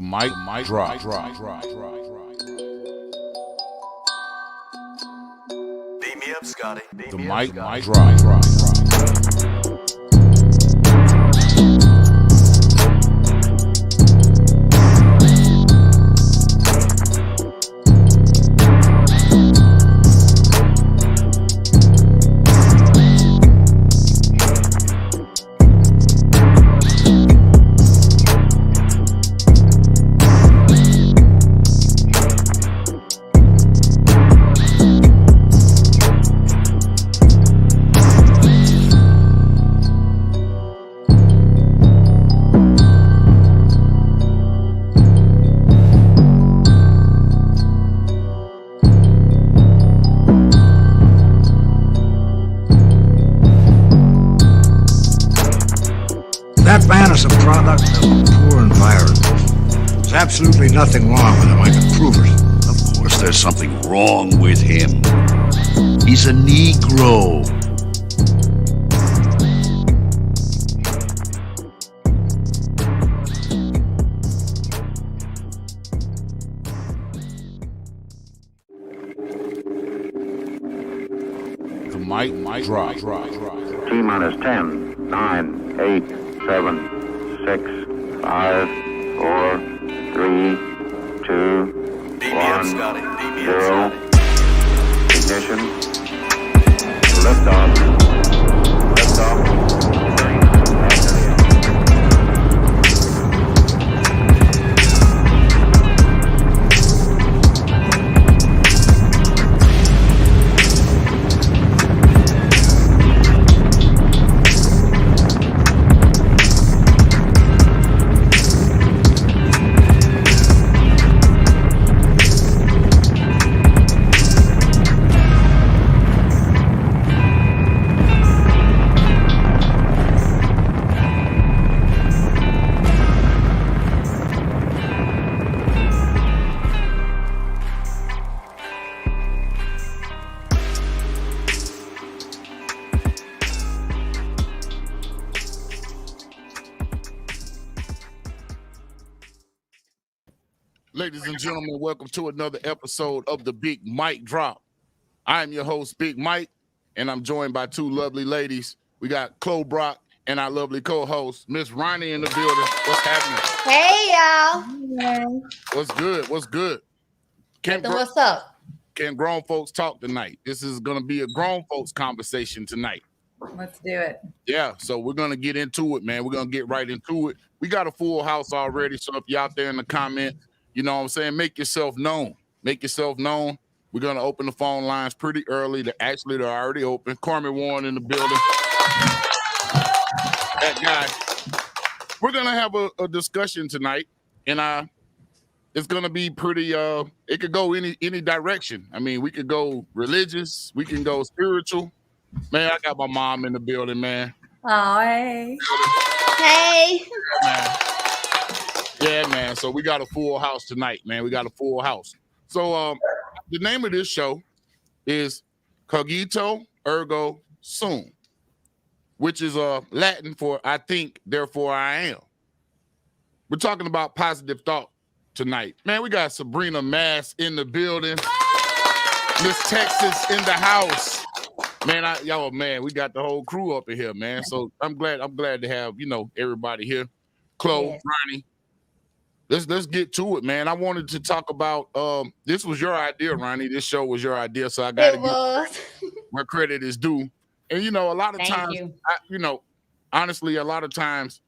mic drop. Beat me up, Scotty. The mic drop. That man is a product of a poor environment. There's absolutely nothing wrong with him. I can prove it. Of course, there's something wrong with him. He's a Negro. The mic drop. T-minus 10, 9, 8, 7, 6, 5, 4, 3, 2, Beat me up, 1, Scotty. Beat me up, 0. Scotty. Ignition. Liftoff. Liftoff. Ladies and gentlemen, welcome to another episode of the Big Mike Drop. I am your host, Big Mike, and I'm joined by two lovely ladies. We got Chloe Brock and our lovely co-host, Miss Ronnie in the building. What's happening? Hey, y'all. What's good? What's good? What's up? Can grown folks talk tonight? This is going to be a grown folks conversation tonight. Let's do it. Yeah, so we're going to get into it, man. We're going to get right into it. We got a full house already, so if you're out there in the comments, you know what I'm saying, make yourself known. Make yourself known. We're going to open the phone lines pretty early. They're already open. Carmen Warren in the building. That guy. We're going to have a discussion tonight, and it's going to be pretty, it could go any direction. I mean, we could go religious. We can go spiritual. Man, I got my mom in the building, man. Oh, hey. Hey. Yeah, man. So we got a full house tonight, man. We got a full house. So the name of this show is Cogito, Ergo, Sum, which is Latin for I think, therefore I am. We're talking about positive thought tonight. Man, we got Sabrina Mass in the building. Miss Texas in the house. Man, we got the whole crew up in here, man. So I'm glad to have, everybody here. Chloe, yes. Ronnie. Let's get to it, man. I wanted to talk about this was your idea, Ronnie. This show was your idea, so I got to give where credit is due. And a lot of times, honestly, a lot of times,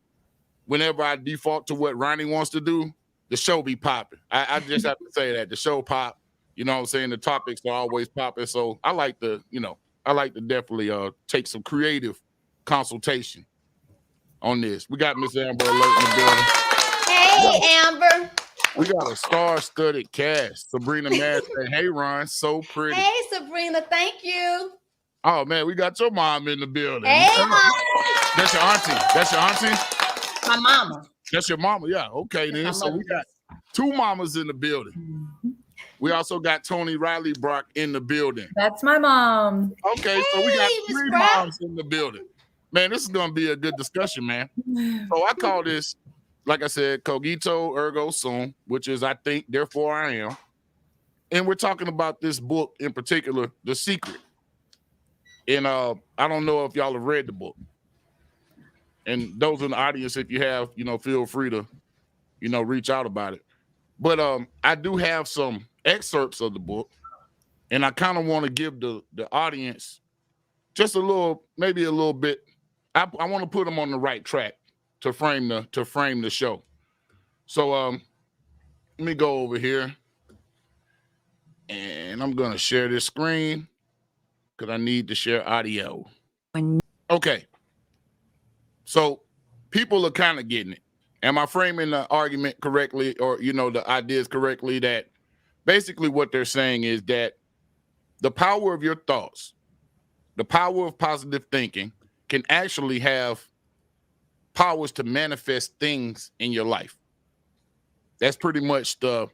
whenever I default to what Ronnie wants to do, the show be popping. I just have to say that the show pop. You know what I'm saying? The topics are always popping. So I like to definitely take some creative consultation on this. We got Miss Amber Alert in the building. Hey, Amber. We got a star-studded cast. Sabrina Mass said, hey, Ron, so pretty. Hey, Sabrina, thank you. Oh, man, we got your mom in the building. Hey, Mom. That's your auntie? My mama. That's your mama, yeah. Okay, then. So we got two mamas in the building. Mm-hmm. We also got Tony Riley Brock in the building. That's my mom. Okay, so we got three moms in the building. Man, this is going to be a good discussion, man. So I call this like I said, Cogito, Ergo Sum, which is I think, therefore I am. And we're talking about this book in particular, The Secret. And I don't know if y'all have read the book. And those in the audience, if you have, feel free to, reach out about it. But I do have some excerpts of the book, and I kind of want to give the audience just maybe a little bit. I want to put them on the right track to frame the show. So let me go over here, and I'm gonna share this screen because I need to share audio. Okay. So people are kind of getting it. Am I framing the argument correctly, or the ideas correctly? That basically what they're saying is that the power of your thoughts, the power of positive thinking, can actually have powers to manifest things in your life. That's pretty much the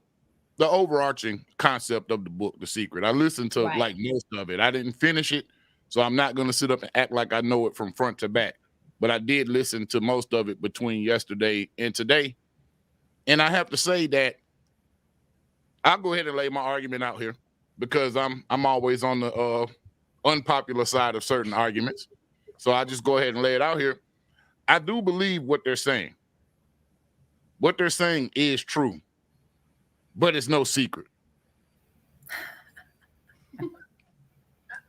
overarching concept of the book, The Secret. I listened to like most of it. I didn't finish it, so I'm not going to sit up and act like I know it from front to back. But I did listen to most of it between yesterday and today. And I have to say that I'll go ahead and lay my argument out here because I'm always on the unpopular side of certain arguments. So I just go ahead and lay it out here. I do believe what they're saying. What they're saying is true, but it's no secret.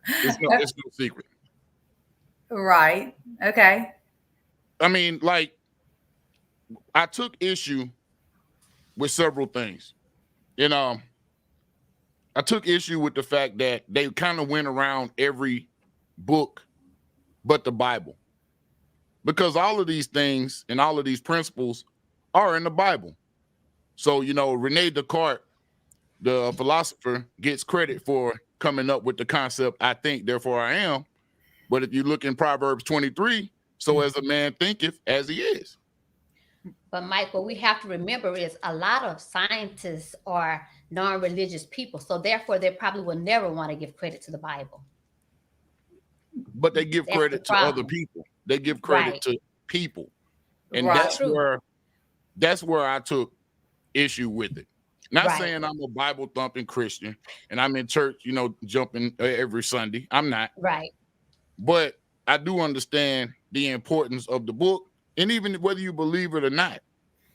It's no secret. Right. Okay. I mean, like, I took issue with several things. I took issue with the fact that they kind of went around every book but the Bible. Because all of these things and all of these principles are in the Bible. So, Rene Descartes, the philosopher, gets credit for coming up with the concept, I think, therefore I am. But if you look in Proverbs 23, so as a man thinketh, as he is. But Mike, what we have to remember is a lot of scientists are non-religious people. So therefore, they probably will never want to give credit to the Bible. But they give credit to other people. They give credit to people. And that's where I took issue with it. Not saying I'm a Bible thumping Christian and I'm in church, jumping every Sunday. I'm not. Right. But I do understand the importance of the book. And even whether you believe it or not,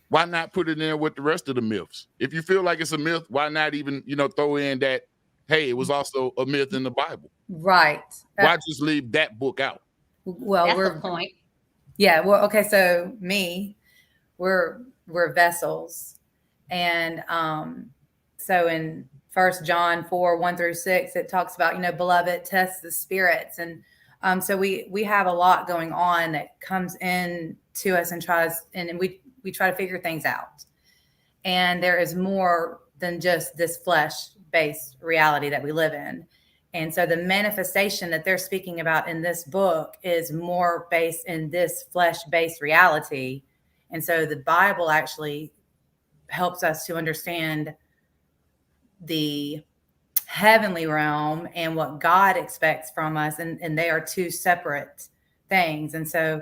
why not put it in with the rest of the myths? If you feel like it's a myth, why not even, throw in that, hey, it was also a myth in the Bible. Right. Why just leave that book out? Well, that's the point. Yeah. Well, okay. So we're vessels. And so in 1 John 4:1-6, it talks about, beloved, test the spirits. And so we have a lot going on that comes in to us and we try to figure things out. And there is more than just this flesh-based reality that we live in. And so the manifestation that they're speaking about in this book is more based in this flesh-based reality. And so the Bible actually helps us to understand the heavenly realm and what God expects from us. And they are two separate things. And so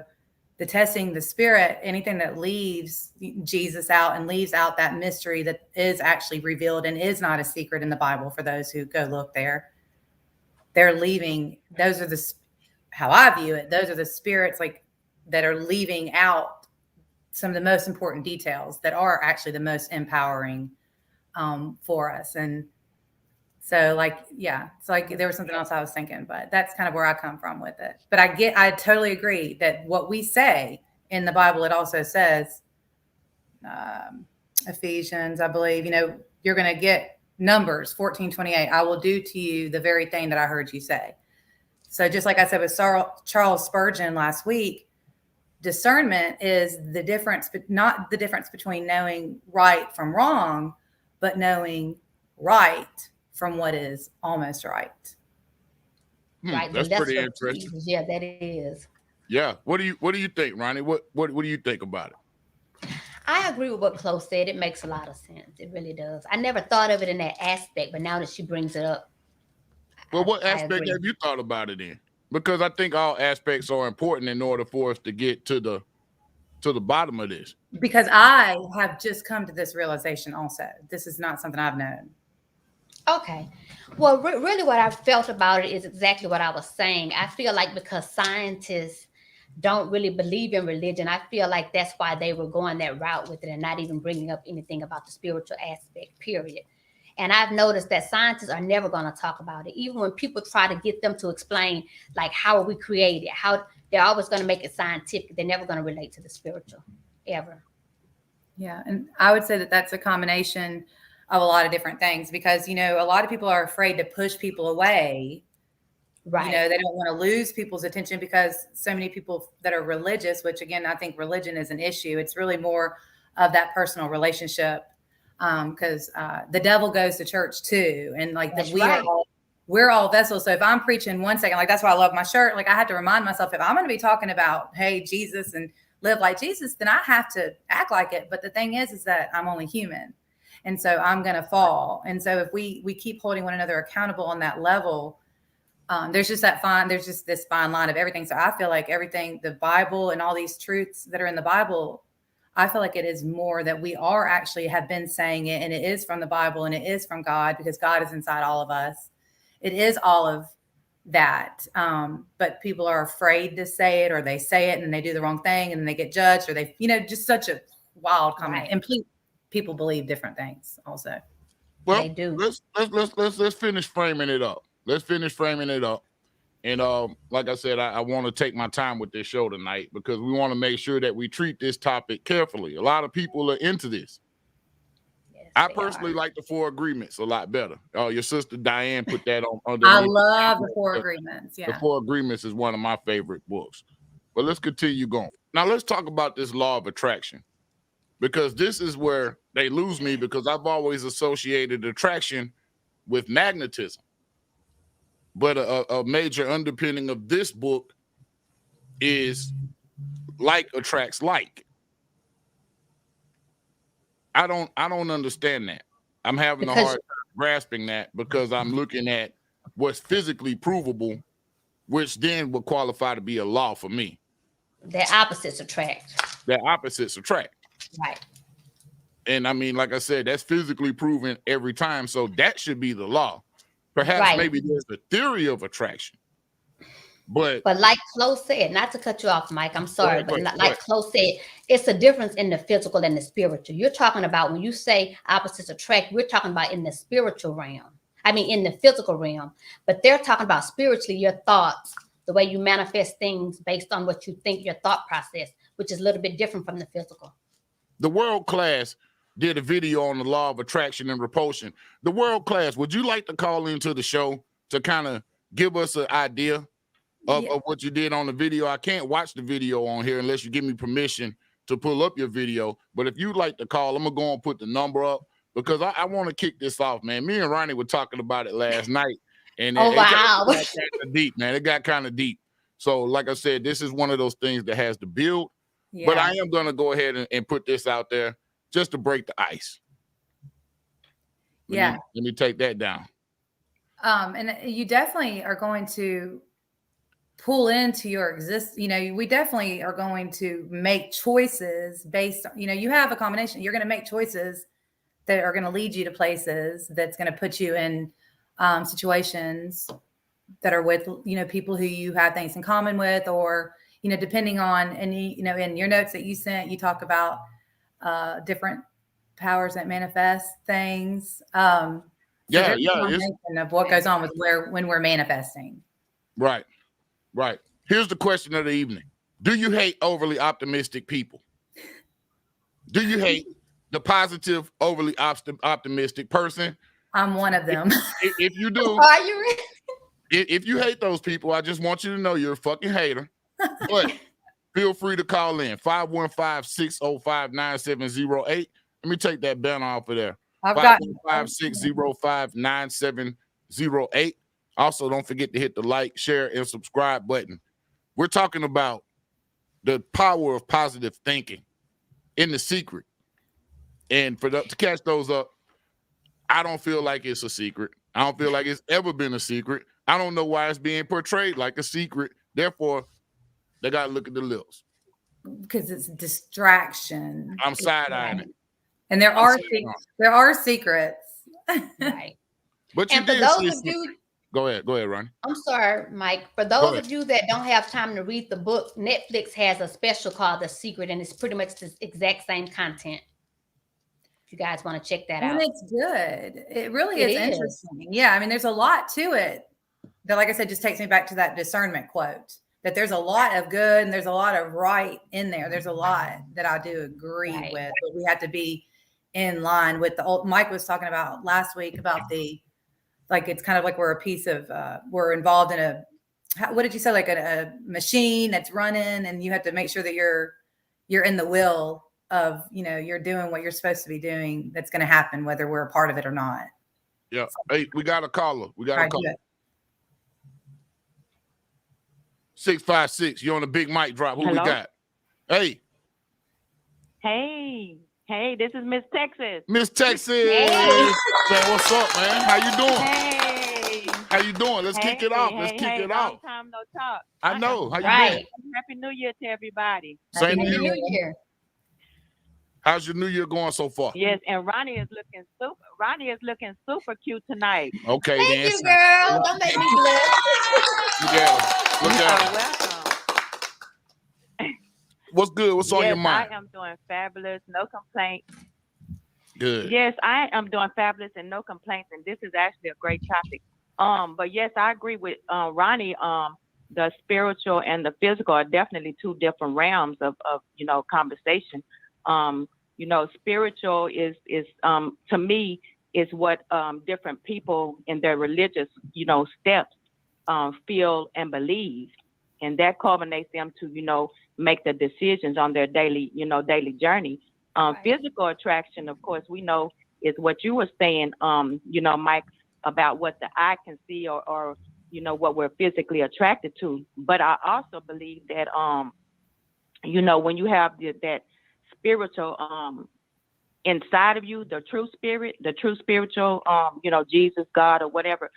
the testing the spirit, anything that leaves Jesus out and leaves out that mystery that is actually revealed and is not a secret in the Bible for those who go look there, they're leaving. Those are how I view it. Those are the spirits that are leaving out some of the most important details that are actually the most empowering for us. And so there was something else I was thinking, but that's kind of where I come from with it. But I totally agree that what we say in the Bible, it also says, Ephesians, I believe, you're going to get Numbers 14:28. I will do to you the very thing that I heard you say. So just like I said with Charles Spurgeon last week, discernment is the difference, but not the difference between knowing right from wrong, but knowing right from what is almost right. Right. That's pretty interesting. Yeah, that is. Yeah. What do you think, Ronnie? What do you think about it? I agree with what Chloe said. It makes a lot of sense. It really does. I never thought of it in that aspect, but now that she brings it up. Well, what aspect have you thought about it in? Because I think all aspects are important in order for us to get to to the bottom of this. Because I have just come to this realization also. This is not something I've known. Okay. Well, really what I felt about it is exactly what I was saying. I feel like because scientists don't really believe in religion, I feel like that's why they were going that route with it and not even bringing up anything about the spiritual aspect, period. And I've noticed that scientists are never going to talk about it. Even when people try to get them to explain, like, how are we created? How they're always going to make it scientific. They're never going to relate to the spiritual, ever. Yeah. And I would say that that's a combination of a lot of different things because, you know, a lot of people are afraid to push people away. Right. You know, they don't want to lose people's attention because so many people that are religious, which again, I think religion is an issue. It's really more of that personal relationship. Because the devil goes to church too, and like we're all vessels. So if I'm preaching 1 second, like that's why I love my shirt. Like I have to remind myself if I'm going to be talking about, hey, Jesus and live like Jesus, then I have to act like it. But the thing is that I'm only human, and so I'm going to fall. And so if we keep holding one another accountable on that level, there's just this fine line of everything. So I feel like everything, the Bible and all these truths that are in the Bible, I feel like it is more that we are actually have been saying it, and it is from the Bible and it is from God because God is inside all of us. It is all of that. But people are afraid to say it, or they say it and then they do the wrong thing and then they get judged, or they, you know, just such a wild comment. Right. And people believe different things also. Well, They do. Let's finish framing it up. Let's finish framing it up. And like I said, I want to take my time with this show tonight because we want to make sure that we treat this topic carefully. A lot of people are into this. Yes, I they personally are. like the 4 agreements a lot better. Your sister Diane put that on underneath. I love the 4 agreements. The Yeah. 4 agreements is one of my favorite books. But let's continue going. Now let's talk about this law of attraction, because this is where they lose me because I've always associated attraction with magnetism. But a major underpinning of this book is like attracts like. I don't understand that. I'm having a hard time grasping that because I'm looking at what's physically provable, which then would qualify to be a law for me. Their opposites attract. Their opposites attract. Right. And I mean, like I said, that's physically proven every time. So that should be the law. Perhaps Right. maybe there's a theory of attraction. But like Chloe said, not to cut you off, Mike, I'm sorry, Go ahead. like Chloe said, it's a difference in the physical and the spiritual. You're talking about when you say opposites attract, we're talking about in the spiritual realm. I mean, in the physical realm, but they're talking about spiritually, your thoughts, the way you manifest things based on what you think, your thought process, which is a little bit different from the physical. the World Class did a video on the law of attraction and repulsion. The World Class, would you like to call into the show to kind of give us an idea of what you did on the video? I can't watch the video on here unless you give me permission to pull up your video. But if you'd like to call, I'm going to go and put the number up because I want to kick this off, man. Me and Ronnie were talking about it last night. And wow. It got kind of deep, man. It got kind of deep. So like I said, this is one of those things that has to build. Yeah. But I am going to go ahead and put this out there just to break the ice. Let me take that down. And you definitely are going to pull into your we definitely are going to make choices based on, you have a combination. You're going to make choices that are going to lead you to places that's going to put you in situations that are with, people who you have things in common with, or, depending on, and, in your notes that you sent, you talk about different powers that manifest things. Of what goes on with when we're manifesting. Right. Here's the question of the evening. Do you hate overly optimistic people? Do you hate the positive, overly optimistic person? I'm one of them. If you do, are you ready? If you hate those people, I just want you to know you're a fucking hater. But feel free to call in 515-605-9708. Let me take that banner off of there. 515-605-9708. Also, don't forget to hit the like, share, and subscribe button. We're talking about the power of positive thinking in The Secret. And to catch those up, I don't feel like it's a secret. I don't feel like it's ever been a secret. I don't know why it's being portrayed like a secret. Therefore, they got to look at the lips. because it's distraction. I'm side-eyeing it. And there are secrets. Right. But you And for did those see of some- you, Go ahead, Ronnie. I'm sorry, Mike. For Go those ahead. of you that don't have time to read the book, Netflix has a special called The Secret, and it's pretty much the exact same content. If you guys want to check that out. And it's good. It really It is is. interesting. Yeah, I mean, there's a lot to it that, like I said, just takes me back to that discernment quote, that there's a lot of good and there's a lot of right in there. There's a lot that I do agree Right. with, but we have to be in line with the old. Mike was talking about last week about like, it's kind of like we're a piece of, we're involved in what did you say? Like a machine that's running, and you have to make sure that you're in the will of, you're doing what you're supposed to be doing. That's going to happen whether we're a part of it or not. Yeah. Hey, we got a caller. We got All a right, caller. good. 656. You're on the big mic drop. Who we Hello? got? Hey, Hey, this is Miss Texas. Miss Texas. Hey. Man, what's up, man? How you doing? Hey. How you doing? Let's kick it off. Let's kick it long off. time no talk. I know. How you Right. been? Happy New Year to everybody. Same to Happy you. New Year. How's your New Year going so far? Yes, and Ronnie is looking super cute tonight. Okay, Thank then. you, girl. Don't make me blush. Yeah. Look You at are her. welcome. What's good? What's on Yes, your mind? I am doing fabulous, no complaints. Good. Yes, I am doing fabulous and no complaints, and this is actually a great topic. But yes, I agree with Ronnie. The spiritual and the physical are definitely two different realms of conversation. Spiritual is to me is what different people in their religious steps feel and believe, and that culminates them to make the decisions on their daily journey. Right. Physical attraction, of course, we know is what you were saying, Mike, about what the eye can see or what we're physically attracted to. But I also believe that, when you have that spiritual inside of you, the true spiritual, Jesus, God, or whatever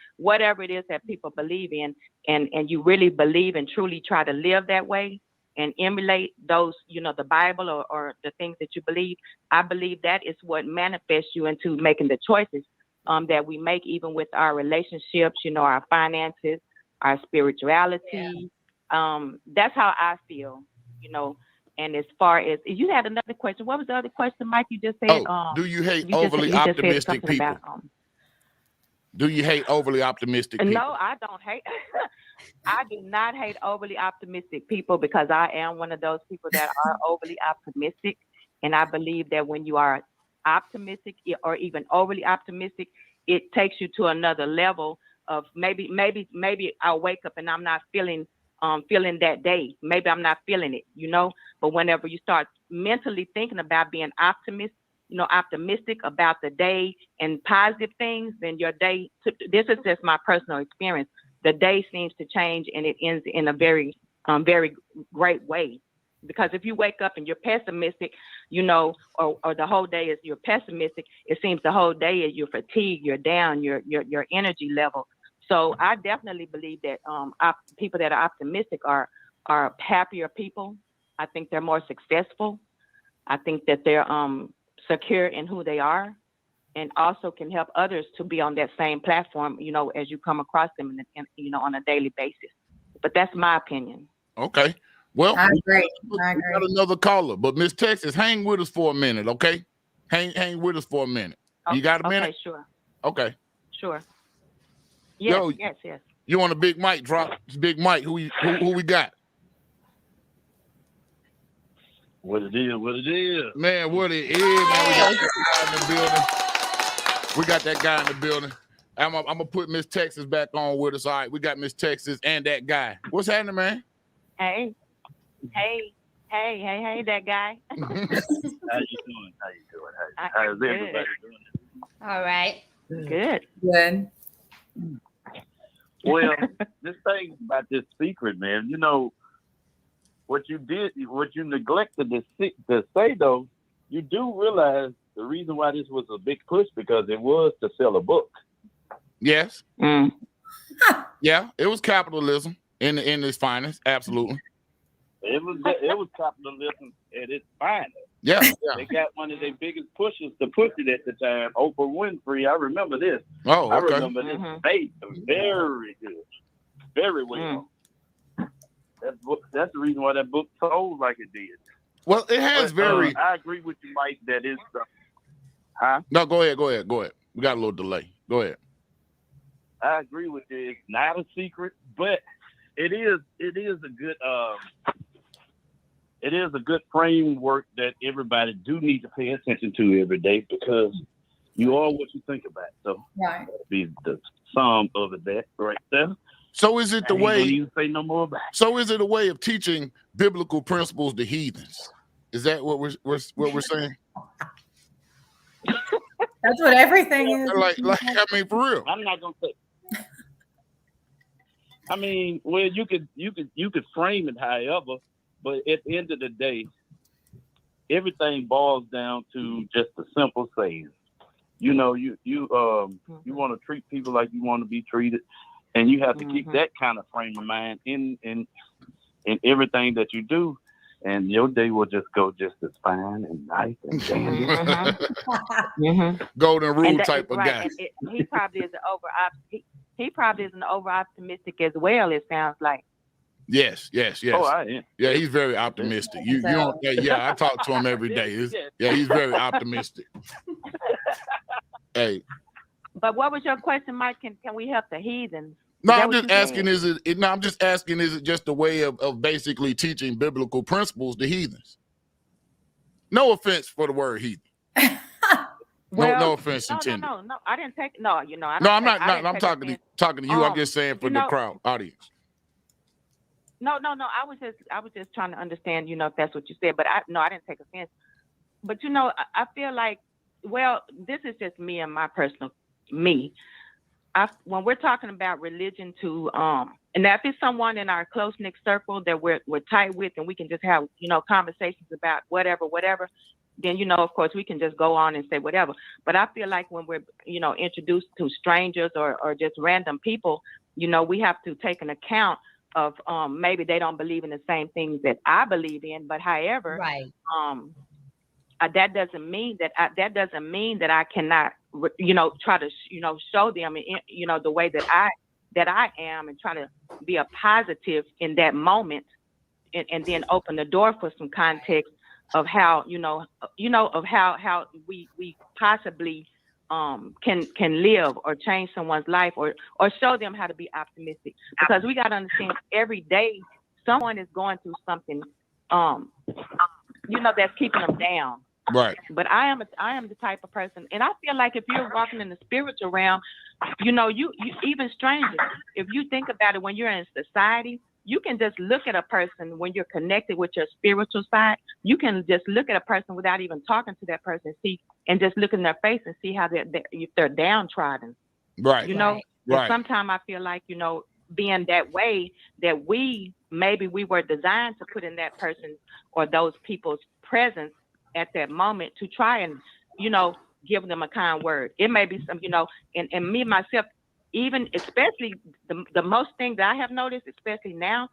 it is that people believe in, and you really believe and truly try to live that way and emulate those, the Bible or the things that you believe, I believe that is what manifests you into making the choices that we make, even with our relationships, our finances, our spirituality. Yeah. That's how I feel, And as far as you had another question, what was the other question, Mike? You just said, do you hate overly optimistic people? Do you hate overly optimistic people? No, I don't hate. I do not hate overly optimistic people, because I am one of those people that are overly optimistic. And I believe that when you are optimistic or even overly optimistic, it takes you to another level of maybe I'll wake up and I'm not feeling that day. Maybe I'm not feeling it, But whenever you start mentally thinking about being optimistic about the day and positive things, then your day, this is just my personal experience, the day seems to change and it ends in a very, very great way. Because if you wake up and you're pessimistic, or the whole day is you're pessimistic, it seems the whole day is you're fatigued, you're down, your energy level. So I definitely believe that people that are optimistic are happier people. I think they're more successful. I think that they're secure in who they are, and also can help others to be on that same platform, as you come across them on a daily basis. But that's my opinion. Okay. Well, I agree. we got another caller, but Miss Texas, hang with us for a minute, okay? Hang with us for a minute. You got a minute? Okay, sure. Okay. Sure. Yes, Yo, yes. You on a big mic drop? It's Big Mike. Who we got? What it is. Man, what it is, man. We got that guy in the building. I'm gonna put Miss Texas back on with us. All right, we got Miss Texas and that guy. What's happening, man? Hey, that guy. How you doing? How's everybody doing? All right. Good. Good. Well, this thing about this secret, man, what you neglected to say, though, you do realize the reason why this was a big push, because it was to sell a book. Yes. Mm. Yeah, it was capitalism in its finest. Absolutely. It was capitalism at its finest. Yeah, They got one of their biggest pushers to push it at the time, Oprah Winfrey. I remember this. Oh, I okay. remember this debate. Very good. Very well. That book, that's the reason why that book sold like it did. Well, it has very. I agree with you, Mike, that it's No, go ahead. We got a little delay. Go ahead. I agree with you. It's not a secret, but it is a good framework that everybody do need to pay attention to every day, because you are what you think about. So Right. that'd be the sum of that right there. So is it the I ain't gonna way? even say no more about it. So is it a way of teaching biblical principles to heathens? Is that what we're saying? That's what everything is. Like I mean, for real. I'm not gonna say. I mean, well, you could frame it however, but at the end of the day, everything boils down to just a simple saying. You know, you want to treat people like you want to be treated, and you have to keep that kind of frame of mind in everything that you do, and your day will just go just as fine and nice and dandy. Golden rule And that type is of right. guy. And he probably is he probably is an over optimistic as well. It sounds like. Yes. Oh, I am. Yeah, he's very optimistic. You don't. Yeah, I talk to him every day. Yeah, he's very optimistic. Hey. But what was your question, Mike? Can we help the heathens? No, Is that I'm what just you asking. said? I'm just asking. Is it just a way of basically teaching biblical principles to heathens? No offense for the word heathen. No offense intended. No. I didn't take. No, I don't. No, I'm not. I didn't I'm take talking offense. to you. I'm just saying for the crowd audience. No. I was just trying to understand. If that's what you said. But I didn't take offense. But I feel like, well, this is just me and my personal me. When we're talking about religion and if it's someone in our close-knit circle that we're tight with, and we can just have, conversations about whatever, then, of course, we can just go on and say whatever. But I feel like when we're, introduced to strangers or just random people, we have to take an account of maybe they don't believe in the same things that I believe in. But however, Right. That doesn't mean that I cannot, try to, show them, the way that I am, and try to be a positive in that moment, and then open the door for some context of how, of how we possibly can live or change someone's life, or show them how to be optimistic, because we got to understand every day someone is going through something, that's keeping them down. Right. But I am the type of person, and I feel like if you're walking in the spiritual realm, you even strangers, if you think about it, when you're in society, you can just look at a person when you're connected with your spiritual side. You can just look at a person without even talking to that person, and just look in their face and see how if they're downtrodden. Right. Right. Sometimes I feel like, being that way, that maybe we were designed to put in that person or those people's presence at that moment to try and, give them a kind word. It may be some, and me myself, even especially the most thing that I have noticed, especially now,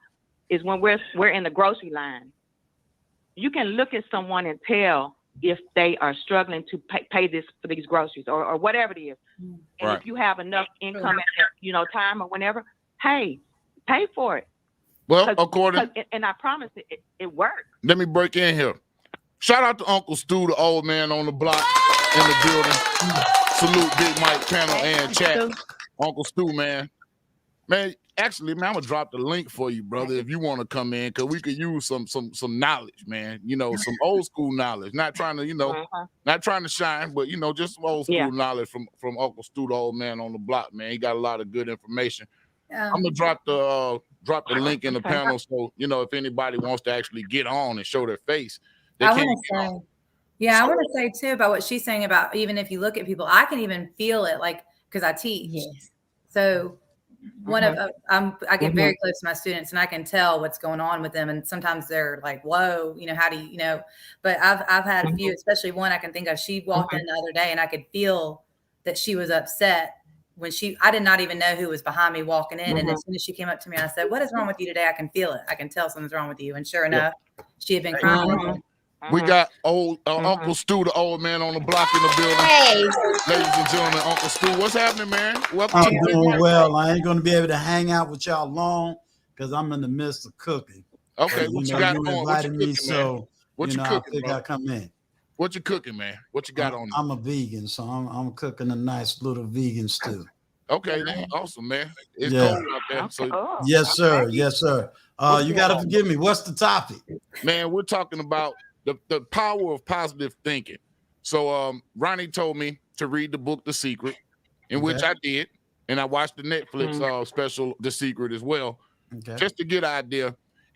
is when we're in the grocery line. You can look at someone and tell if they are struggling to pay this for these groceries or whatever it is. And right. If you have enough income at that, time or whenever, hey, pay for it. Well, And I promise it works. Let me break in here. Shout out to Uncle Stu, the old man on the block in the building. Salute Big Mike, panel, and chat. Uncle Stu, man. Actually, man, I'm gonna drop the link for you, brother, if you want to come in, because we could use some knowledge, man. Some old school knowledge. Not trying to, not trying to shine, but just some old school knowledge from Uncle Stu, the old man on the block, man. He got a lot of good information. I'm gonna drop the link in the panel, so if anybody wants to actually get on and show their face, I want to say too about what she's saying about, even if you look at people, I can even feel it, like, because I teach. Yes. So I get very close to my students, and I can tell what's going on with them. And sometimes they're like, "Whoa, how do you?" But I've had a few, especially one I can think of. She walked in the other day, and I could feel that she was upset I did not even know who was behind me walking in. And as soon as she came up to me, I said, "What is wrong with you today? I can feel it. I can tell something's wrong with you." And sure enough, she had been crying. We got old Uncle Stu, the old man on the block in the building. Hey, Ladies and gentlemen, Uncle Stu, what's happening, man? Welcome I'm to the doing well. I ain't going to be able to hang out with y'all long because I'm in the midst of cooking. Okay, But, what you know, got you going? What you invited me, cooking, man? so What you I cooking, figure bro? I come in. What you cooking, man? What you got on you? I'm a vegan, so I'm cooking a nice little vegan stew. Okay, then awesome, man. It's Yeah. cold out there, so Oh, Yes, sir. okay. Yes, sir. You got to forgive me. What's the topic? man, we're talking about the power of positive thinking. So Ronnie told me to read the book The Secret, in which Okay. I did, and I watched the Netflix special The Secret as well, Okay. just to get an idea.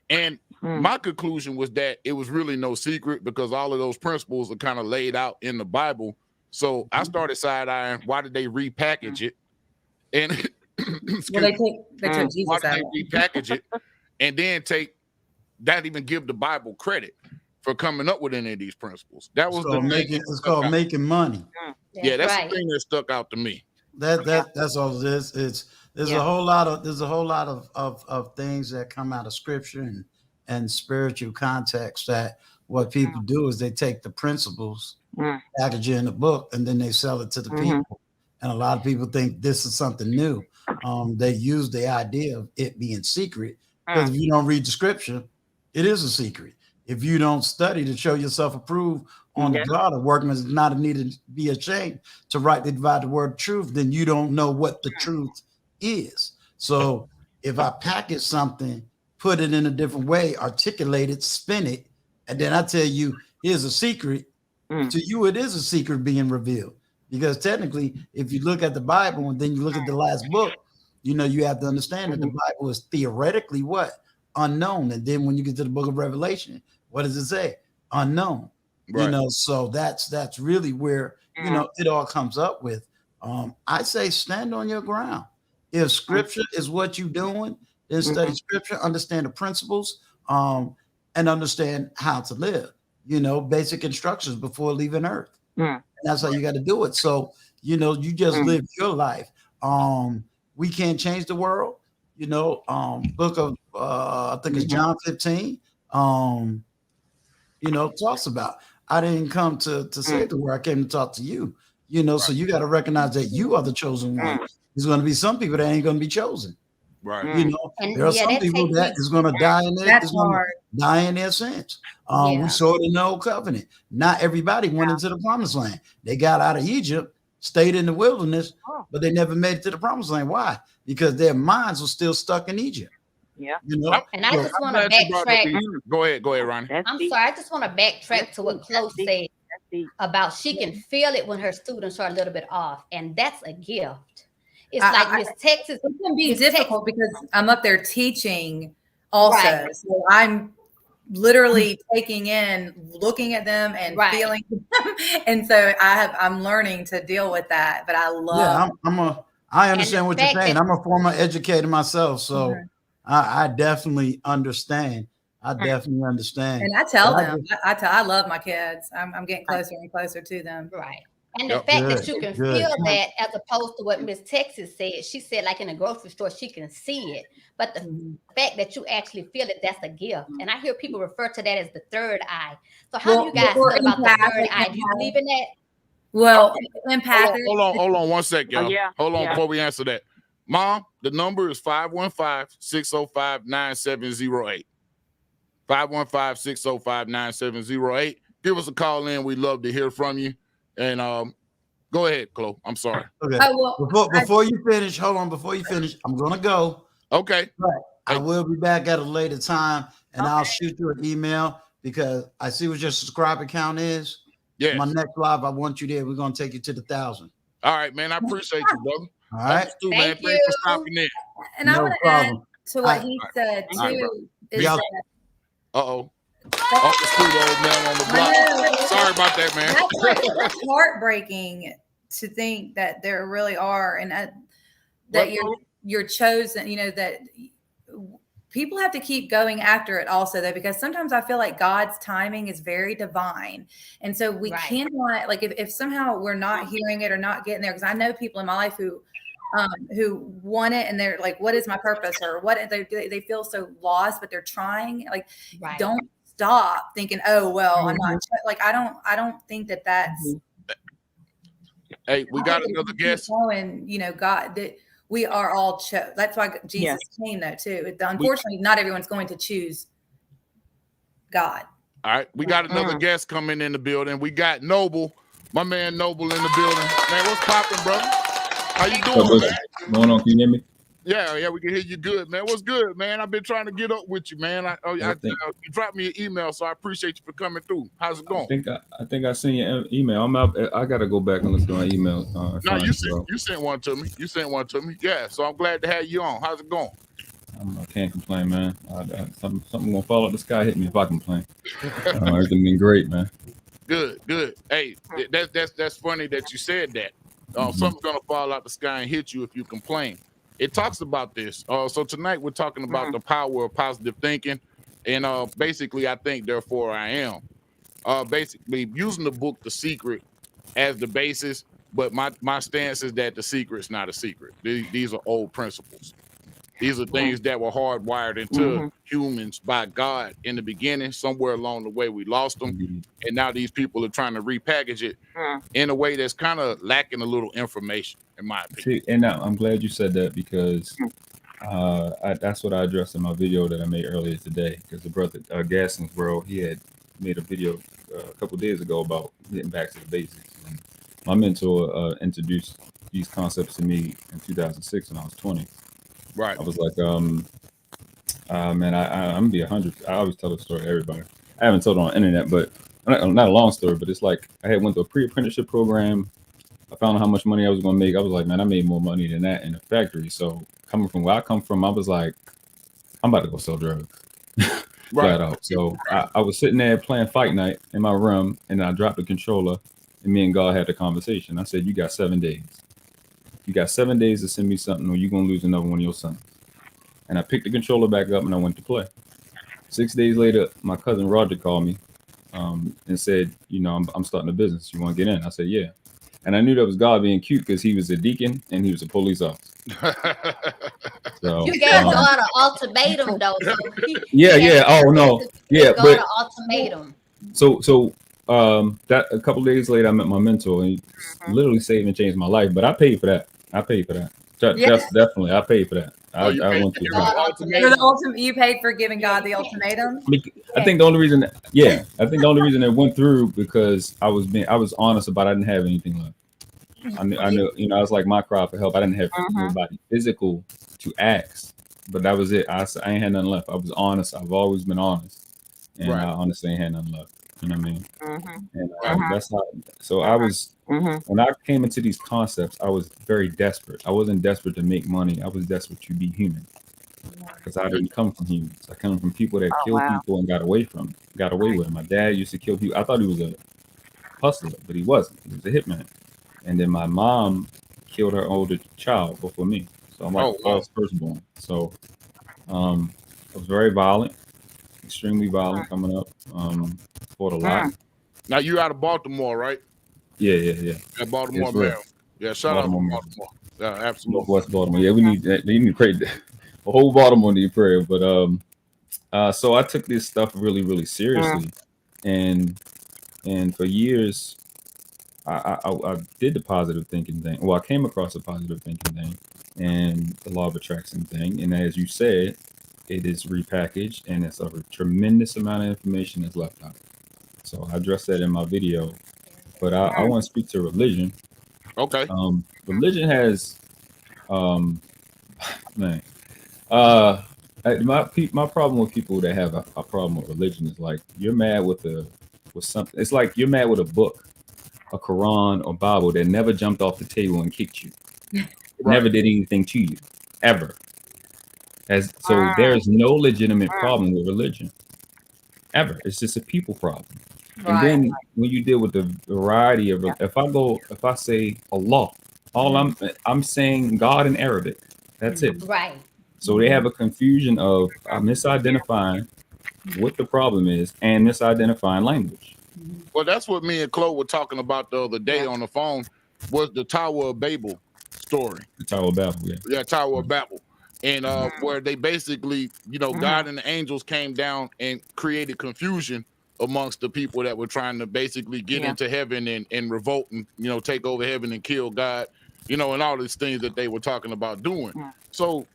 And my conclusion was that it was really no secret because all of those principles are kind of laid out in the Bible. So I started side-eyeing, why did they repackage it? And excuse Well, they took why Jesus did out. they repackage it and then not even give the Bible credit for coming up with any of these principles? That was It's called making money. that's right. the thing that stuck out to me. That's all it is. There's a whole lot of things that come out of scripture and spiritual context that what people do is they take the principles, package it in a book, and then they sell it to the people. And a lot of people think this is something new. They use the idea of it being secret because if you don't read the scripture, it is a secret. If you don't study to show yourself approved on the God of workmen is not needed to be ashamed to rightly divide the word of truth, then you don't know what the truth is. So if I package something, put it in a different way, articulate it, spin it, and then I tell you, here's a secret, to you it is a secret being revealed. Because technically, if you look at the Bible and then you look at the last book, you have to understand that the Bible is theoretically what? Unknown. And then when you get to the book of Revelation, what does it say? Unknown. Right. So that's really where it all comes up with. I say stand on your ground. If scripture is what you're doing, then study scripture, understand the principles, and understand how to live. Basic instructions before leaving earth. And that's how you got to do it. So you just live your life. We can't change the world. Book of I think it's John 15. Talks about I didn't come to save the world. I came to talk to you. So you got to recognize that you are the chosen one. There's going to be some people that ain't going to be chosen. Right. And there are some people that is going to die in their sins. We saw it in the old covenant. Not everybody went into the promised land. They got out of Egypt, stayed in the wilderness, but they never made it to the promised land. Why? Because their minds were still stuck in Egypt. Yeah. And I just want to backtrack. Go ahead, Ronnie. I'm sorry. I just want to backtrack to what Chloe said about she can feel it when her students are a little bit off, and that's a gift. It's like Miss Texas. It can be difficult because I'm up there teaching also. Right. So I'm literally taking in, looking at them and feeling them. And so I'm learning to deal with that. But I love I understand what you're saying. I'm a former educator myself, so I definitely understand. And I tell them, I love my kids. I'm getting closer and closer to them. Right. And the fact that you can feel that, as opposed to what Miss Texas said, she said, like in a grocery store, she can see it. But the fact that you actually feel it, that's a gift. And I hear people refer to that as the third eye. So how do you guys feel about the third eye? Do you believe in that? Well, empathic. Hold on 1 second, y'all. Hold on Yeah. before we answer that. Mom, the number is 515-605-9708. 515-605-9708. Give us a call in. We'd love to hear from you. And go ahead, Chloe. I'm sorry. Okay. Before you finish, hold on. Before you finish, I'm gonna go. Okay. I will be back at a later time, and I'll shoot you an email because I see what your subscriber count is. Yeah. My next live, I want you there. We're gonna take you to the 1,000. All right, man. I appreciate you, brother. All right. Thank you. Thanks for stopping in. And I want to add to what he said too. Uh-oh. Uncle Stu, the old man on the block. Sorry about that, man. That's heartbreaking to think that there really are, and that you're chosen. That people have to keep going after it also, though, because sometimes I feel like God's timing is very divine, and so we cannot, like, if somehow we're not hearing it or not getting there. Because I know people in my life who who want it and they're like, what is my purpose, or what they feel so lost, but they're trying. Like, don't stop thinking, oh well, I'm not like, I don't think that that's Hey, we got another guest. And God, that we are all that's why Jesus came though too. Unfortunately, not everyone's going to choose God. All right, we got another guest coming in the building. We got Noble, my man Noble in the building. Man, what's popping, brother? How you doing, man? What's going on? Can you hear me? Yeah, we can hear you good, man. What's good, man? I've been trying to get up with you, man. You dropped me an email, so I appreciate you for coming through. How's it going? I think I seen your email. I'm out. I gotta go back and look through my email. No, you sent one to me. You sent one to me. Yeah, so I'm glad to have you on. How's it going? I can't complain, man. Something gonna fall out the sky, hit me if I complain. Everything been great, man. Good. Hey, that's funny that you said that. Something's gonna fall out the sky and hit you if you complain. It talks about this. So tonight we're talking about the power of positive thinking, and basically, I think, therefore, I am. Basically, using the book The Secret as the basis, but my stance is that the secret's not a secret. These are old principles. These are things that were hardwired into humans by God in the beginning. Somewhere along the way, we lost them. And now these people are trying to repackage it in a way that's kind of lacking a little information, in my opinion. See, and now I'm glad you said that, because that's what I addressed in my video that I made earlier today. Because the brother Gaston's World, he had made a video a couple days ago about getting back to the basics. And my mentor introduced these concepts to me in 2006 when I was 20. Right. I was like, man, I'm gonna be 100. I always tell the story to everybody. I haven't told it on the internet, but not a long story, but it's like I had went to a pre-apprenticeship program. I found out how much money I was gonna make. I was like, man, I made more money than that in the factory. So coming from where I come from, I was like, I'm about to go sell drugs. Flat out. So I was sitting there playing Fight Night in my room, and I dropped the controller, and me and God had a conversation. I said, you got 7 days. You got 7 days to send me something, or you're going to lose another one of your sons. And I picked the controller back up and I went to play. 6 days later, my cousin Roger called me and said, I'm starting a business. You want to get in? I said, yeah. And I knew that was God being cute, because he was a deacon and he was a police officer. So, you gave God an ultimatum, though. So yeah. Oh, no. Yeah. But an ultimatum. So that a couple of days later, I met my mentor, and he literally saved and changed my life. But I paid for that. Definitely, I paid for that. I went through that. You paid for giving God the ultimatum. I think the only reason it went through, because I was honest about I didn't have anything left. I knew, I was like, my cry for help. I didn't have anybody physical to ask, but that was it. I ain't had nothing left. I was honest. I've always been honest, and I honestly ain't had nothing left. You know what I mean? And that's how. So I was when I came into these concepts, I was very desperate. I wasn't desperate to make money. I was desperate to be human, because I didn't come from humans. I come from people that killed people and got away with it. My dad used to kill people. I thought he was a hustler, but he wasn't. He was a hitman. And then my mom killed her older child before me. So I'm like the firstborn. So I was very violent, extremely violent coming up. Fought a lot. Now you're out of Baltimore, right? Yeah. At Baltimore, Maryland. Yeah, shout out to Baltimore. Yeah, absolutely. Northwest Baltimore. Yeah, we need prayer. The whole Baltimore need prayer. But so I took this stuff really, really seriously, and for years, I did the positive thinking thing. Well, I came across the positive thinking thing and the law of attraction thing. And as you said, it is repackaged, and it's a tremendous amount of information that's left out. So I addressed that in my video. But I want to speak to religion. Okay. Religion has, my problem with people that have a problem with religion is like, you're mad with something. It's like you're mad with a book, a Quran or Bible that never jumped off the table and kicked you. It never did anything to you, ever. So there's no legitimate problem with religion, ever. It's just a people problem. And then when you deal with the variety of, if I say Allah, all I'm saying God in Arabic. That's it. Right. So they have a confusion of misidentifying what the problem is and misidentifying language. Well, that's what me and Chloe were talking about the other day on the phone, was the Tower of Babel. story. The Tower of Babel, yeah. Yeah, Tower of Babel. And where they basically, God and the angels came down and created confusion amongst the people that were trying to basically get into heaven and revolt and, take over heaven and kill God, and all these things that they were talking about doing. So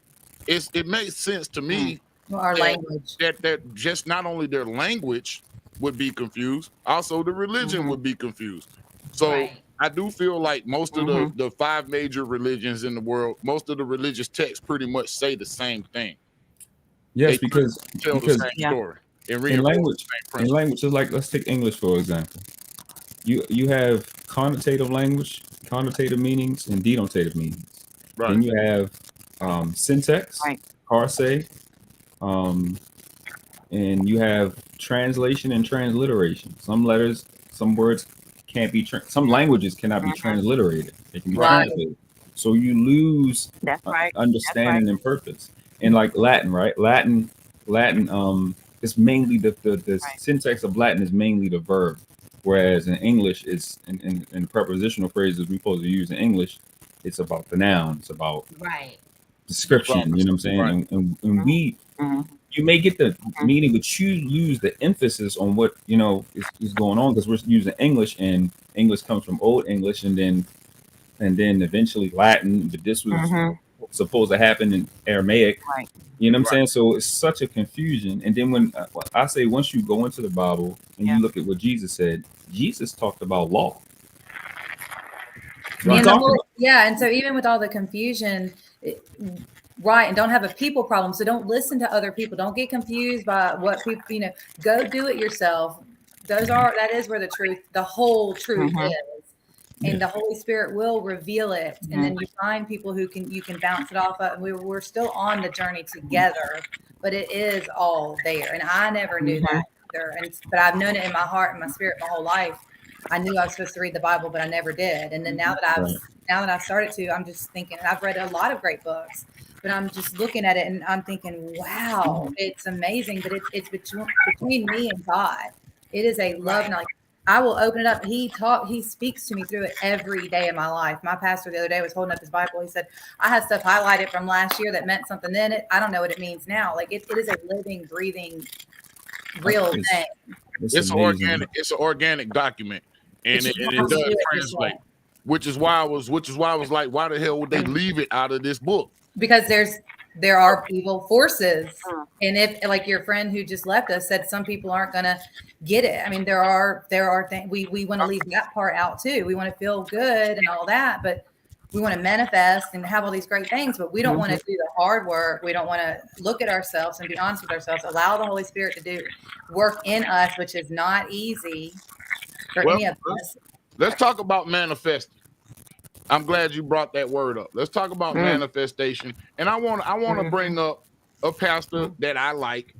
it makes sense to me Our language. that just not only their language would be confused, also the religion would be confused. So Right. I do feel like most of the 5 major religions in the world, most of the religious texts pretty much say the same thing. Yes, They because tell the same story and in reinforce language, the same in principle. language, is like, let's take English for example. You have connotative language, connotative meanings, and denotative meanings. Right. Then you have syntax, parse, and you have translation and transliteration. Some letters, some words can't be some languages cannot be transliterated. They can be translated. So you lose understanding and purpose. And like Latin, right? Latin is mainly the syntax of Latin is mainly the verb, whereas in English it's in prepositional phrases we supposed to use in English, it's about the noun, it's about description. You know what I'm saying? Right. And we you may get the meaning, but you lose the emphasis on what is going on, because we're using English, and English comes from Old English, and then eventually Latin. But this was supposed to happen in Aramaic. You know what I'm saying? So it's such a confusion. And then when I say once you go into the Bible and you look at what Jesus said, Jesus talked about law. And so even with all the confusion, and don't have a people problem. So don't listen to other people. Don't get confused by what people, go do it yourself. That is where the whole truth is. And the Holy Spirit will reveal it. And then you find people who you can bounce it off of. And we're still on the journey together, but it is all there. And I never knew that either. But I've known it in my heart and my spirit my whole life. I knew I was supposed to read the Bible, but I never did. And then now that I've started to, I'm just thinking, and I've read a lot of great books, but I'm just looking at it and I'm thinking, wow, it's amazing. But it's between me and God. It is a love. Like, I will open it up. He speaks to me through it every day of my life. My pastor the other day was holding up his Bible. He said, I had stuff highlighted from last year that meant something in it. I don't know what it means now. Like it is a living, breathing, real thing. It's an organic document, and it does translate. Which is why I was like, why the hell would they leave it out of this book? Because there are evil forces, and if, like your friend who just left us said, some people aren't going to get it. I mean, there are things we want to leave that part out too. We want to feel good and all that, but we want to manifest and have all these great things, but we don't want to do the hard work. We don't want to look at ourselves and be honest with ourselves. Allow the Holy Spirit to do work in us, which is not easy for any of us. Let's talk about manifesting. I'm glad you brought that word up. Let's talk about manifestation. And I want to bring up a pastor that I like,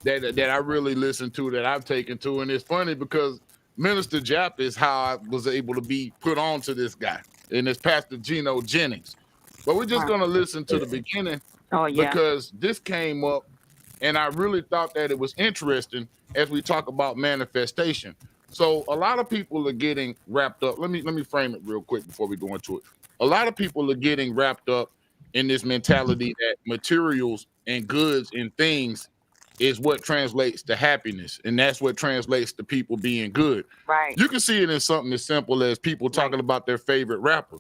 that I really listen to, that I've taken to. And it's funny because Minister Jap is how I was able to be put on to this guy. And it's Pastor Geno Jennings. But we're just going to listen to the beginning because this came up and I really thought that it was interesting as we talk about manifestation. So a lot of people are getting wrapped up. Let me frame it real quick before we go into it. A lot of people are getting wrapped up in this mentality that materials and goods and things is what translates to happiness, and that's what translates to people being good. Right. You can see it in something as simple as people talking about their favorite rapper.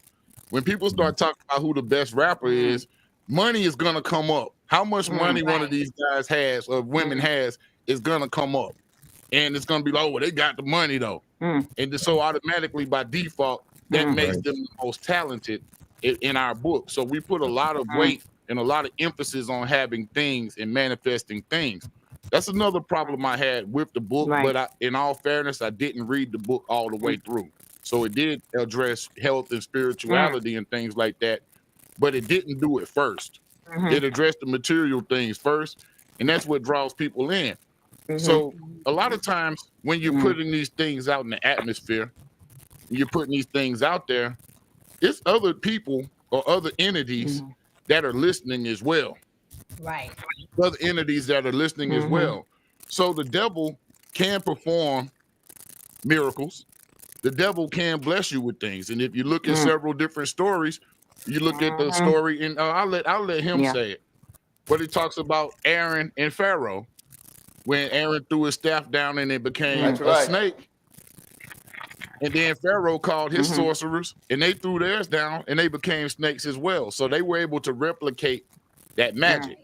When people start talking about who the best rapper is, money is gonna come up. How much money one of these guys has or women has is gonna come up. And it's going to be like, oh, well, they got the money, though. And so automatically, by default, that makes them the most talented in our book. So we put a lot of weight and a lot of emphasis on having things and manifesting things. That's another problem I had with the book. But in all fairness, I didn't read the book all the way through. So it did address health and spirituality and things like that. But it didn't do it first. It addressed the material things first. And that's what draws people in. So a lot of times when you're putting these things out in the atmosphere, you're putting these things out there, it's other people or other entities that are listening as well. Right. Other entities that are listening as well. So the devil can perform miracles. The devil can bless you with things. And if you look at several different stories, You look at the story, and I'll let him say it. But it talks about Aaron and Pharaoh when Aaron threw his staff down and it became a snake. And then Pharaoh called his sorcerers, and they threw theirs down, and they became snakes as well. So they were able to replicate that magic.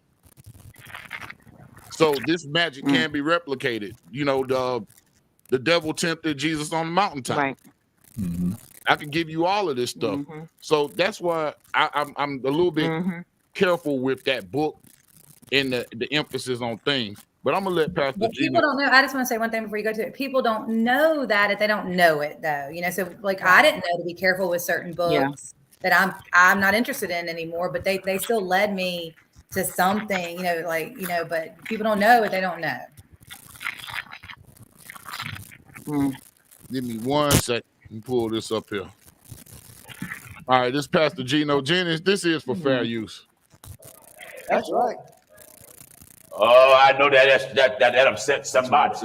So this magic can be replicated. You know, the devil tempted Jesus on the mountaintop. Right. I can give you all of this stuff. So that's why I'm a little bit careful with that book and the emphasis on things. But I'm gonna let Pastor But people don't know. I just want to say one thing before you go to it. People don't know that if they don't know it, though. You know, so like I didn't know to be careful with certain books that I'm not interested in anymore. But they still led me to something. You know, like but people don't know what they don't know. Give me 1 second and pull this up here. All right, this Pastor Gino Jennings. This is for fair use. That's right. Oh, I know that upset somebody.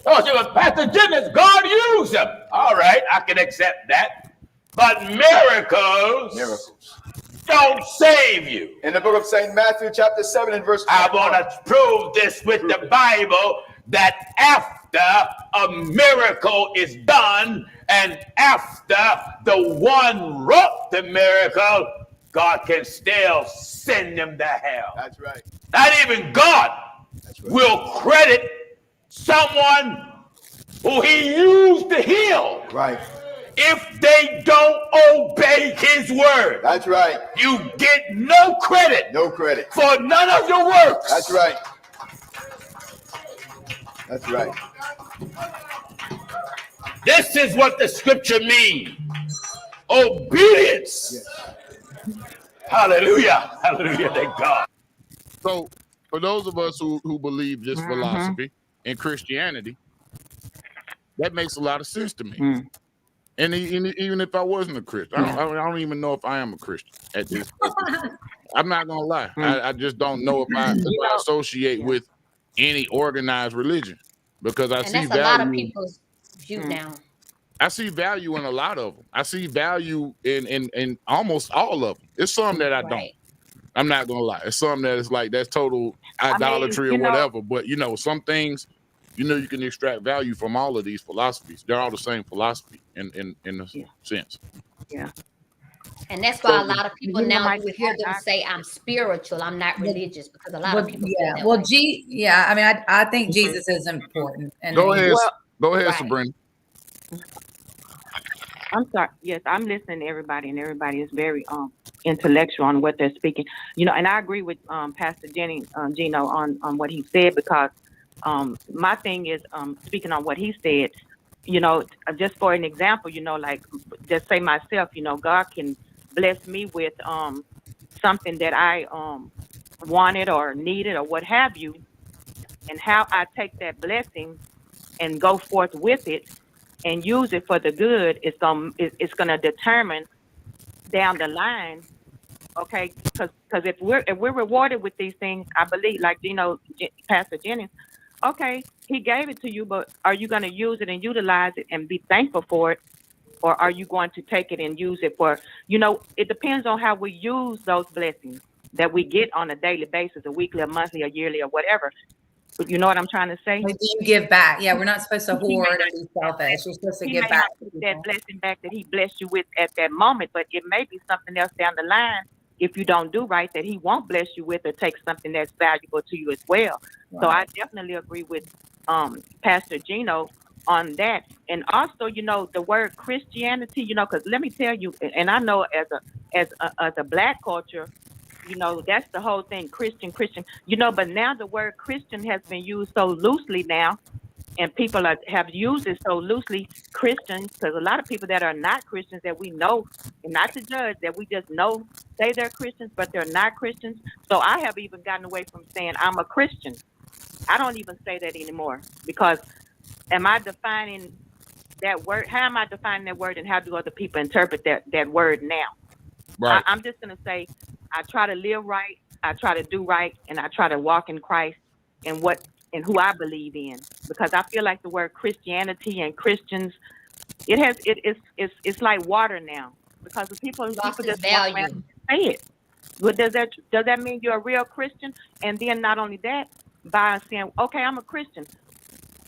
Oh, so Pastor Jennings, God used him. All right, I can accept that. But miracles don't save you. In the book of St. Matthew, chapter 7 and verse 21. I want to prove this with the Bible that after a miracle is done and after the one wrought the miracle, God can still send them to hell. That's right. Not even God will credit someone who he used to heal. Right. If they don't obey his word. That's right. You get no credit. No credit. For none of your works. That's right. That's right. This is what the scripture means. Obedience. Yes. Hallelujah. Hallelujah. Thank God. So for those of us who believe this philosophy in Christianity, that makes a lot of sense to me. And even if I wasn't a Christian, I don't even know if I am a Christian at this point. I'm not gonna lie. I just don't know if I associate with any organized religion because I see that's value. A lot of people's view now. I see value in a lot of them. I see value in almost all of them. It's some that I don't. I'm not gonna lie. It's some that is like that's total idolatry or whatever. But some things, you can extract value from all of these philosophies. They're all the same philosophy in a sense. Yeah. And that's why a lot of people now you hear them say, "I'm spiritual, I'm not religious," because a lot of people. Yeah. Well, I mean, I think Jesus is important. And go ahead, Sabrina. I'm sorry. Yes, I'm listening to everybody, and everybody is very intellectual on what they're speaking. And I agree with Pastor Gino on what he said because my thing is speaking on what he said. Just for an example, like just say myself. God can bless me with something that I wanted or needed or what have you, and how I take that blessing and go forth with it and use it for the good is going to determine down the line, okay? Because if we're rewarded with these things, I believe, like Pastor Jennings, okay, he gave it to you, but are you going to use it and utilize it and be thankful for it, or are you going to take it and use it for? It depends on how we use those blessings that we get on a daily basis, a weekly, a monthly, a yearly, or whatever. You know what I'm trying to say? Like, you give back. Yeah, we're not supposed to hoard or be selfish. You're supposed to give back. That blessing back that he blessed you with at that moment, but it may be something else down the line if you don't do right that he won't bless you with or take something that's valuable to you as well. Right. So I definitely agree with Pastor Gino on that. And also, the word Christianity, because let me tell you, and I know as a Black culture, that's the whole thing, Christian, but now the word Christian has been used so loosely now, and people have used it so loosely, Christians, because a lot of people that are not Christians that we know, and not to judge, that we just know, say they're Christians, but they're not Christians. So I have even gotten away from saying I'm a Christian. I don't even say that anymore, because am I defining that word? How am I defining that word, and how do other people interpret that word now? Right. I'm just going to say, I try to live right, I try to do right, and I try to walk in Christ and who I believe in. Because I feel like the word Christianity and Christians, it's like water now. because the people Lost its just walk around value. and say it. Well, does that mean you're a real Christian? And then not only that, by saying, okay, I'm a Christian.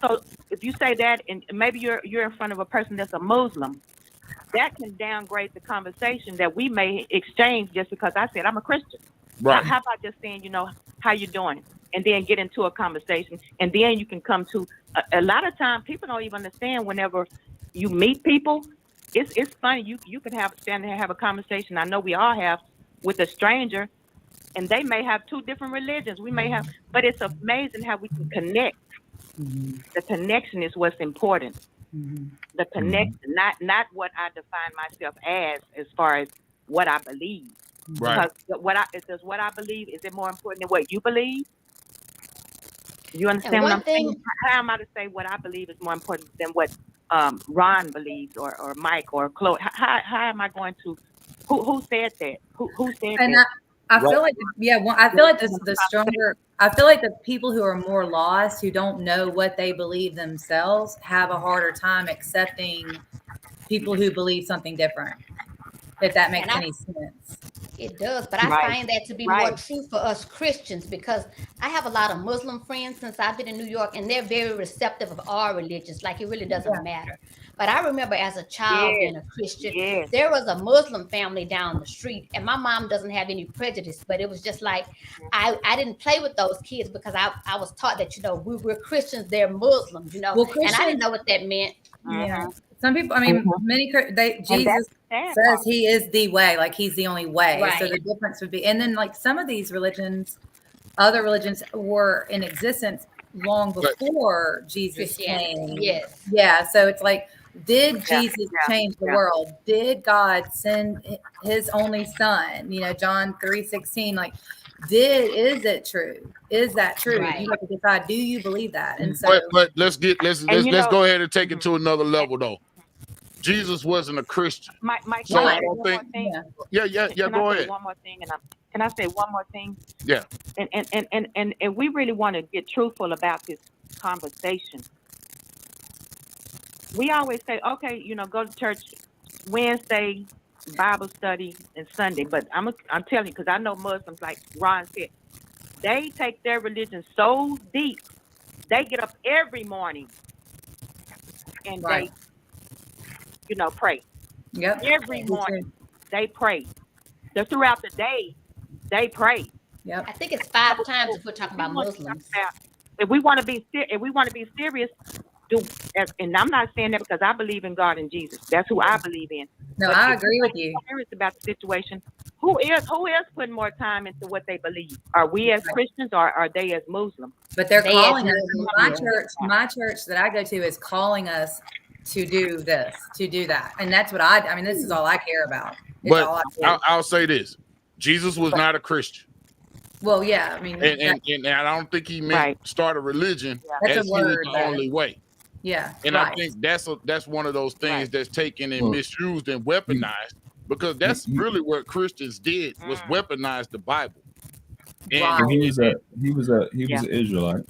So if you say that, and maybe you're in front of a person that's a Muslim, that can downgrade the conversation that we may exchange just because I said I'm a Christian. Right. How about just saying, how you doing, and then get into a conversation, and then you can come to a lot of times people don't even understand whenever you meet people. It's funny, you can stand there and have a conversation. I know we all have with a stranger, and they may have two different religions. We may have, but it's amazing how we can connect. The connection is what's important. The connection, not what I define myself as far as what I believe. Right. Because what I believe, is it more important than what you believe? You understand And what one I'm saying? thing- How am I to say what I believe is more important than what Ron believes or Mike or Chloe? How am I going to? Who said that? Who said And that? I feel like, I feel like the stronger, I feel like the people who are more lost, who don't know what they believe themselves, have a harder time accepting people who believe something different, if that makes any sense. It does, but I Right. find that to be more true for us Christians, because I have a lot of Muslim friends since I've been in New York, and they're very receptive of all religions. Like, it really doesn't matter. But I remember as a child being a Christian, there was a Muslim family down the street, and my mom doesn't have any prejudice, but it was just like, I didn't play with those kids because I was taught that, we're Christians, they're Muslims, and I didn't know what that meant. Yeah. Some people, I mean, Jesus says he is the way, like he's the only way. Right. So the difference would be, and then like some of these religions, other religions were in existence long before Jesus came. Yes. Yeah. So it's like, did Jesus change the world? Did God send his only son? John 3:16, like, is it true? Is that true? Right. You have to decide, do you believe that? And so But let's go ahead and take it to another level though. Jesus wasn't a Christian. Mike, so can I don't think. Yeah. Can Go I say ahead. one more thing, can I say one more thing? Yeah. And we really want to get truthful about this conversation. We always say, okay, go to church Wednesday, Bible study, and Sunday. But I'm telling you, because I know Muslims, like Ron said, they take their religion so deep. They get up every morning and they, pray. Yep. Every morning they pray. Throughout the day, they pray. Yep. I think it's 5 times if we're talking about Muslims. If we want to be serious, and I'm not saying that because I believe in God and Jesus. That's who I believe in. No, But I if agree we're with you. Serious about the situation. Who is putting more time into what they believe? Are we as Christians or are they as Muslims? But they're They calling us. as My church that I go to is calling us to do this, to do that, and that's what I mean. This is all I care about. It's But all I do. I'll say this: Jesus was not a Christian. Well, yeah, I mean, And I don't think he meant start a religion That's a as he word, was the only way. yeah, And I think that's one of those things that's taken and misused and weaponized, because that's really what Christians did, was weaponize the Bible. And He was an Israelite.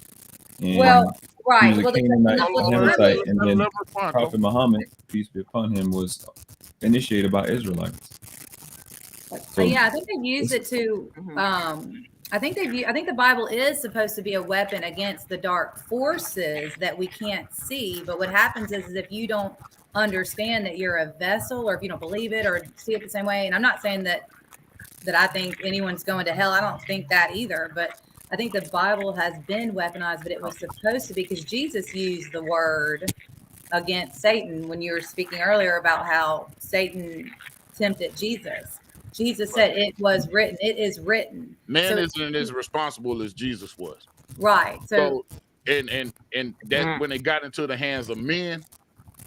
And Well, right. He was Well, a Canaanite, and then Let her respond, Prophet Muhammad, peace be upon him, was initiated by Israelites. So, yeah, I think they've used it to. I think the Bible is supposed to be a weapon against the dark forces that we can't see. But what happens is if you don't understand that you're a vessel, or if you don't believe it or see it the same way, and I'm not saying that I think anyone's going to hell. I don't think that either. But I think the Bible has been weaponized, but it was supposed to be, because Jesus used the word against Satan when you were speaking earlier about how Satan tempted Jesus. Jesus said, "It was written. It is written." Man isn't as responsible as Jesus was. Right. So and that when it got into the hands of men,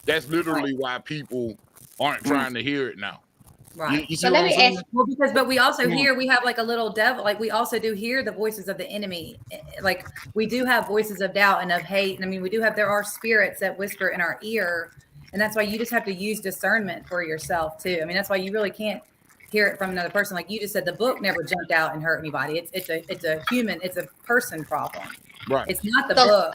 that's literally why people aren't trying to hear it now. right. You see So what let I'm me saying? ask. Well, but we also hear, we have like a little devil, like we also do hear the voices of the enemy. Like we do have voices of doubt and of hate. And I mean, there are spirits that whisper in our ear, and that's why you just have to use discernment for yourself too. I mean, that's why you really can't hear it from another person. Like you just said, the book never jumped out and hurt anybody. It's a person problem. Right. It's not the book.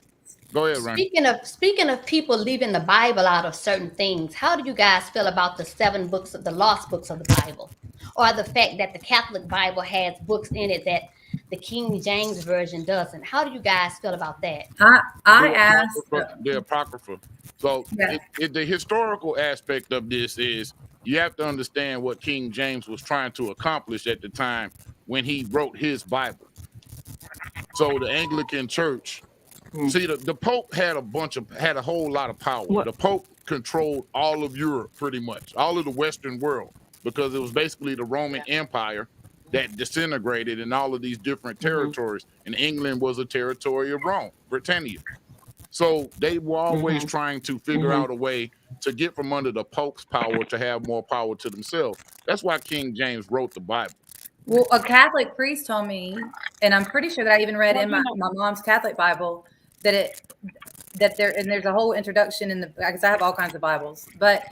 Go ahead, Ronnie. Speaking of people leaving the Bible out of certain things, how do you guys feel about the 7 books of the lost books of the Bible, or the fact that the Catholic Bible has books in it that the King James version doesn't? How do you guys feel about that? I asked. The Apocrypha. So Yeah. the historical aspect of this is you have to understand what King James was trying to accomplish at the time when he wrote his Bible. So the Anglican Church, see, the Pope had a whole lot of power. The Pope controlled all of Europe, pretty much, all of the Western world, because it was basically the Roman Empire that disintegrated in all of these different territories. And England was a territory of Rome, Britannia. So they were always trying to figure out a way to get from under the Pope's power to have more power to themselves. That's why King James wrote the Bible. Well, a Catholic priest told me, and I'm pretty sure that I even read in my mom's Catholic Bible that there's a whole introduction in the, because I have all kinds of Bibles, but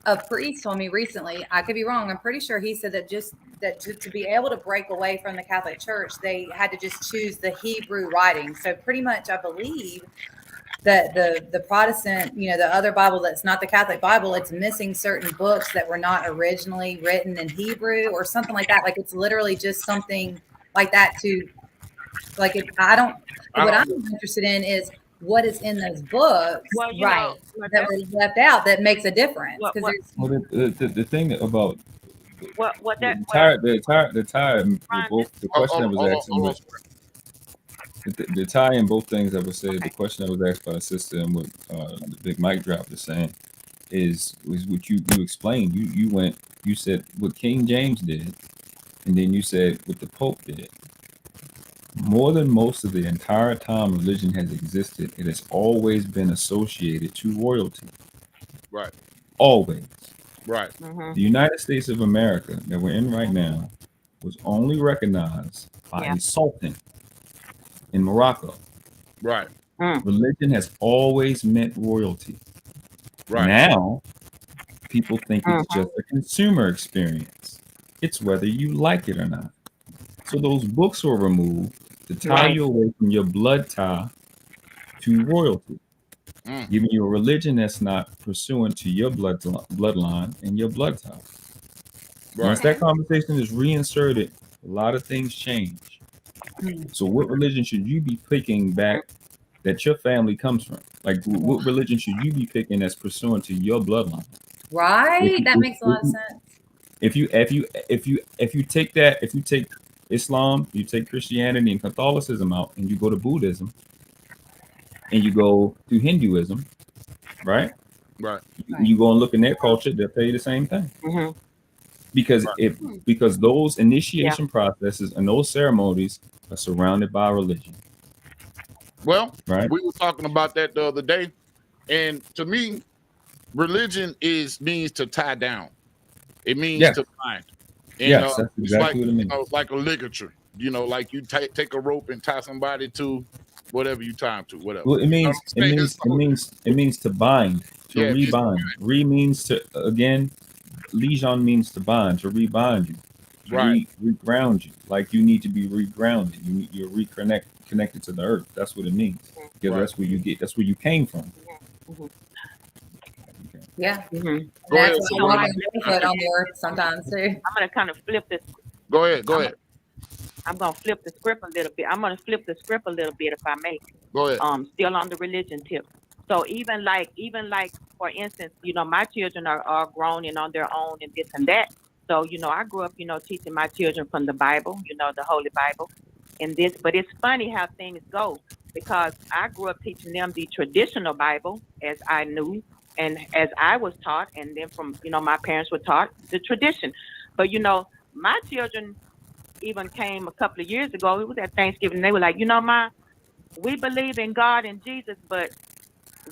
a priest told me recently, I could be wrong, I'm pretty sure he said that to be able to break away from the Catholic Church, they had to just choose the Hebrew writing. So pretty much, I believe that the Protestant, the other Bible that's not the Catholic Bible, it's missing certain books that were not originally written in Hebrew or something like that. Like it's literally just something like that what I'm interested in is what is in those books, Right, that were left out that makes a difference. The thing about the question I was asking was the tie in both things I would say. The question I was asked by the sister and what the Big Mike drop is saying is what you explained. You said what King James did, and then you said what the Pope did. More than most of the entire time religion has existed, it has always been associated to royalty. Right. Always. Right. The United States of America that we're in right now was only recognized by a sultan in Morocco. Right. Religion has always meant royalty. Right. Now, people think it's just a consumer experience. It's whether you like it or not. So those books were removed to tie you away from your blood tie to royalty, giving you a religion that's not pursuant to your bloodline and your blood tie. Once that conversation is reinserted, a lot of things change. So what religion should you be picking back that your family comes from? Like what religion should you be picking that's pursuant to your bloodline? Right. That makes a lot of sense. If you take Islam, you take Christianity and Catholicism out, and you go to Buddhism, and you go to Hinduism, right? Right. You go and look in their culture, they'll tell you the same thing. Because because those initiation processes and those ceremonies are surrounded by religion. Well, right. We were talking about that the other day, and to me, religion means to tie down. It means to bind. And, yes, that's exactly what it means. It's like a ligature. Like you take a rope and tie somebody to whatever you tie them to, whatever. Well, it means to bind, to rebind. Re means to again. Legion means to bind, to rebind you, reground you. Like you need to be regrounded. You're connected to the earth. That's what it means. Because that's where you came from. Yeah. Go ahead. On the earth sometimes too. I'm gonna kind of flip this. Go ahead. I'm gonna flip the script a little bit. If I may. Go ahead. Still on the religion tip. So even like for instance, my children are grown and on their own and this and that. So I grew up, teaching my children from the Bible, the Holy Bible, and this. But it's funny how things go because I grew up teaching them the traditional Bible as I knew and as I was taught, and then from my parents were taught the tradition. But my children even came a couple of years ago. It was at Thanksgiving. They were like, Ma, we believe in God and Jesus, but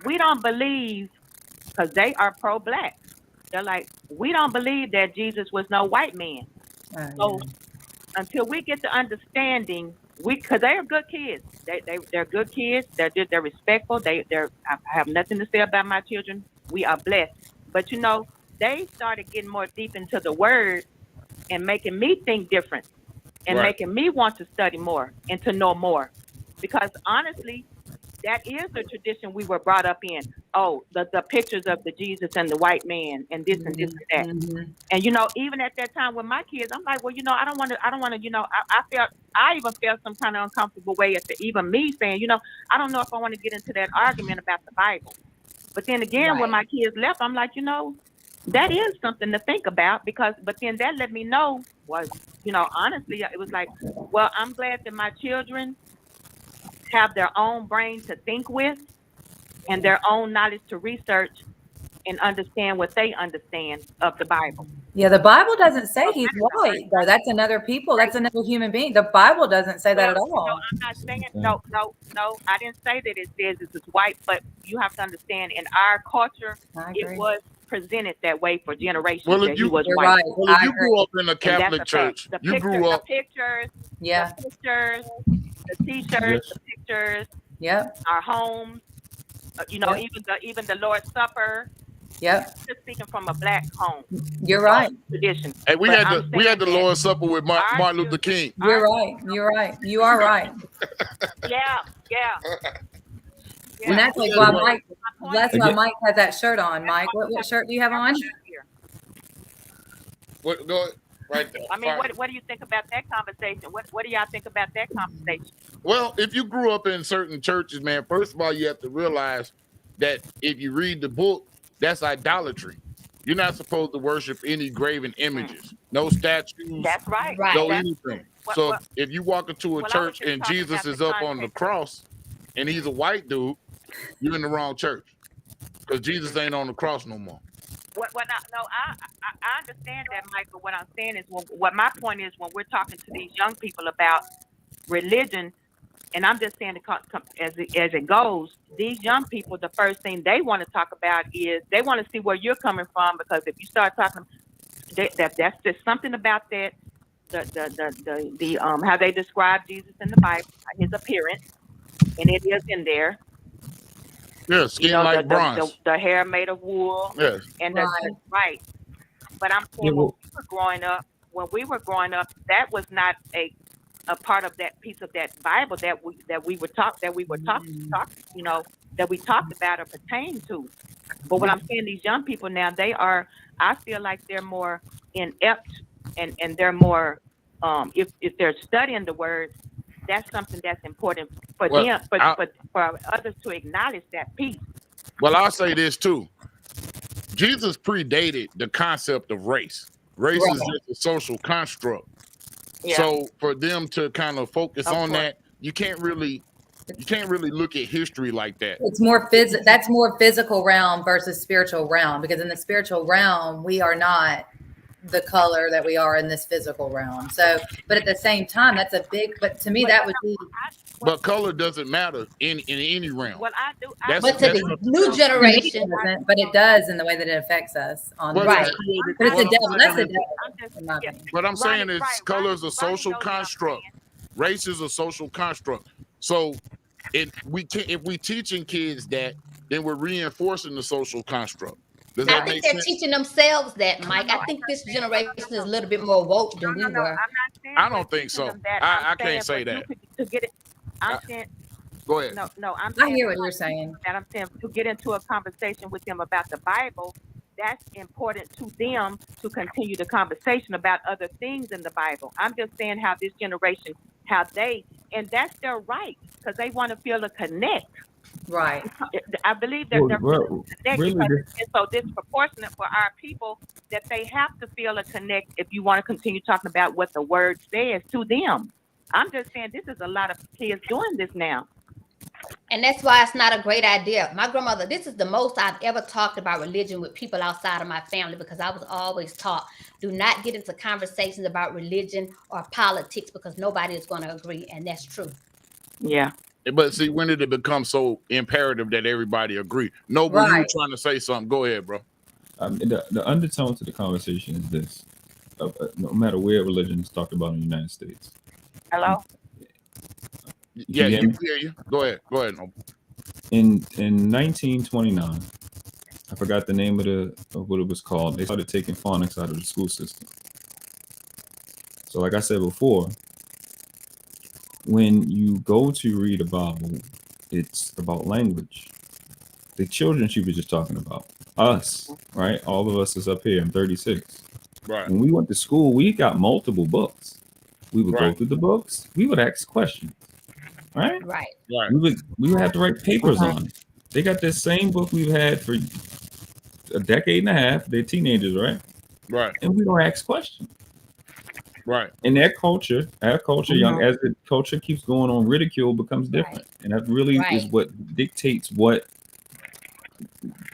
we don't believe, because they are pro-black. They're like, we don't believe that Jesus was no white man. So until we get to understanding, because they are good kids. They're good kids. They're respectful. I have nothing to say about my children. We are blessed. But they started getting more deep into the word and making me think different and making me want to study more and to know more. Because honestly, that is the tradition we were brought up in. Oh, the pictures of the Jesus and the white man and this and this and that. Mm-hmm. And even at that time with my kids, I'm like, well, I don't want to, I even felt some kind of uncomfortable way at even me saying, I don't know if I want to get into that argument about the Bible. But then again, when my kids left, I'm like, that is something to think about but then that let me know was, honestly, it was like, well, I'm glad that my children have their own brain to think with and their own knowledge to research and understand what they understand of the Bible. Yeah, the Bible doesn't say he's white, though. That's another people. That's another human being. The Bible doesn't say that at all. I'm not saying no. I didn't say that it says this is white, but you have to understand in our culture, it was presented that way for generations. Well, that if you, he was you're white. right. well, if you grew up in a Catholic church, you grew up. The pictures, Yeah. the pictures, the T-shirts, the pictures. Yep. Our homes. Even the Lord's Supper. Yep. Just speaking from a black home. You're right. Tradition. Hey, we had the Lord's Supper with Martin Luther King. You're right. You're right. You are right. Yeah. And that's like why Mike. That's why Mike has that shirt on. Mike, what shirt do you have on? What? Go right there. I mean, what do you think about that conversation? What do y'all think about that conversation? Well, if you grew up in certain churches, man, first of all, you have to realize that if you read the book, that's idolatry. You're not supposed to worship any graven images, no statues. That's right. No anything. So if you walk into a church and Jesus is up on the cross and he's a white dude, you're in the wrong church because Jesus ain't on the cross no more. I understand that, Michael. What I'm saying is, what my point is, when we're talking to these young people about religion, and I'm just saying, as it goes, these young people, the first thing they want to talk about is they want to see where you're coming from, because if you start talking, that's just something about that, the how they describe Jesus in the Bible, his appearance, and it is in there. Yeah, skin like bronze. The hair made of wool. Yes. And right. But I'm saying when we were growing up, that was not a part of that piece of that Bible that we talked about or pertained to. But what I'm saying, these young people now, I feel like they're more inept and they're more if they're studying the word, that's something that's important for them, for others to acknowledge that piece. Well, I'll say this too. Jesus predated the concept of race. Race is just a social construct. Yeah. So for them to kind of focus on that, you can't really look at history like that. It's more that's more physical realm versus spiritual realm, because in the spiritual realm, we are not the color that we are in this physical realm. So, but at the same time, that's but to me, that would be. But color doesn't matter in any realm. Well, I do. But to the new generation, but it does in the way that it affects us. But it's the devil. That's the devil. What I'm saying is, color is a social construct. Race is a social construct. So, if we teaching kids that, then we're reinforcing the social construct. I think they're teaching themselves that, Mike. I think this generation is a little bit more woke than we were. I don't think so. I can't say that. To get it, I'm saying. Go ahead. No, I hear what you're saying. And I'm saying to get into a conversation with them about the Bible, that's important to them to continue the conversation about other things in the Bible. I'm just saying how this generation, and that's their right, because they want to feel a connect. Right. I believe that they're it's so disproportionate for our people that they have to feel a connect if you want to continue talking about what the word says to them. I'm just saying this is a lot of kids doing this now. And that's why it's not a great idea. My grandmother, this is the most I've ever talked about religion with people outside of my family, because I was always taught, do not get into conversations about religion or politics because nobody is going to agree. And that's true. Yeah. But see, when did it become so imperative that everybody agree? Nobody was trying to say something. Go ahead, bro. The undertone to the conversation is this: no matter where religion is talked about in the United States. Hello. Yeah, you hear you. Go ahead. In 1929, I forgot the name of what it was called. They started taking phonics out of the school system. So, like I said before, when you go to read a Bible, It's about language. The children she was just talking about, us, right? All of us is up here. I'm 36. Right. When we went to school, we got multiple books. We would go Right. through the books. We would ask questions, right? Right. Right. We would have to write papers on it. They got this same book we've had for a decade and a half. They're teenagers, right? Right. And we don't ask questions. Right. In their culture, our culture, young as the culture keeps going on, ridicule becomes different, and that really is what dictates what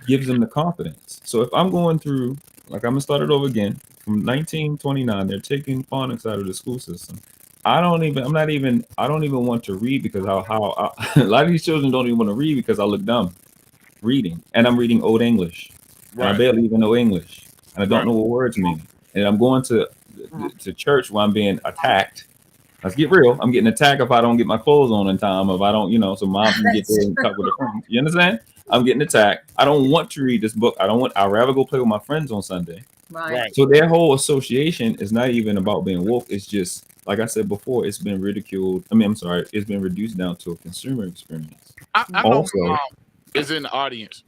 gives them the confidence. So if I'm going through, like, I'm gonna start it over again from 1929, they're taking phonics out of the school system. I don't even want to read because how a lot of these children don't even want to read because I look dumb reading, and I'm reading Old English, and I barely even know English, and I don't know what words mean, and I'm going to church where I'm being attacked. Let's get real. I'm getting attacked if I don't get my clothes on in time, if I don't, so mom can get there and talk with her friends. You understand? I'm getting attacked. I don't want to read this book. I'd rather go play with my friends on Sunday. Right. So their whole association is not even about being woke. It's just, like I said before, it's been ridiculed. It's been reduced down to a consumer experience. I know my mom is in the audience,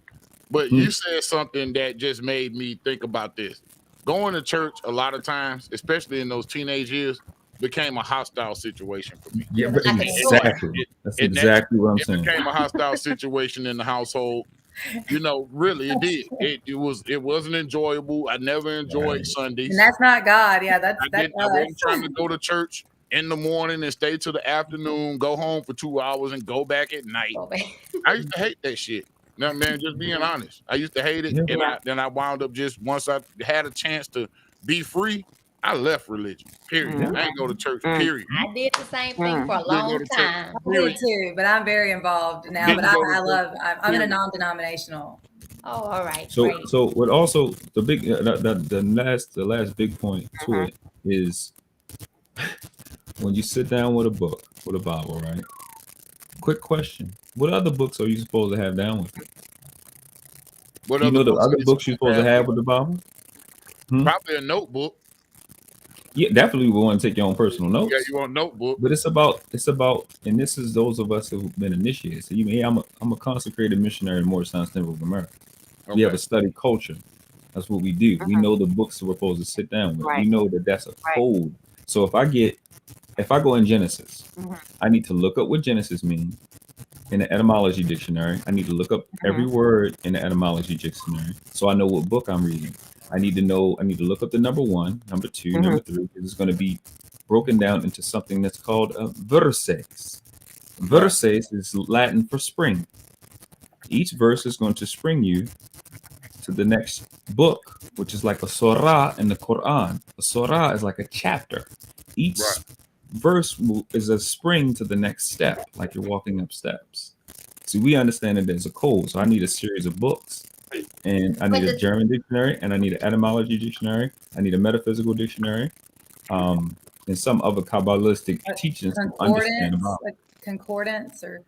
but you said something that just made me think about this. Going to church a lot of times, especially in those teenage years, became a hostile situation for me. Yeah, exactly. That's exactly what I'm saying. It became a hostile situation in the household. Really, it did. It wasn't enjoyable. I never enjoyed Sundays. And that's not God. Yeah, that's I wasn't trying to go to church in the morning and stay till the afternoon, go home for 2 hours and go back at night. I used to hate that shit. Man, just being honest. I used to hate it. And then I wound up just, once I had a chance to be free, I left religion. Period. I ain't go to church. Period. I did the same thing for a long time. I did too, but I'm very involved now. But I'm in a non-denominational. Oh, all right. So what also the big the last big point to it is when you sit down with a book, with a Bible, right? Quick question: what other books are you supposed to have down with it? What the other books you're supposed to have with the Bible? Probably a notebook. Yeah, definitely we want to take your own personal notes. Yeah, you want a notebook. But it's about, and this is those of us who've been initiated. So I'm a consecrated missionary in Morristown Temple of America. We have a study culture. That's what we do. We know the books we're supposed to sit down with. We know that that's a code. So if I go in Genesis, I need to look up what Genesis means in the etymology dictionary. I need to look up every word in the etymology dictionary so I know what book I'm reading. I need to look up the number 1, number 2, number 3, because it's going to be broken down into something that's called verses. Verses is Latin for spring. Each verse is going to spring you to the next book, which is like a surah in the Quran. A surah is like a chapter. Each verse is a spring to the next step, like you're walking up steps. See, we understand that there's a code, so I need a series of books. And I need a German dictionary, and I need an etymology dictionary. I need a metaphysical dictionary, and some other Kabbalistic teachings to understand about. Concordance, or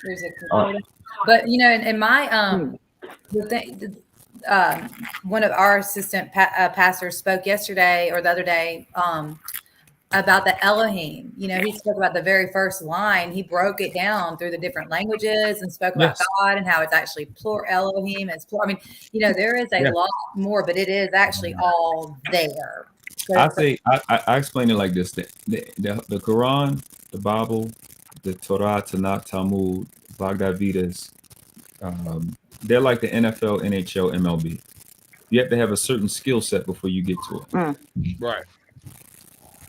there's a concordance. But in my one of our assistant pastors spoke yesterday or the other day about the Elohim. He spoke about the very first line. He broke it down through the different languages and spoke about God and how it's actually plural. Elohim. It's plural. I mean, there is a lot more, but it is actually all there. So I explain it like this: the Quran, the Bible, the Torah, Tanakh, Talmud, Bhagavad Gita's, they're like the NFL, NHL, MLB. You have to have a certain skill set before you get to it.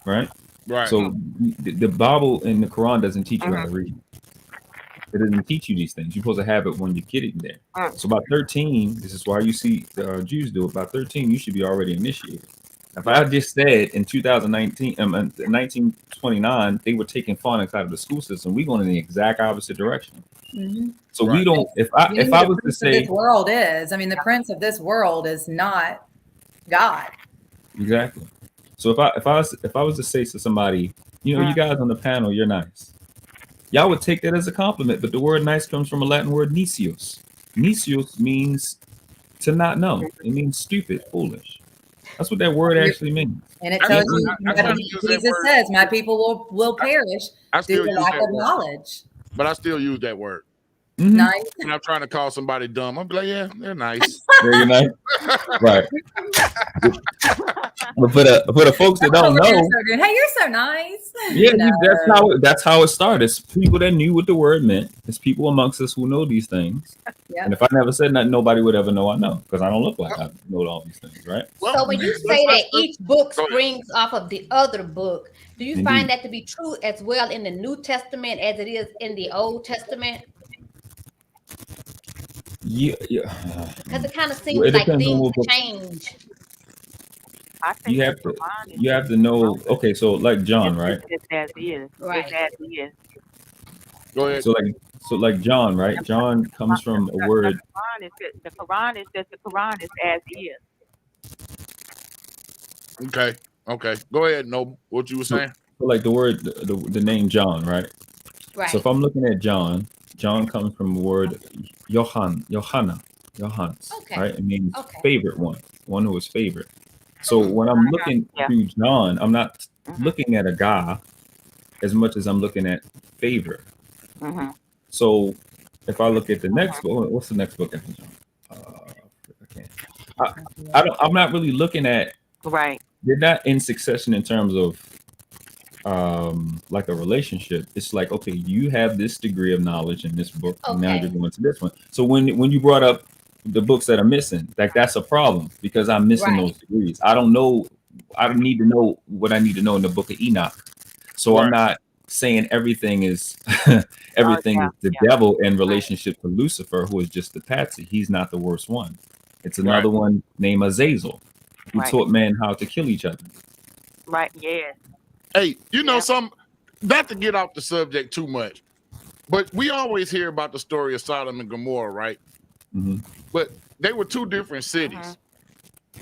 Right. So the Bible and the Quran doesn't teach you how to read. It doesn't teach you these things. You're supposed to have it when you're getting there. So about 13, this is why you see the Jews do it. About 13, you should be already initiated. If I just said in 1929, they were taking phonics out of the school system, we're going in the exact opposite direction. So we don't. If I was to say, this world is, the prince of this world is not God. Exactly. So if I was to say to somebody, you guys on the panel, you're nice. Y'all would take that as a compliment, but the word nice comes from a Latin word nisios. Nisios means to not know. It means stupid, foolish. That's what that word actually means. And it tells you, Jesus says, my people will perish due to lack of knowledge. but I still use that word. Mhm. Nice. When I'm trying to call somebody dumb, I'm like, yeah, they're nice. Very nice. Right. But for the folks that don't Oh, we're know, so good. Hey, you're so nice. yeah, No. that's how it started. It's people that knew what the word meant. It's people amongst us who know these things. Yep. And if I never said nothing, nobody would ever know I know, because I don't look like I know all these things, right? So when you say that each book springs off of the other book, do you find that to be true as well in the New Testament as it is in the Old Testament? Yeah. Because it kind of Well, seems it like depends on things what book. change. I think You have to know. Okay, so like John, right? It's as is. Right. It's as is. Go ahead. So like John, right? John comes from a word. The Quran is just the Quran is as is. Okay. Go ahead, Noble. What you were saying? So like the word, the name John, right? Right. So if I'm looking at John comes from the word Johannes, Okay. right? It means Okay. favorite one who is favorite. So when I'm looking through John, I'm not looking at a guy as much as I'm looking at favor. So if I look at the next book, what's the next book after John? I'm not really looking at. Right. They're not in succession in terms of like a relationship. It's like, okay, you have this degree of knowledge in this book, and now you're going to this one. So when you brought up the books that are missing, like that's a problem because I'm missing those degrees. I don't know. I don't need to know what I need to know in the book of Enoch. So I'm not saying everything is everything is the devil in relationship to Lucifer, who is just the patsy. He's not the worst one. It's another one named Azazel, who taught man how to kill each other. Right. Yeah. Hey, you know, not to get off the subject too much, but we always hear about the story of Sodom and Gomorrah, right? Mm-hmm. But they were two different cities.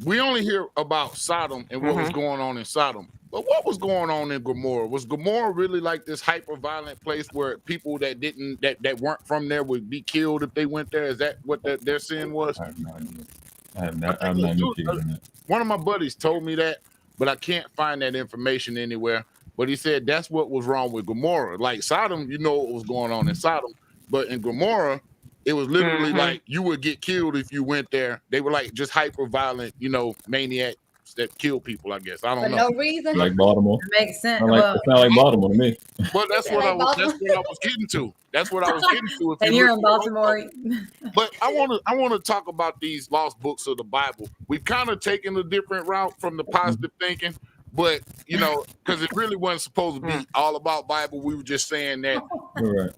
We only hear about Sodom and what was going on in Sodom. But what was going on in Gomorrah? Was Gomorrah really like this hyper-violent place where people that weren't from there would be killed if they went there? Is that what their sin was? I have no idea. I'm not new to that. One of my buddies told me that, but I can't find that information anywhere. But he said that's what was wrong with Gomorrah. Like Sodom, you know what was going on in Sodom, but in Gomorrah, it was literally like you would get killed if you went there. They were like just hyper-violent, maniacs that kill people, I guess. I don't know. For no reason. Like Baltimore. It makes sense. It's not like Baltimore to me. Well, that's what I was getting to. That's what I was getting to. And you're in Baltimore. But I want to talk about these lost books of the Bible. We've kind of taken a different route from the positive thinking, but because it really wasn't supposed to be all about Bible. We were just saying that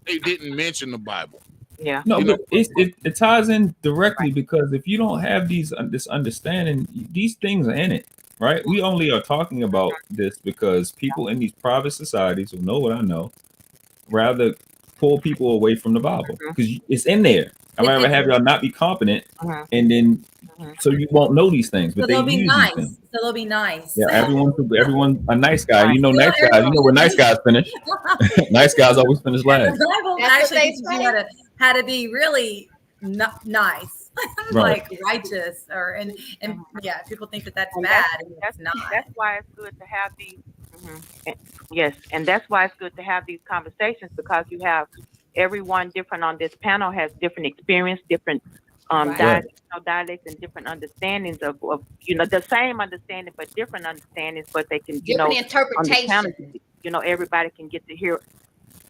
they didn't mention the Bible. Yeah. No, but it ties in directly because if you don't have this understanding, these things are in it, right? We only are talking about this because people in these private societies who know what I know rather pull people away from the Bible because it's in there. I'd rather have y'all not be competent and then so you won't know these things. But So they'll be use nice. these things. So they'll be nice. Yeah, everyone a nice guy. Nice guys. You know where nice guys finish. Nice guys always finish last. The Bible actually teaches you how to be really nice, like righteous, and yeah, people think that that's bad. That's not. That's why it's good to have these. Yes, and that's why it's good to have these conversations because you have everyone different on this panel has different experience, different dialects and different understandings of the same understanding but different understandings, but they can different interpretations. Everybody can get to hear.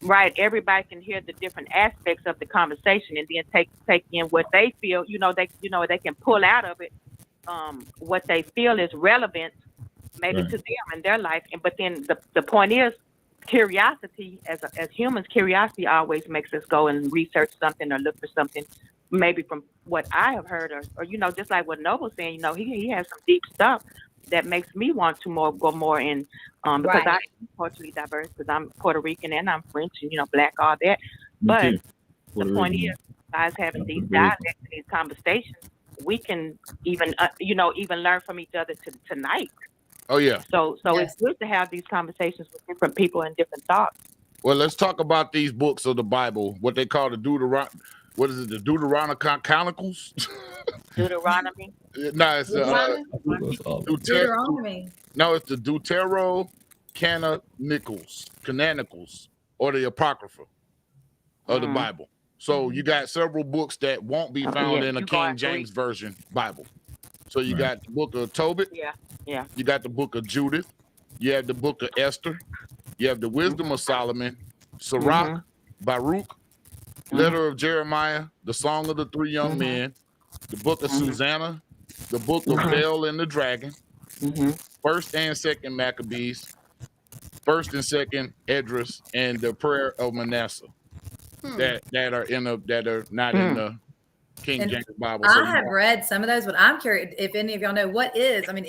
Right, everybody can hear the different aspects of the conversation and then take in what they feel. They can pull out of it what they feel is relevant, maybe to them in their life. But then the point is, curiosity as humans, curiosity always makes us go and research something or look for something. Maybe from what I have heard, or just like what Noble's saying, he has some deep stuff that makes me want to go more in because I'm culturally diverse because I'm Puerto Rican and I'm French and Black, all that. But the point is, guys having these dialects and these conversations, we can even learn from each other tonight. Oh yeah. So it's good to have these conversations with different people and different thoughts. Well, let's talk about these books of the Bible, what they call the Deuteronomy. What is it? The Deuteronomy Chronicles? Deuteronomy. No, it's Deuteronomy. No, it's the Deutero Canonicals, or the Apocrypha. of the Bible. So you got several books that won't be found in a King James Version Bible. So you got the book of Tobit. Yeah. You got the book of Judith. You have the book of Esther. You have the Wisdom of Solomon, Sirach, Baruch, Letter of Jeremiah, the Song of the Three Young Men, the book of Susanna, the book of Bel and the Dragon, First and Second Maccabees, First and Second Esdras, and the Prayer of Manasseh. That are not in the King James Bible. So I have read some of those, but I'm curious if any of y'all know what is. I mean,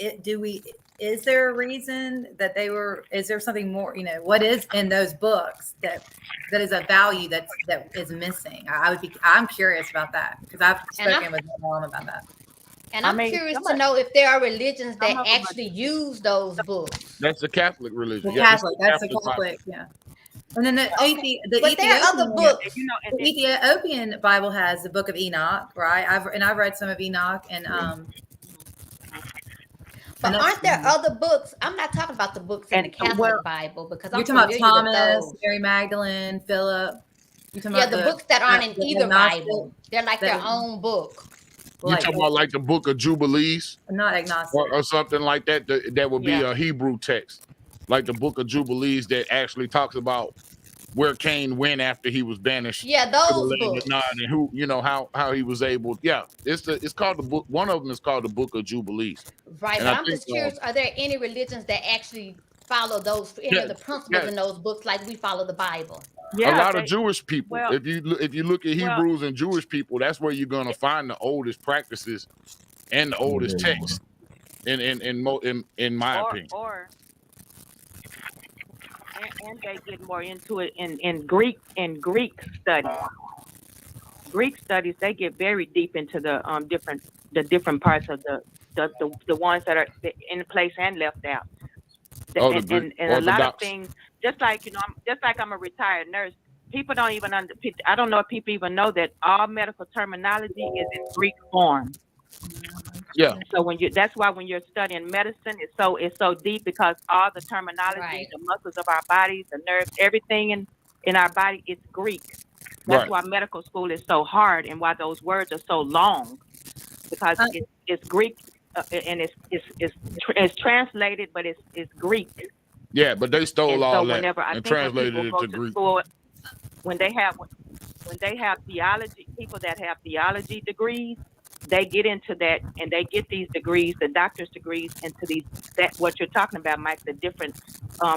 is there a reason that they were? Is there something more? You know, what is in those books that is a value that is missing? I'm curious about that because I've spoken with my mom about that. And I'm curious to know if there are religions that actually use those books. That's the Catholic religion. That's the Catholic, yeah. And then the Ethiopian Bible has the Book of Enoch, right? I've read some of Enoch, and but aren't there other books? I'm not talking about the books in the Catholic Bible because you're talking about Thomas, Mary Magdalene, Philip. The books that aren't in either Bible. They're like their own book. You talking about like the Book of Jubilees? Not agnostic. Or something like that. That would be a Hebrew text. Like the Book of Jubilees that actually talks about where Cain went after he was banished. Yeah, those books. And who, how he was able. Yeah, it's called the book. One of them is called the Book of Jubilees. Right, and but I'm just curious, are there any religions that actually follow those any of the principles in those books like we follow the Bible? Yeah, a lot of Jewish people. Well, if you look at Hebrews and Jewish people, that's where you're gonna find the oldest practices and the oldest texts. In my opinion. And they get more into it in Greek studies. Greek studies, they get very deep into the different parts of the ones that are in place and left out. And a lot of things, just like I'm a retired nurse. People don't even I don't know if people even know that all medical terminology is in Greek form. Yeah. So that's why when you're studying medicine, it's so deep because all the terminology, the muscles of our bodies, the nerves, everything in our body is Greek. That's why medical school is so hard and why those words are so long, because it's Greek and it's translated, but it's Greek. Yeah, but they stole all that and translated it to Greek. School, when they have theology, people that have theology degrees, they get into that and they get these degrees, the doctor's degrees, into what you're talking about, Mike, the different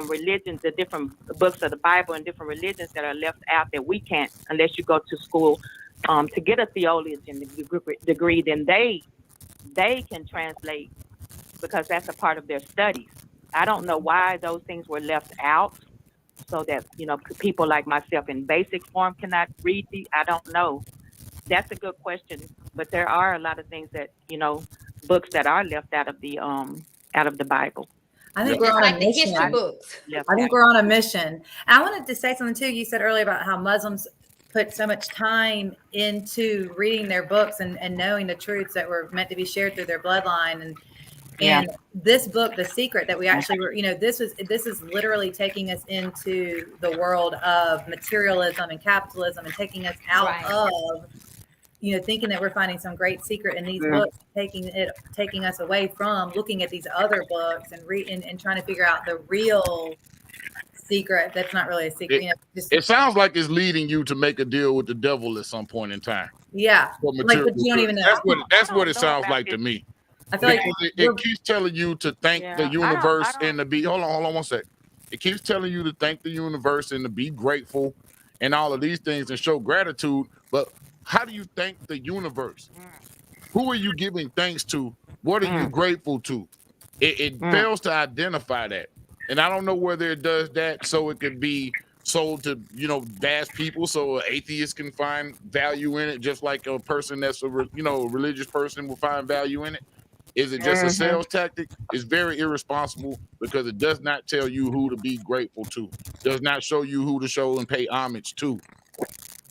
religions, the different books of the Bible and different religions that are left out that we can't unless you go to school to get a theologian degree. Then they can translate because that's a part of their studies. I don't know why those things were left out so that people like myself in basic form cannot read these. I don't know. That's a good question, but there are a lot of things that books that are left out of the Bible. I think we're on a mission. I think we're on a mission. I wanted to say something too. You said earlier about how Muslims put so much time into reading their books and knowing the truths that were meant to be shared through their bloodline. And this book, The Secret, that we actually were, this is literally taking us into the world of materialism and capitalism and taking us out of thinking that we're finding some great secret in these books, taking us away from looking at these other books and trying to figure out the real secret. That's not really a secret. It sounds like it's leading you to make a deal with the devil at some point in time. Yeah, like, but you don't even know. That's what it sounds like to me. I feel like it keeps telling you to thank the universe and to be. Hold on 1 sec. It keeps telling you to thank the universe and to be grateful and all of these things and show gratitude. But how do you thank the universe? Who are you giving thanks to? What are you grateful to? It fails to identify that. And I don't know whether it does that so it could be sold to, vast people so an atheist can find value in it, just like a person that's a religious person will find value in it. Is it just a sales tactic? It's very irresponsible because it does not tell you who to be grateful to. Does not show you who to show and pay homage to.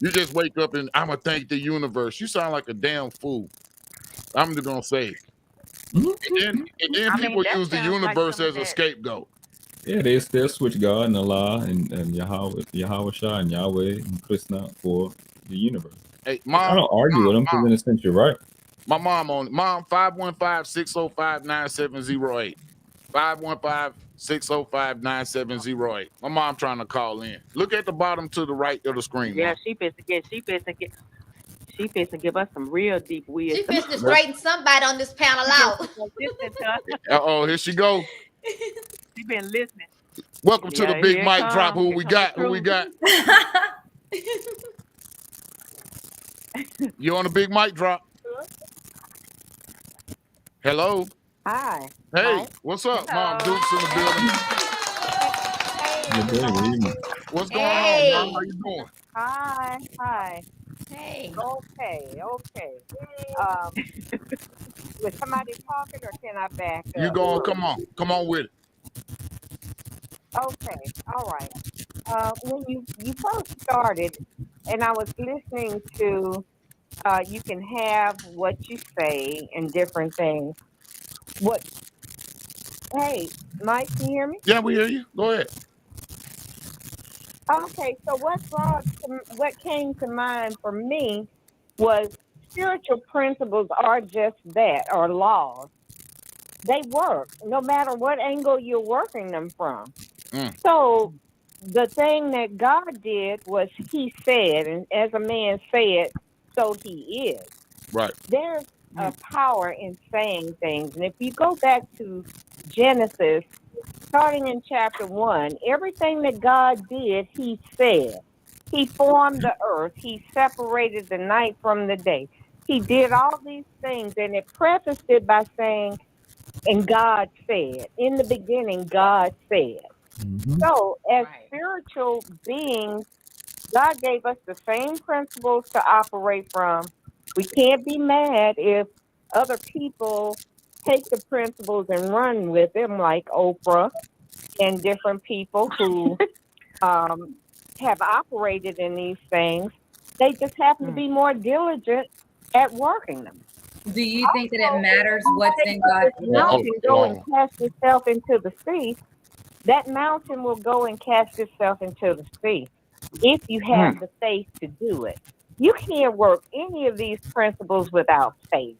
You just wake up and I'm going to thank the universe. You sound like a damn fool. I'm just going to say it. And then people use the universe as a scapegoat. Yeah, they still switch God and Allah and Yahweh Shah and Yahweh and Krishna for the universe. Hey, I don't argue with them because in a sense you're right. My mom 515-605-9708. 515-605-9708. My mom trying to call in. Look at the bottom to the right of the screen. Yeah, Mom. she fits to give us some real deep wisdom. She fits to straighten somebody on this panel out. Uh-oh, here she go. She been listening. Welcome to the big mic drop. Who Here we come got? the Who we truth. got? You on the big mic drop? Hello. Hi. Hey, Hi. what's up, Mom? Duke's in the building. What's going on, Mom? How you doing? Hi. Hi. Hey. Okay. Was somebody talking or can I back up? You going? Come on with it. Okay. All right. When you first started, and I was listening to, you can have what you say and different things. Hey, Mike, can you hear me? Yeah, we hear you. Go ahead. Okay, so what came to mind for me was spiritual principles are just that, or laws. They work no matter what angle you're working them from. So the thing that God did was He said, and as a man said, so He is. Right. There's a power in saying things, and if you go back to Genesis, starting in chapter 1, everything that God did, He said. He formed the earth. He separated the night from the day. He did all these things, and it prefaced it by saying, and God said. In the beginning, God said. So, as spiritual beings, God gave us the same principles to operate from. We can't be mad if other people take the principles and run with them, like Oprah and different people who have operated in these things. They just happen to be more diligent at working them. Do you think that it matters what's in God's will? Mountain go and cast itself into the sea. That mountain will go and cast itself into the sea if you have the faith to do it. You can't work any of these principles without faith.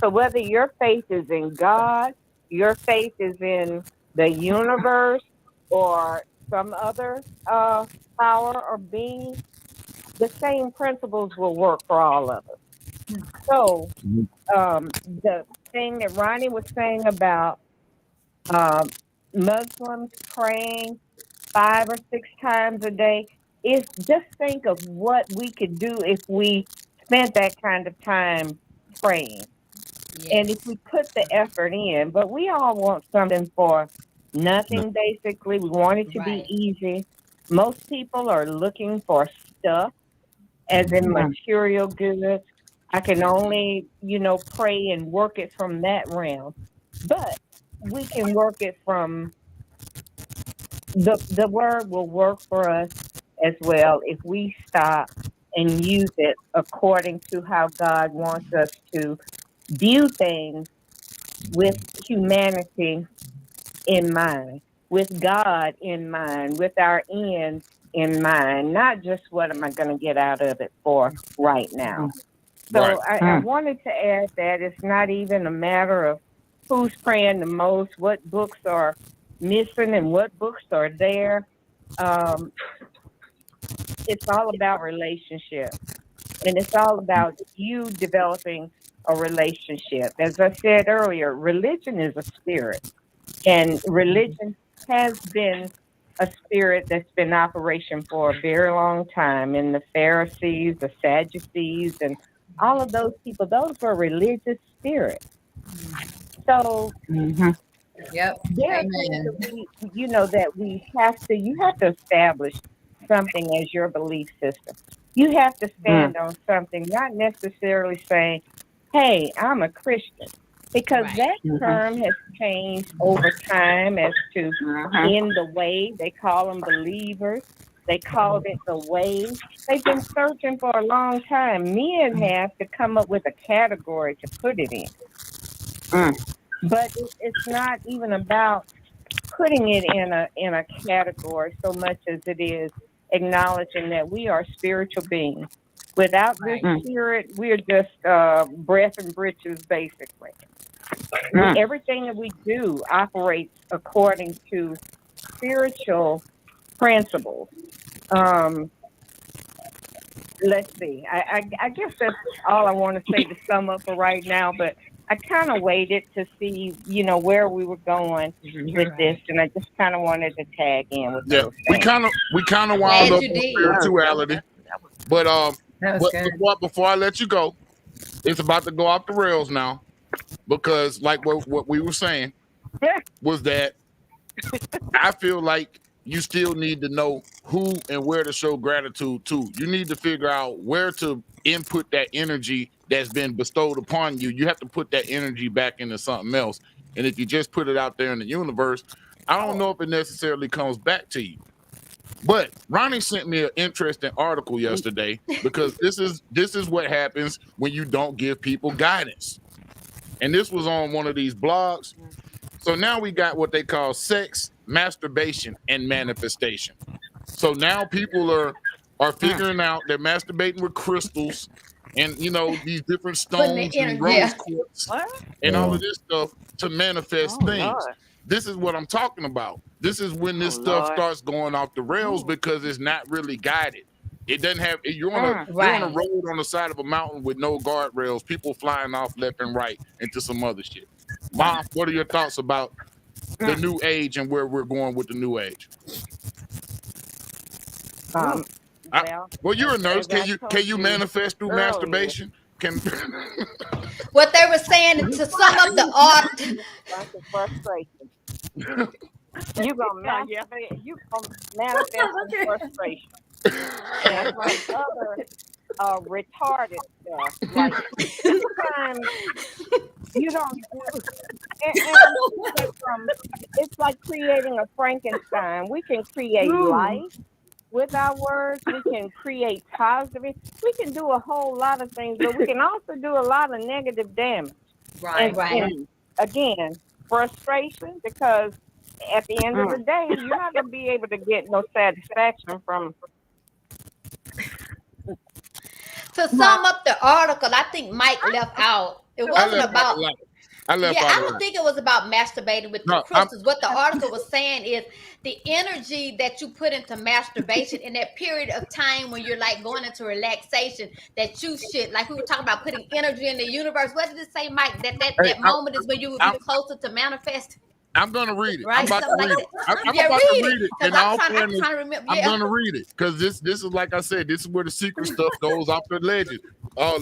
So whether your faith is in God, your faith is in the universe, or some other power or being, the same principles will work for all of us. So the thing that Ronnie was saying about Muslims praying 5 or 6 times a day is just think of what we could do if we spent that kind of time praying. Yes. And if we put the effort in, but we all want something for nothing, basically. We want it to be easy. Most people are looking for stuff, as in material goods. I can only, pray and work it from that realm. But we can work it from the word will work for us as well if we stop and use it according to how God wants us to view things, with humanity in mind, with God in mind, with our end in mind, not just what am I going to get out of it for right now. So I wanted to add that it's not even a matter of who's praying the most, what books are missing and what books are there. It's all about relationship, and it's all about you developing a relationship. As I said earlier, religion is a spirit, and religion has been a spirit that's been in operation for a very long time. And the Pharisees, the Sadducees, and all of those people, those were religious spirits. So Yep. there are things that we have to, you have to establish something as your belief system. You have to stand on something, not necessarily saying, hey, I'm a Christian, because that term has changed over time as to in the way. They call them believers. They called it the way. They've been searching for a long time. Men have to come up with a category to put it in. But it's not even about putting it in a category so much as it is acknowledging that we are spiritual beings. Without this spirit, we're just breath and britches, basically. Everything that we do operates according to spiritual principles. Let's see. I guess that's all I want to say to sum up for right now, but I kind of waited to see, where we were going with this, and I just kind of wanted to tag in with those we things. kind of wound Glad up you on did. spirituality, but That was good. before I let you go, it's about to go off the rails now, because like what we were saying was that I feel like you still need to know who and where to show gratitude to. You need to figure out where to input that energy that's been bestowed upon you. You have to put that energy back into something else. And if you just put it out there in the universe, I don't know if it necessarily comes back to you. But Ronnie sent me an interesting article yesterday, because this is what happens when you don't give people guidance. And this was on one of these blogs. So now we got what they call sex, masturbation, and manifestation. So now people are figuring out they're masturbating with crystals and these different stones and rose quartz and all of this stuff to manifest things. Lord. This is what I'm talking about. This is when this stuff starts going off the rails, because it's not really guided. It doesn't have. You're on a road on the side of a mountain with no guardrails. People flying off left and right into some other shit. Mom, what are your thoughts about the new age and where we're going with the new age? Well, you're a nurse. Can you manifest through masturbation? What they were saying to sum up the art. Frustration. You gonna manifest frustration. And like other retarded stuff. Like sometimes you don't do it's like creating a Frankenstein. We can create life with our words. We can create positive. We can do a whole lot of things, but we can also do a lot of negative damage. And again, frustration, because at the end of the day, you're not going to be able to get no satisfaction from. To sum up the article, I think Mike left out. It wasn't about. I don't think it was about masturbating with the crystals. What the article was saying is the energy that you put into masturbation in that period of time when you're like going into relaxation, that you should, like we were talking about putting energy in the universe. What did it say, Mike? That moment is when you would be closer to manifest. I'm gonna read it. Right? I'm about to read it. I'm about to read it. And I'm trying to remember. I'm gonna read it, because this is, like I said, this is where the secret stuff goes off the legend.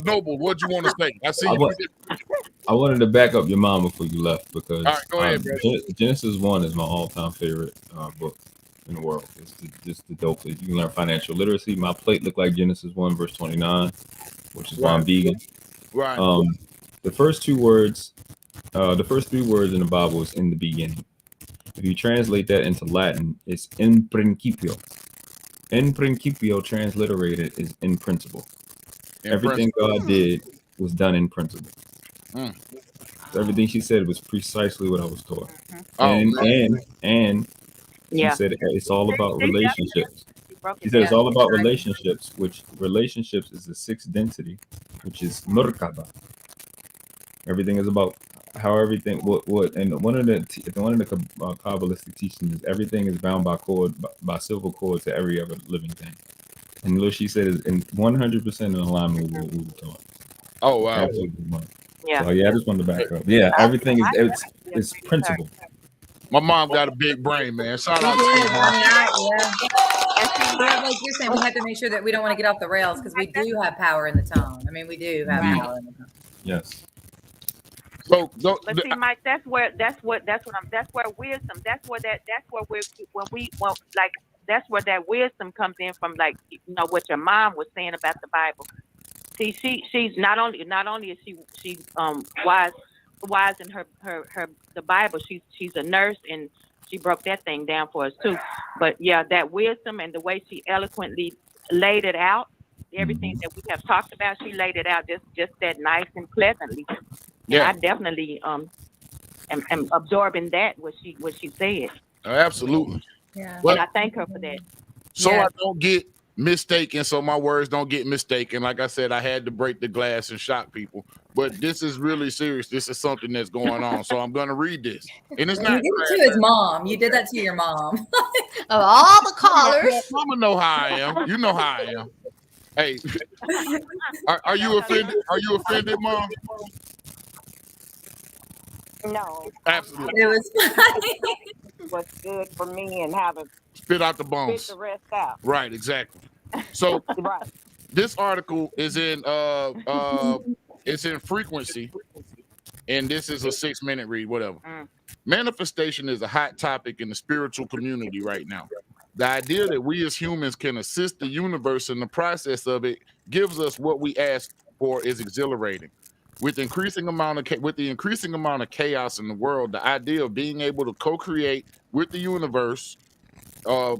Noble, what you want to say? I see you. I wanted to back up your mom before you left, because go ahead, Genesis 1 is my all-time favorite book in the world. It's just the dope. You can learn financial literacy. My plate looked like Genesis 1 verse 29, which is why I'm vegan. Right. The first 3 words in the Bible is in the beginning. If you translate that into Latin, it's in principio. In principio transliterated is in principle. Everything God did was done in principle. So everything she said was precisely what I was taught. And she said it's all about relationships. She said it's all about relationships, which relationships is the 6th density, which is Merkaba. Everything is about how everything and one of the Kabbalistic teachings is everything is bound by civil cord to every other living thing. And what she said is in 100% in alignment with what we were taught. Oh wow! Absolutely. Yeah. So I just wanted to back up. Yeah, everything is it's principle. My mom got a big brain, man. Shout out to But like you're saying, we have to make sure that we don't want to get off the rails, because we do have power in the tongue. I mean, we do have power in the tongue. Yes. So, but see, Mike, that's where wisdom. That's where that's where that wisdom comes in from. Like, what your mom was saying about the Bible. See, she's not only is she wise in her the Bible. She's a nurse, and she broke that thing down for us too. But yeah, that wisdom and the way she eloquently laid it out, everything that we have talked about, she laid it out just that nice and pleasantly. Yeah, and I definitely am absorbing that what she said. Absolutely. Yeah. But And I thank her for that. so Yeah. I don't get mistaken, so my words don't get mistaken. Like I said, I had to break the glass and shock people. But this is really serious. This is something that's going on. So I'm going to read this. And it's You not did it to his mom. You did that to your mom. Of all the callers. Mama know how I am. You know how I am. Hey, are you offended? Are you offended, Mom? No, Absolutely. It was funny. what's good for me and how to Spit out the spit bones. the rest out. Right, exactly. So Right. this article is in it's in Frequency, and this is a 6-minute read, whatever. Manifestation is a hot topic in the spiritual community right now. The idea that we as humans can assist the universe in the process of it gives us what we ask for is exhilarating. With the increasing amount of chaos in the world, the idea of being able to co-create with the universe, to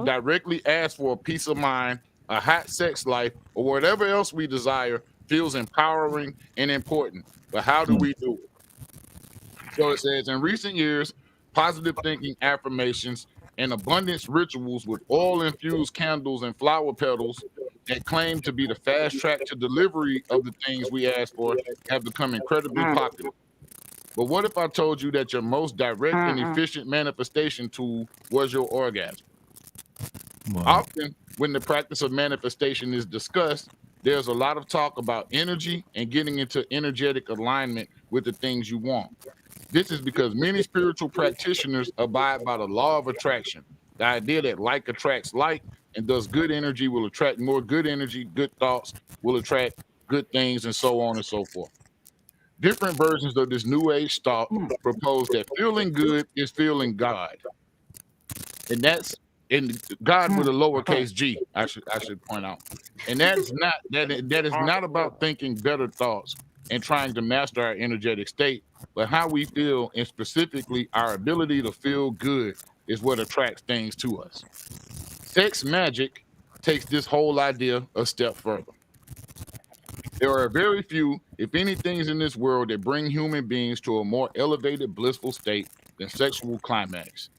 directly ask for a peace of mind, a hot sex life, or whatever else we desire feels empowering and important. But how do we do it? So it says, in recent years, positive thinking affirmations and abundance rituals with oil-infused candles and flower petals that claim to be the fast track to delivery of the things we ask for have become incredibly popular. But what if I told you that your most direct and efficient manifestation tool was your orgasm? Often, when the practice of manifestation is discussed, there's a lot of talk about energy and getting into energetic alignment with the things you want. This is because many spiritual practitioners abide by the law of attraction, the idea that like attracts like, and thus good energy will attract more good energy, good thoughts will attract good things, and so on and so forth. Different versions of this new age thought propose that feeling good is feeling God. And that's in God with a lowercase g, I should point out. And that is not about thinking better thoughts and trying to master our energetic state, but how we feel, and specifically our ability to feel good is what attracts things to us. Sex magic takes this whole idea a step further. There are very few, if any, things in this world that bring human beings to a more elevated, blissful state than sexual climax.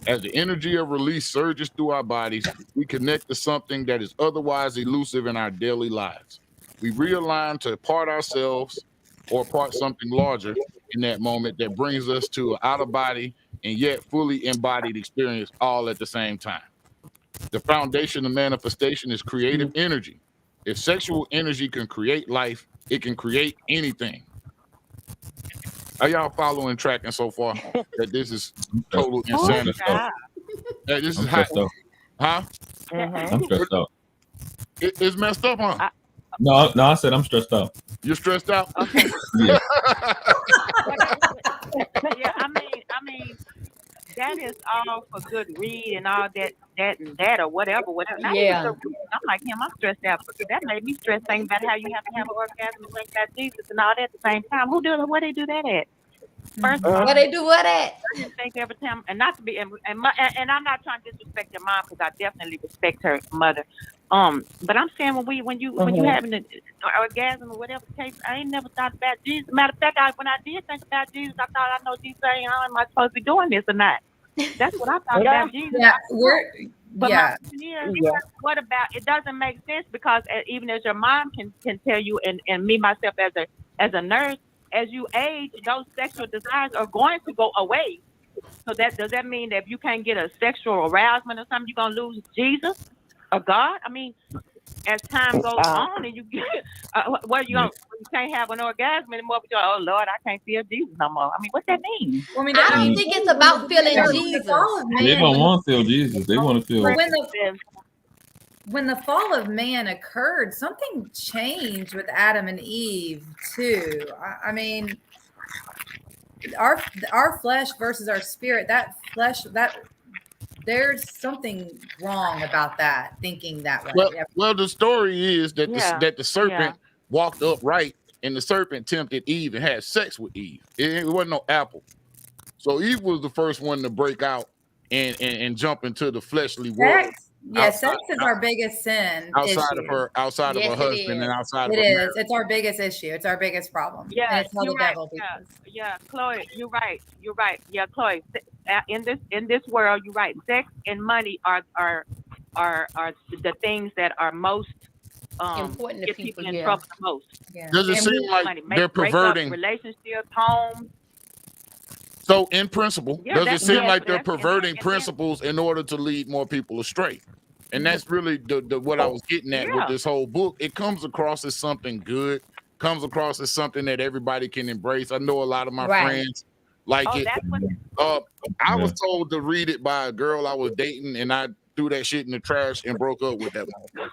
As the energy of release surges through our bodies, we connect to something that is otherwise elusive in our daily lives. We realign to part ourselves or part something larger in that moment that brings us to an out-of-body and yet fully embodied experience all at the same time. The foundation of manifestation is creative energy. If sexual energy can create life, it can create anything. Are y'all following, tracking so far? That this is total insanity. That this is hot. Huh? I'm stressed out. It's messed up, huh? No, I said I'm stressed out. You're stressed out? Okay. Yeah. Yeah, I mean, that is all for good read and all that or whatever. Now Yeah. I'm like him. I'm stressed out. That made me stressed thinking about how you have to have an orgasm and think about Jesus and all that at the same time. Where they do that at? First of all, What they do what at? I just think every time, and not to be, and I'm not trying to disrespect your mom because I definitely respect her mother. But I'm saying when you having an orgasm or whatever the case, I ain't never thought about Jesus. Matter of fact, when I did think about Jesus, I thought I know Jesus saying, "Oh, am I supposed to be doing this or not?" That's what I thought about Jesus. Yeah, But my question is, what about? It doesn't make sense because even as your mom can tell you, and me myself as a nurse, as you age, those sexual desires are going to go away. So does that mean that if you can't get a sexual arousement or something, you're gonna lose Jesus or God? I mean, as time goes on and you get, you can't have an orgasm anymore, but you're, oh Lord, I can't feel Jesus no more. I mean, what's that mean? Well, I I don't think it's about feeling Jesus. They don't want to feel Jesus. They want to feel. When the fall of man occurred, something changed with Adam and Eve too. I mean, our flesh versus our spirit. That there's something wrong about that. Thinking that way. Well, the story is that the serpent walked upright, and the serpent tempted Eve and had sex with Eve. It wasn't no apple. So Eve was the first one to break out and jump into the fleshly world. Yeah, sex is our biggest sin outside issue. of her husband and outside of It her is. marriage. It's our biggest issue. It's our biggest problem. Yeah, and it's how you're the right. devil beats us. Yeah, Chloe, you're right. You're right. Yeah, Chloe. In this world, you're right. Sex and money are the things that are most important to get people in yeah. trouble the most. Yeah. Does it And seem like money, they're perverting relationships, homes? So in principle, Yeah, does it that's- seem yes, like they're that's- perverting principles in order to lead more people astray? And that's really the what I was getting at with this whole book. It comes across as something good, comes across as something that everybody can embrace. I know a lot of my friends like it. I was told to read it by a girl I was dating, and I threw that shit in the trash and broke up with that motherfucker.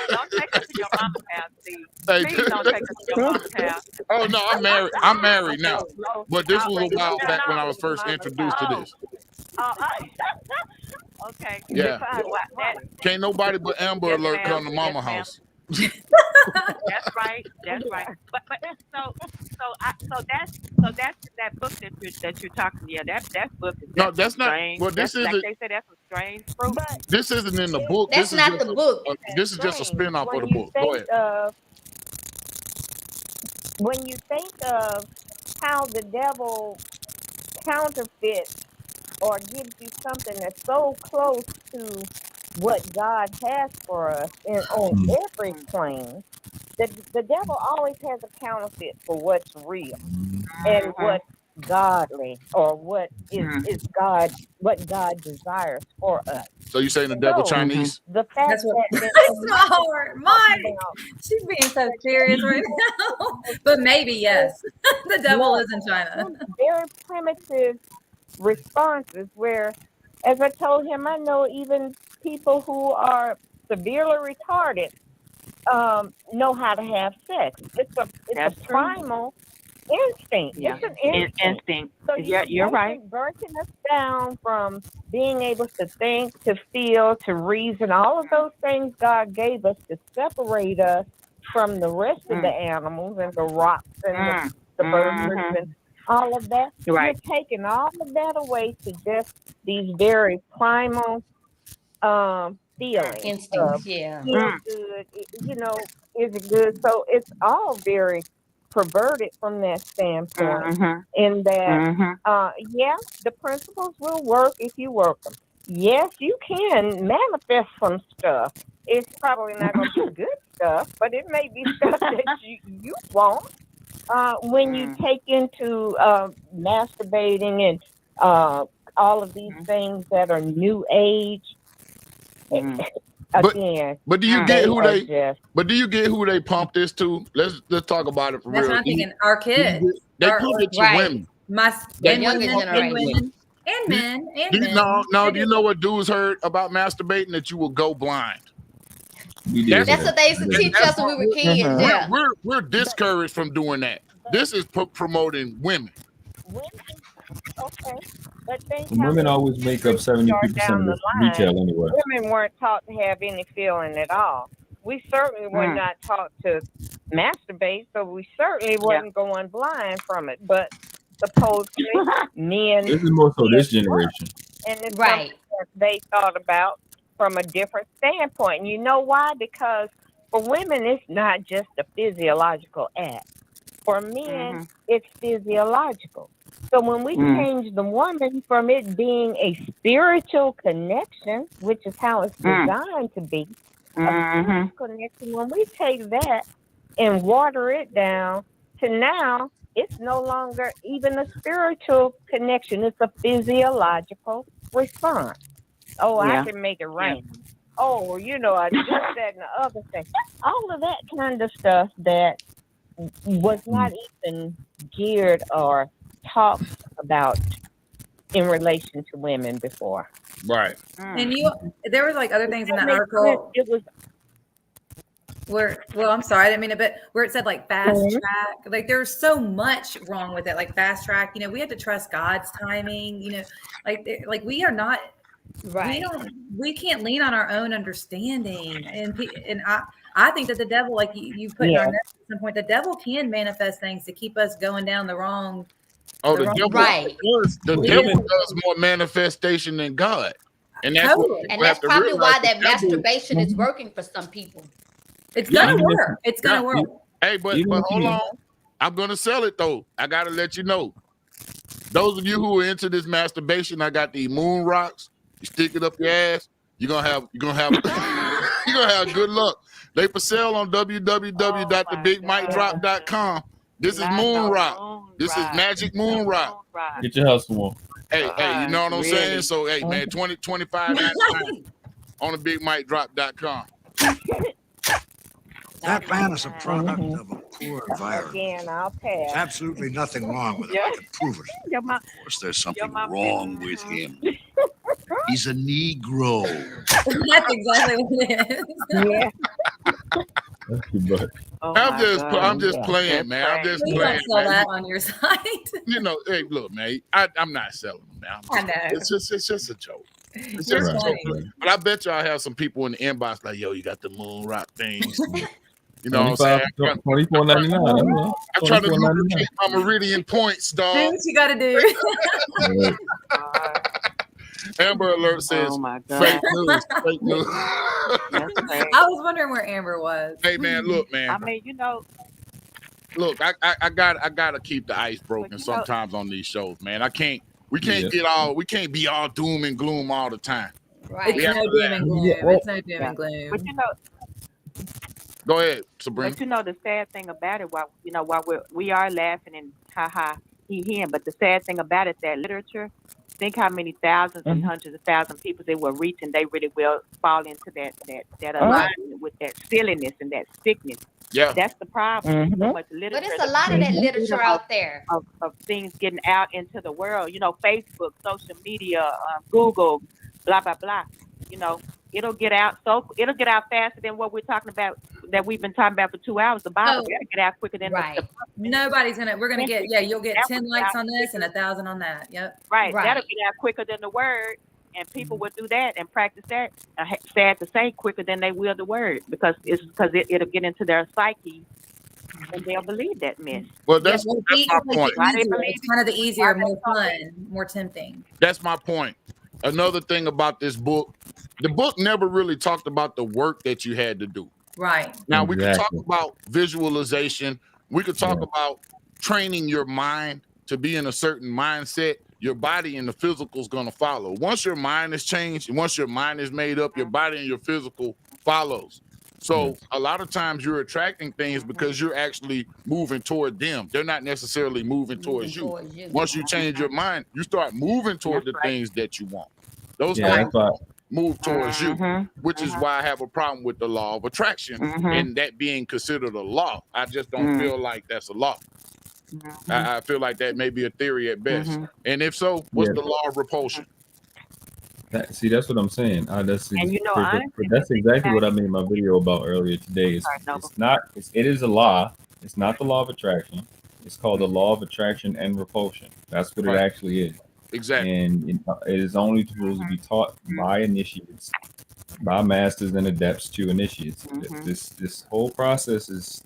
Don't take us to your mama's house, Steve. Hey, Please don't take us to your mama's house. Oh no, I'm married. I'm married now. But this was a while back when I was first introduced to this. Okay. Yeah. That, Can't nobody but Amber Yes, Alert ma'am. come to Mama Yes, ma'am. house. That's right. That's right. But so that's that book that you're talking. Yeah, that book is No, that's not. strange. Well, this That's, isn't. like they say that's a strange fruit. This isn't in the book. That's this is not just the book. This is just a spin-off of When the you book. Go ahead. When you think of how the devil counterfeits or gives you something that's so close to what God has for us on every plane, the devil always has a counterfeit for what's real and what's godly or what is God, what God desires for us. So you saying the devil Chinese? The fact That's what. that That's my heart, Mike. She's being so serious right now. But maybe yes, the devil is in China. Very primitive responses where, as I told him, I know even people who are severely retarded know how to have sex. It's a primal instinct. Yeah. It's an instinct. So You're right. Breaking us down from being able to think, to feel, to reason, all of those things God gave us to separate us from the rest of the animals and the rocks and the birds and all of that. Right. You're taking all of that away to just these very primal feelings. Instincts, yeah. Feel good, is it good? So it's all very perverted from that standpoint. In that, the principles will work if you work them. Yes, you can manifest some stuff. It's probably not going to be good stuff, but it may be stuff that you want. When you take into masturbating and all of these things that are new age, again. But do you get who they? But do you get who they pump this to? Let's talk about it for That's real. what I'm thinking. Our kids. They pump it to women. And younger generation. And men. Do you know what dudes heard about masturbating? That you will go blind. That's what they used to teach us when we were kids. Yeah. We're discouraged from doing that. This is promoting women. Okay. But Women always make up 72% of the retail anyway. Women weren't taught to have any feeling at all. We certainly were not taught to masturbate, so we certainly wasn't going blind from it. But supposedly, men. This is more so this generation. And it's something that they thought about from a different standpoint. And you know why? Because for women, it's not just a physiological act. For men, it's physiological. So when we change the woman from it being a spiritual connection, which is how it's designed to be, a spiritual connection, when we take that and water it down to now, it's no longer even a spiritual connection. It's a physiological response. Oh, I can make it rain. Oh, I just that and the other thing. All of that kind of stuff that was not even geared or talked about in relation to women before. Right. And there was like other things in that article. It was I'm sorry, I didn't mean it, but where it said like fast track, like there's so much wrong with it, like fast track. We have to trust God's timing. Like we are not. Right. We can't lean on our own understanding. And I think that the devil, like you put in our notes at some point, the devil can manifest things to keep us going down the wrong. Oh, the devil, right. The devil does more manifestation than God. And that's what Totally. people And have that's to probably realize. why that The devil- masturbation is working for some people. It's Yeah. gonna work. It's gonna Yeah. work. Hey, but Even if hold you- on. I'm gonna sell it though. I gotta let you know. Those of you who are into this masturbation, I got the moon rocks. You stick it up your ass. You're gonna have you're gonna have good luck. They for sale on www.thebigmicdrop.com. This is Not moon no rock. moon This is rock. magic moon rock. Get your hustle on. Hey, you know what I'm saying? Really? So hey man, 25.99 on the bigmicdrop.com. That man is a product of a poor environment. Again, I'll There's pass. absolutely nothing wrong with him. I can prove it. Your mom, Of course, there's something mom- wrong with him. He's a Negro. That's exactly what it is. Yeah. That's too much. oh I'm my just God. playing, That's man. I'm just Please playing. don't sell Man. that on your site. You know, hey, look, man. I'm not selling them, man. I know. It's just a joke. It's You're just a funny. joke. But I bet y'all have some people in the inbox like, yo, you got the moon rock things. You know what I'm saying? $24.99. I'm trying to lubricate my Meridian points, Do dog. what you gotta do. Amber Alert says Oh my God. fake news. Fake news. That's crazy. I was wondering where Amber was. Hey man, look, I man. mean, you know, Look, I gotta keep the ice broken But you know- sometimes on these shows, man. We can't Yeah. be all doom and gloom all the time. Right. It's Yeah. no doom and gloom. Yeah. It's no doom and gloom. but you know, Go ahead, Sabrina. but you know the sad thing about it, while we are laughing and ha ha he him, but the sad thing about it, that literature, think how many thousands and hundreds of thousands of people they will reach, and they really will fall into that alignment with that silliness and that sickness. Yeah. That's the problem. So much literature. But it's a lot of that literature out there. Of things getting out into the world. You know, Facebook, social media, Google, blah blah blah. You know, it'll get out faster than what we're talking about, that we've been talking about for 2 hours. The Bible Oh. gotta get out quicker than Right. We're gonna get, you'll get That 10 was likes out on this and 1,000 on that. Yep. right. Right. That'll get out quicker than the word, and people will do that and practice that. Sad to say, quicker than they will the word, because it'll get into their psyche and they'll believe that mess. Well, that's Well, my point. Why they easier. believe It's kind of the easier, Why more they call fun, it- more tempting. That's my point. Another thing about this book, the book never really talked about the work that you had to do. Right. Now we can talk Exactly. about visualization. We could talk Yeah. about training your mind to be in a certain mindset. Your body and the physical is going to follow. Once your mind is changed, and once your mind is made up, your body and your physical follows. So a lot of times you're attracting things because you're actually moving toward them. They're not necessarily moving towards you. Once you change your mind, you start moving toward the things that you want. Those Yeah, things that's why. move towards you, which is Mhm. why I have a problem with the law of attraction and that being considered a law. I just don't feel like that's a law. I feel like that may be a theory at best. And if so, what's Yeah. the law of repulsion? See, that's what I'm saying. That's And you know, honestly, that's exactly what I made my video about earlier today. It is a law. It's not the law of attraction. It's called the law of attraction and repulsion. That's what Right. it actually is. Exactly. And it is only supposed to be taught by initiates, by masters and adepts to initiates. This whole process is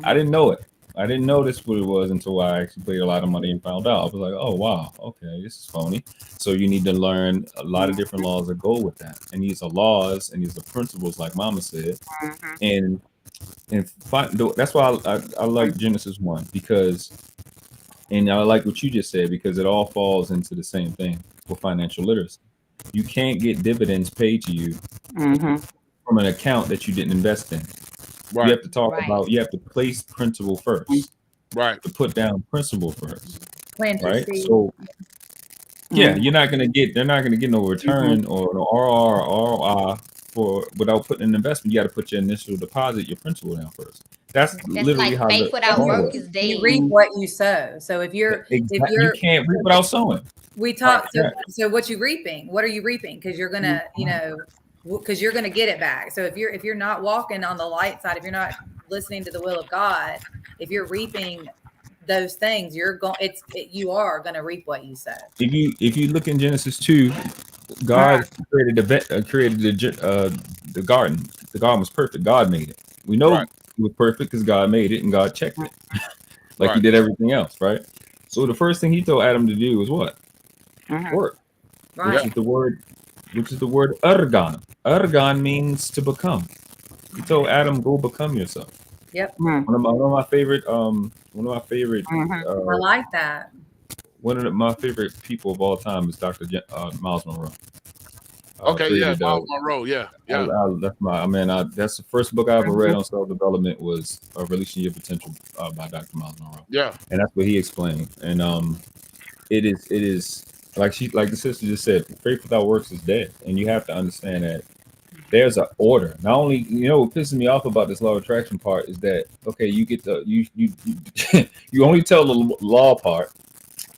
I didn't know it. I didn't notice what it was until I actually paid a lot of money and found out. I was like, oh wow, okay, this is phony. So you need to learn a lot of different laws that go with that. And these are laws and these are principles, like Mama said. And that's why I like Genesis 1, because, and I like what you just said, because it all falls into the same thing with financial literacy. You can't get dividends paid to you from an account that you didn't invest in. Right. You have to talk about, you have to place principle first. Right. To put down principle first. Plant your Right. seed. So yeah, they're not gonna get no return or no ROI without putting an investment. You got to put your initial deposit, your principal down first. That's literally like how faith without work is dead. You reap what you sow. So if you're you can't reap without sowing. we talk Right. so what you reaping? What are you reaping? Because you're gonna, because you're gonna get it back. So if you're not walking on the light side, if you're not listening to the will of God, if you're reaping those things, you are gonna reap what you sow. If you look in Genesis 2, God created the garden. The garden was perfect. God made it. We know it was perfect because God made it and God checked it, like He did everything else, right? So the first thing He told Adam to do was what? Work. Right. Which is the word which is the word ergon. Ergon means to become. He told Adam, "Go become yourself." Yep. One of my favorite I like that. my favorite people of all time is Dr. Miles Monroe. Okay, yeah, created, Miles Monroe, yeah. That's the first book I ever read on self-development was Releasing Your Potential by Dr. Miles Monroe. Yeah. And that's what he explained. And it is like the sister just said, faith without works is dead. And you have to understand that there's an order. Not only, what pisses me off about this law of attraction part is that, okay, you get you only tell the law part.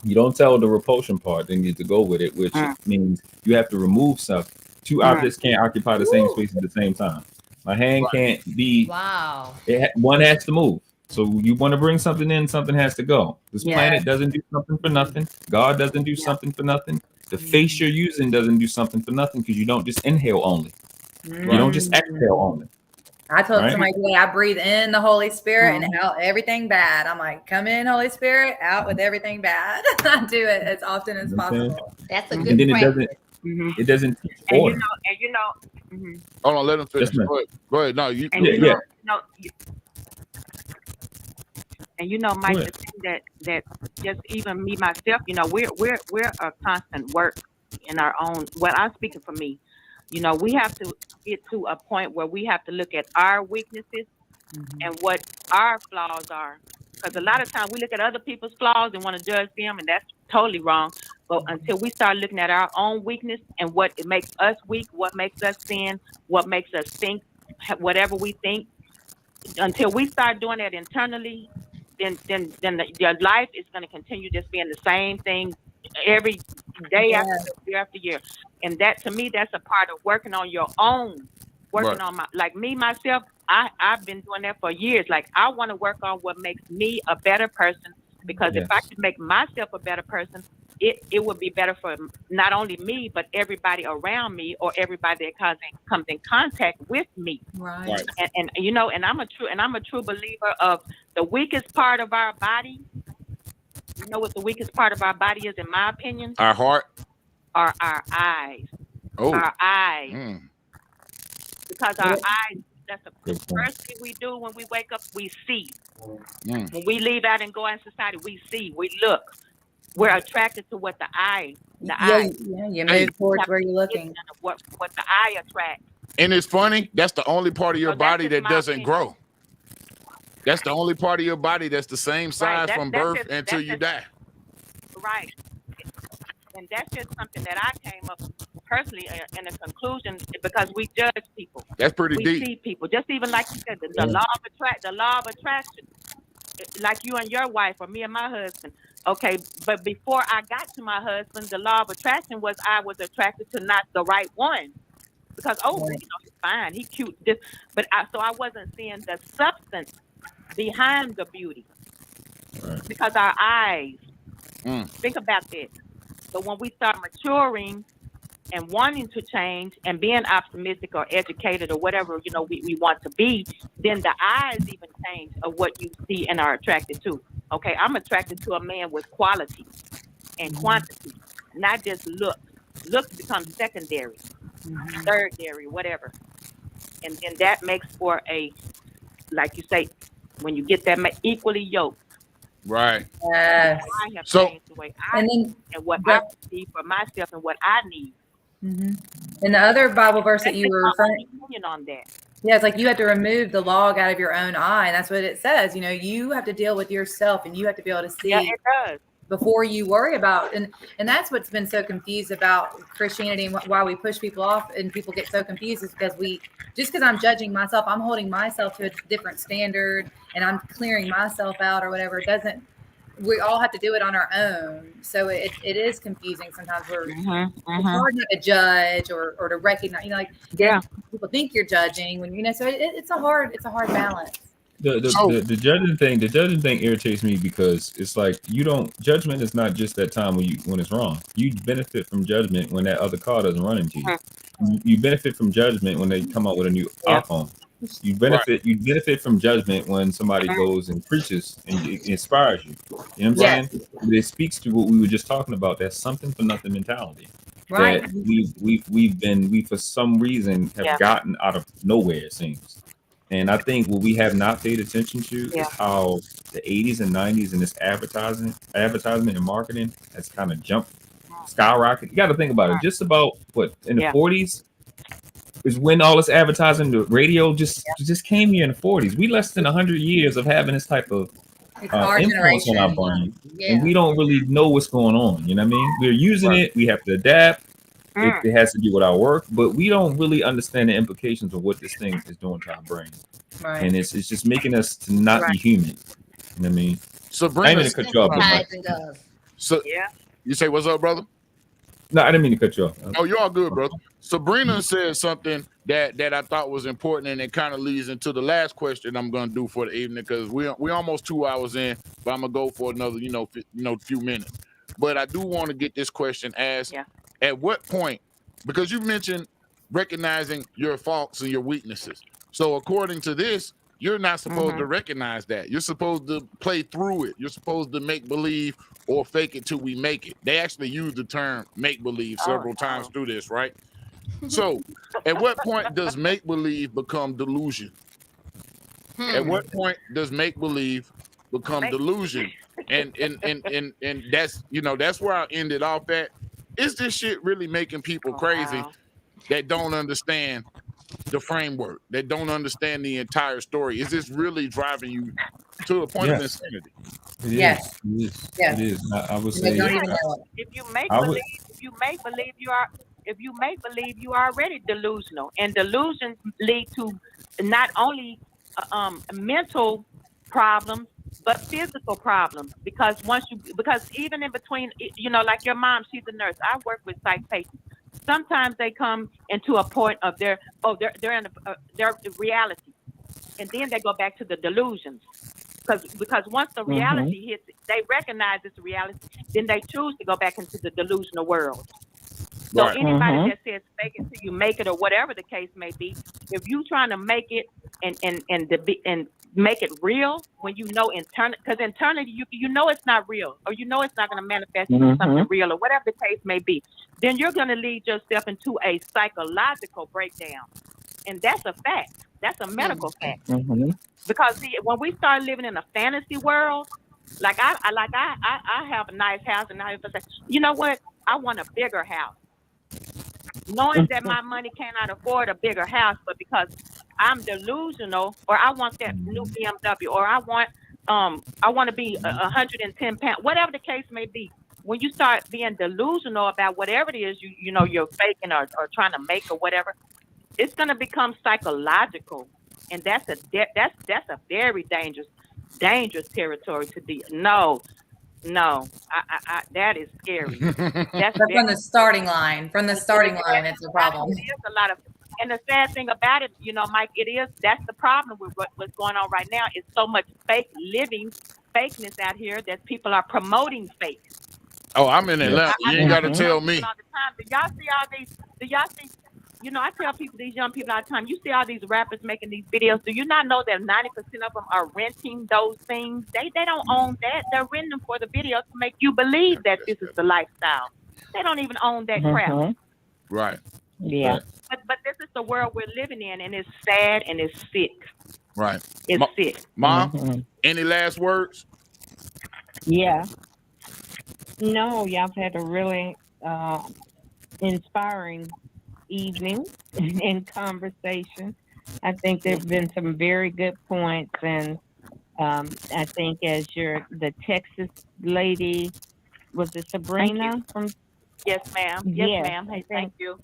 You don't tell the repulsion part, then you get to go with it, which means you have to remove stuff. Two objects can't occupy the same space at the same time. My hand can't be. Wow. One has to move. So you want to bring something in, something has to go. This planet doesn't do something for nothing. God doesn't do something for nothing. The face you're using doesn't do something for nothing because you don't just inhale only. You don't just exhale only. I told somebody today I breathe in the Holy Spirit and out everything bad. I'm like, come in, Holy Spirit, out with everything bad. I do it as often as possible. That's a good And then practice. it doesn't teach order. Hold on, let him finish. Yes, Go ahead. No, you. Mike, the thing that just even me myself, we're a constant work in our own. Well, I'm speaking for me. We have to get to a point where we have to look at our weaknesses and what our flaws are. Because a lot of times we look at other people's flaws and want to judge them, and that's totally wrong. But until we start looking at our own weakness and what it makes us weak, what makes us sin, what makes us think, whatever we think, until we start doing that internally, then your life is going to continue just being the same thing every day after year. And that, to me, that's a part of working on your own, on myself. I've been doing that for years. Like, I want to work on what makes me a better person, because if I could make myself a better person, it would be better for not only me, but everybody around me or everybody that comes in contact with me. Right. And I'm a true believer of the weakest part of our body. You know what the weakest part of our body is, in my opinion? Our heart. Are our eyes. Oh. Our eyes. Because our eyes, that's the first thing we do when we wake up, we see. When we leave out and go out in society, we see, we look. We're attracted to what the eye. You move towards where you're looking. What the eye attracts. And it's funny, that's the only part of your body that doesn't grow. That's the only part of your body that's the same size from birth until you die. Right. And that's just something that I came up personally in a conclusion, because we judge people. That's pretty deep. We see people. Just even like you said, the law of attraction, like you and your wife or me and my husband. Okay, but before I got to my husband, the law of attraction was I was attracted to not the right one. Because, he's fine, he's cute. But I wasn't seeing the substance behind the beauty. Right. Because our eyes, think about this. But when we start maturing and wanting to change and being optimistic or educated or whatever, we want to be, then the eyes even change of what you see and are attracted to. Okay, I'm attracted to a man with quality and quantity, not just looks. Looks become secondary, thirdary, whatever. And then that makes for a, like you say, when you get that equally yoked. Right. Yes. I have changed the way I and what I see for myself and what I need. And the other Bible verse that you were referring opinion on that. Yeah, it's like you have to remove the log out of your own eye, and that's what it says. You have to deal with yourself, and you have to be able to see it does. Before you worry about. And that's what's been so confused about Christianity and why we push people off and people get so confused, is because because I'm judging myself, I'm holding myself to a different standard and I'm clearing myself out or whatever. We all have to do it on our own. So it is confusing sometimes. It's hard not to judge or to recognize, people think you're judging when, so it's a hard balance. The judging thing irritates me, because it's like judgment is not just that time when it's wrong. You benefit from judgment when that other car doesn't run into you. You benefit from judgment when they come out with a new iPhone. You benefit from judgment when somebody goes and preaches and it inspires you. You know what I'm saying? It speaks to what we were just talking about, that something for nothing mentality. Right. that we for some reason have gotten out of nowhere, it seems. And I think what we have not paid attention to is how the 80s and 90s and this advertisement and marketing has kind of jumped, skyrocketed. You got to think about it. Just about what in the 40s is when all this advertising, the radio just came here in the 40s. We less than 100 years of having this type of influence on our brain, and we don't really know what's going on. You know what I mean? We're using it. We have to adapt. It has to do with our work, but we don't really understand the implications of what this thing is doing to our brain. Right. And it's just making us to not be human. You know what I mean? Sabrina, I didn't mean to cut you off. So you say what's up, brother? No, I didn't mean to cut you off. Oh, you're all good, brother. Sabrina said something that I thought was important, and it kind of leads into the last question I'm going to do for the evening, because we're almost 2 hours in, but I'm gonna go for another few minutes. But I do want to get this question asked. At what point, because you mentioned recognizing your faults and your weaknesses. So according to this, you're not supposed to recognize that. You're supposed to play through it. You're supposed to make believe or fake it till we make it. They actually use the term make believe several times through this, right? So at what point does make believe become delusion? At what point does make believe become delusion? And that's that's where I ended off at. Is this shit really making people crazy that don't understand the framework, that don't understand the entire story? Is this really driving you to a point of insanity? Yes. It is. I would say if you make believe you are already delusional, and delusions lead to not only mental problems but physical problems, because even in between, like your mom, she's a nurse. I work with psych patients. Sometimes they come into a point of they're in their reality, and then they go back to the delusions. Because once the reality hits, they recognize it's reality, then they choose to go back into the delusional world. So anybody that says fake it till you make it, or whatever the case may be, if you're trying to make it and make it real, when because internally you know it's not real, or you know it's not going to manifest into something real, or whatever the case may be, then you're going to lead yourself into a psychological breakdown, and that's a fact. That's a medical fact. Because see, when we start living in a fantasy world, like I have a nice house, and I say, you know what? I want a bigger house, knowing that my money cannot afford a bigger house, but because I'm delusional, or I want that new BMW, or I want to be 110 pounds, whatever the case may be. When you start being delusional about whatever it is you're faking or trying to make or whatever, it's going to become psychological, and that's a very dangerous territory to be. No, that is scary. That's from the starting line. It's a problem. It is a lot of, and the sad thing about it, Mike, that's the problem with what's going on right now. Is so much fakeness out here that people are promoting fake. Oh, I'm in Atlanta. You ain't got to tell me. All the time. Do y'all see all these? Do y'all see? I tell people, these young people all the time, you see all these rappers making these videos. Do you not know that 90% of them are renting those things? They don't own that. They're renting them for the video to make you believe that this is the lifestyle. They don't even own that crap. Right. Yeah. But this is the world we're living in, and it's sad and it's sick. Right. It's sick. Mom, any last words? Yeah. No, y'all have had a really inspiring evening and conversation. I think there have been some very good points, and I think as the Texas lady, was it Sabrina from? Yes, ma'am. Yes, ma'am. Hey, thank you.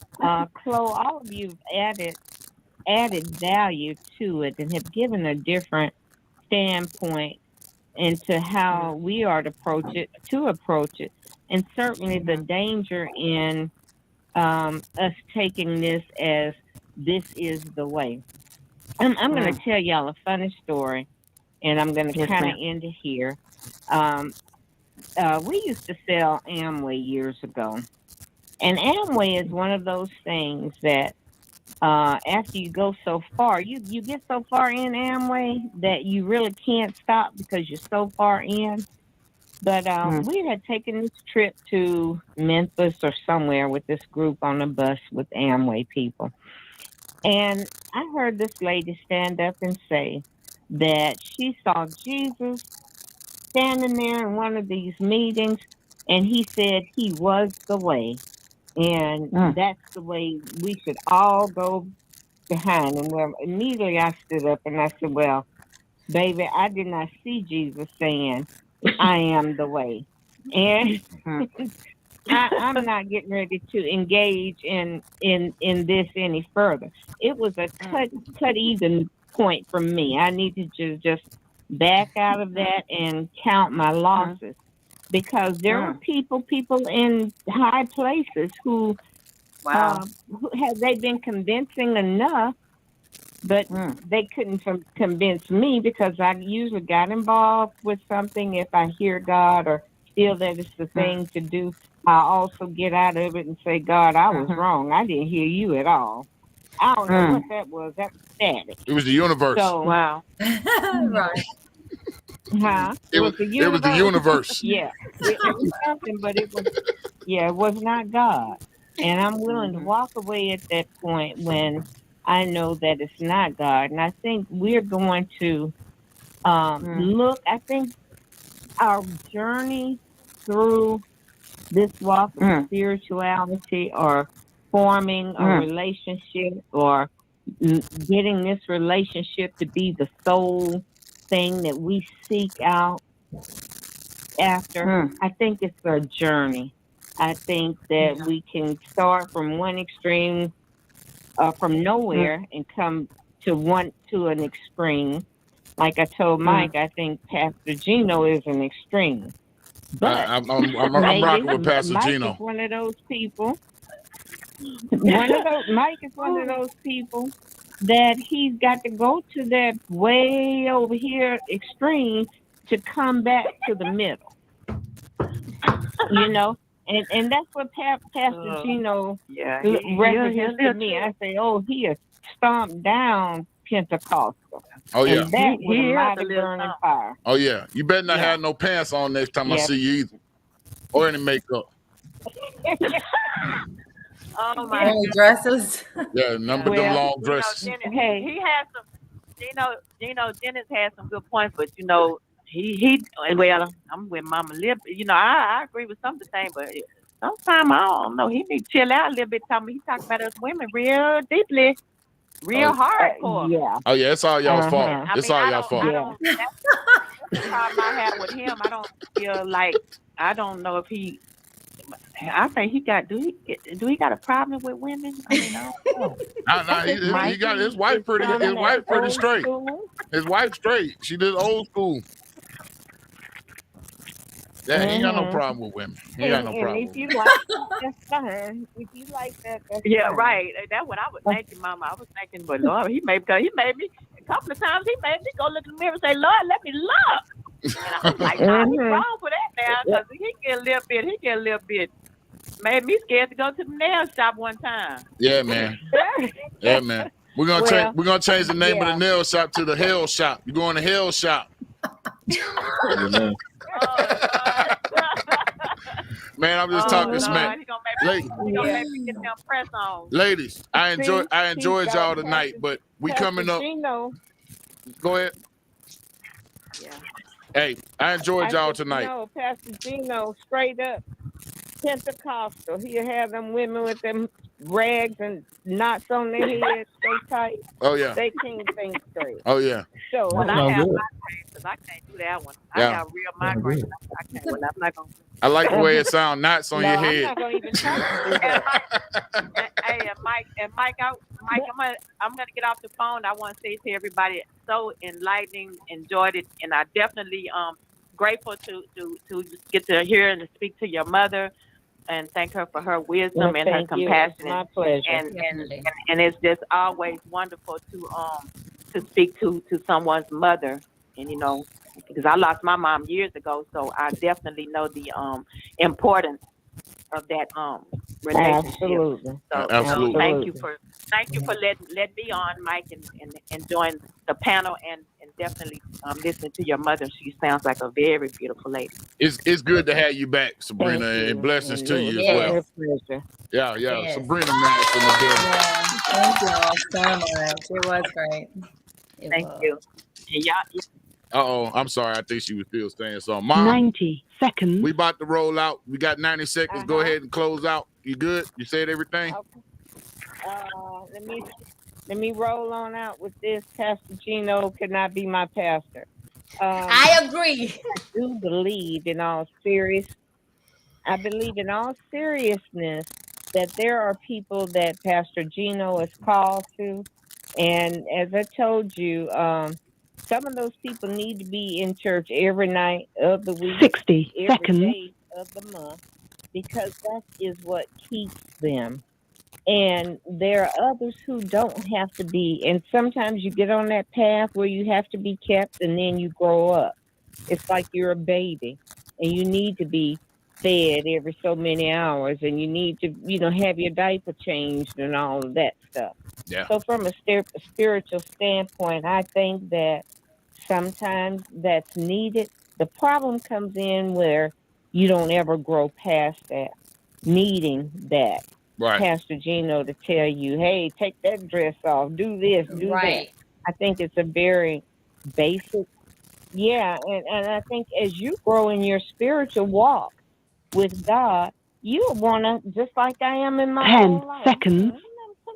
Chloe, all of you have added value to it and have given a different standpoint into how we are to approach it. And certainly the danger in us taking this as this is the way. I'm going to tell y'all a funny story, and I'm going to kind of end it here. We used to sell Amway years ago. And Amway is one of those things that after you go so far, you get so far in Amway that you really can't stop because you're so far in. But we had taken this trip to Memphis or somewhere with this group on a bus with Amway people. And I heard this lady stand up and say that she saw Jesus standing there in one of these meetings, and he said he was the way. And that's the way we should all go behind him. Well, immediately I stood up and I said, well, baby, I did not see Jesus saying, I am the way. And I'm not getting ready to engage in this any further. It was a cut even point from me. I needed to just back out of that and count my losses, because there are people in high places who have they been convincing enough, but they couldn't convince me, because I usually got involved with something. If I hear God or feel that it's the thing to do, I also get out of it and say, God, I was wrong. I didn't hear you at all. I don't know what that was. That was static. It was the universe. So, Right. Huh? It was the universe. Yeah. It was something, but it was not God. And I'm willing to walk away at that point when I know that it's not God. And I think we're going to look, I think our journey through this walk of spirituality, or forming a relationship, or getting this relationship to be the sole thing that we seek out after, I think it's a journey. I think that we can start from one extreme, from nowhere, and come to an extreme. Like I told Mike, I think Pastor Gino is an extreme. But I'm rocking with Pastor Mike Gino. is one of those people. Mike is one of those people that he's got to go to that way over here extreme to come back to the middle. You know, and that's what Pastor Gino represents to me. I say, oh, he has stomped down Pentecostal. Oh yeah, and that was a mighty burning fire. Oh yeah, you better not have no pants on next time I see you either, or any makeup. Oh my dresses. Yeah, number them long dresses. Dennis, he has some. Dennis has some good points, but he well, I'm with Mama Lib. I agree with some of the things, but sometimes I don't know. He need to chill out a little bit. He talk about us women real deeply, real hardcore. Oh yeah, it's all y'all's fault. It's all y'all's fault. That's the problem I have with him. I don't feel like, I don't know if he. I think he got. Do he got a problem with women? I mean, I don't know. He got his wife pretty. His wife pretty straight. His wife straight. She did old school. Yeah, he ain't got no problem with women. He ain't got no problem. If you like that, that's fine. If you like that, that's fine. Right. That's what I was thinking, Mama. I was thinking, but Lord, he made me a couple of times. He made me go look in the mirror and say, Lord, let me look. And I was like, nah, he's wrong for that now, because he get a little bit. Made me scared to go to the nail shop one time. Yeah, man. Yeah, man. We're gonna change the name of the nail shop to the Hell Shop. You going to Hell Shop? Man, I'm just talking smack. He gonna make me get them press on. Ladies, I enjoyed y'all tonight, but we coming up. Go ahead. Yeah. Hey, I enjoyed y'all tonight. No, Pastor Gino, straight up Pentecostal. He'll have them women with them rags and knots on their heads so tight. Oh yeah. They can't think straight. Oh yeah. So I have migraines, because I can't do that one. Yeah. I got real migraines. I can't. I'm not gonna. I like the way it sounds. Knots on your I'm head. not gonna even try to do that. Hey, Mike, I'm gonna get off the phone. I want to say to everybody, so enlightening, enjoyed it, and I definitely grateful to get to hear and to speak to your mother, and thank her for her wisdom and her compassion. It's my pleasure. And it's just always wonderful to speak to someone's mother, and because I lost my mom years ago, so I definitely know the importance of that relationship. Absolutely. So thank you for letting me on, Mike, and join the panel and definitely listen to your mother. She sounds like a very beautiful lady. It's good to have you back, Sabrina, Thank and you. blessings to you as Yes. well. Pleasure. Yeah. Yes. Sabrina Max in the building. Yeah, thank you all so much. It was great. It Thank was. you. And y'all, I'm sorry. I think she was still saying something. Mom, 90 seconds. we about to roll out. We got 90 seconds. Go ahead and close out. You good? You said everything? Okay. Let me roll on out with this. Pastor Gino could not be my pastor. I agree. I do believe in all seriousness that there are people that Pastor Gino is called to. And as I told you, some of those people need to be in church every night of the week, 60 every seconds. day of the month, because that is what keeps them. And there are others who don't have to be. And sometimes you get on that path where you have to be kept, and then you grow up. It's like you're a baby, and you need to be fed every so many hours, and you need to, have your diaper changed and all of that stuff. Yeah. So from a spiritual standpoint, I think that sometimes that's needed. The problem comes in where you don't ever grow past that, needing that. Right. Pastor Gino to tell you, hey, take that dress off, do this, do that. I think it's a very basic, and I think as you grow in your spiritual walk with God, you want to, just like I am in my 10 own life, seconds.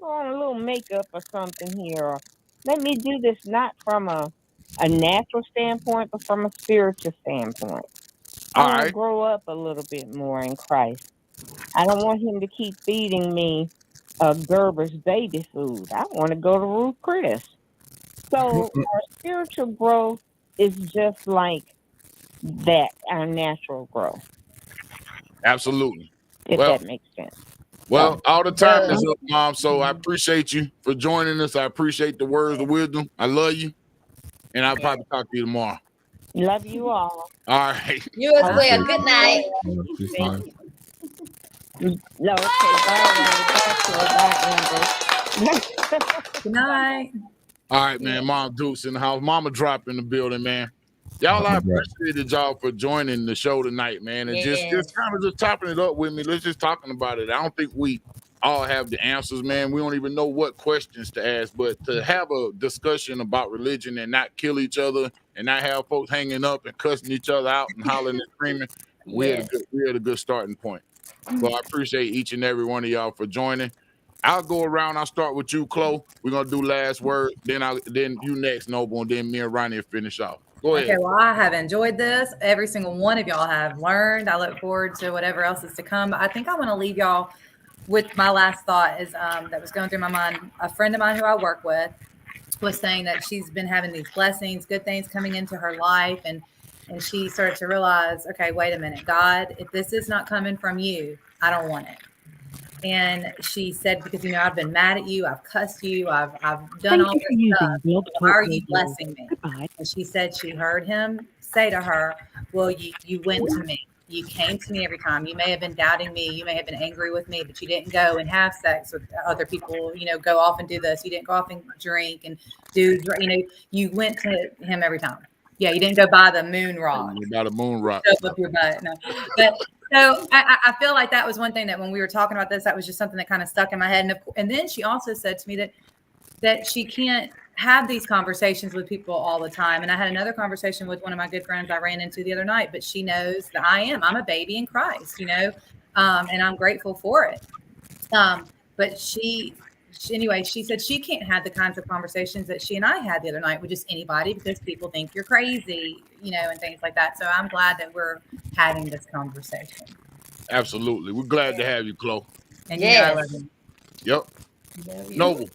put on a little makeup or something here, or let me do this not from a natural standpoint, but from a spiritual standpoint. I want to grow up a little bit more in Christ. I don't want him to keep feeding me Gerber's baby food. I want to go to Ruth Chris. So our spiritual growth is just like that, our natural growth. Absolutely. If that makes sense. Well, all the time is up, Mom. So I appreciate you for joining us. I appreciate the words of wisdom. I love you. And I'll probably talk to you tomorrow. Love you all. All right. You as well. Good night. No, okay. Bye. Good night. All right, man. Mom Dukes in the house. Mama Drop in the building, man. Y'all, I appreciated y'all for joining the show tonight, man. And just kind of just chopping it up with me. Let's just talking about it. I don't think we all have the answers, man. We don't even know what questions to ask, but to have a discussion about religion and not kill each other and not have folks hanging up and cussing each other out and hollering and screaming, we had a good starting point. So I appreciate each and every one of y'all for joining. I'll go around. I'll start with you, Chloe. We're gonna do last word. Then you next, Noble, and then me and Ronnie will finish off. Go ahead. Okay, well, I have enjoyed this. Every single one of y'all have learned. I look forward to whatever else is to come. But I think I want to leave y'all with my last thought is that was going through my mind. A friend of mine who I work with was saying that she's been having these blessings, good things coming into her life, and she started to realize, okay, wait a minute, God, if this is not coming from you, I don't want it. And she said, because I've been mad at you, I've cussed you, I've done all this stuff. Why are you blessing me? And she said she heard him say to her, well, you went to me. You came to me every time. You may have been doubting me. You may have been angry with me, but you didn't go and have sex with other people, go off and do this. You didn't go off and drink and do, you went to him every time. Yeah, you didn't go buy the moon rock. By the moon rock. Up your butt. No. But so I feel like that was one thing that when we were talking about this, that was just something that kind of stuck in my head. And then she also said to me that she can't have these conversations with people all the time. And I had another conversation with one of my good friends I ran into the other night, but she knows that I'm a baby in Christ, and I'm grateful for it. But anyway, she said she can't have the kinds of conversations that she and I had the other night with just anybody because people think you're crazy, and things like that. So I'm glad that we're having this conversation. Absolutely. We're glad to have you, Chloe. And I love you. Yep. Noble.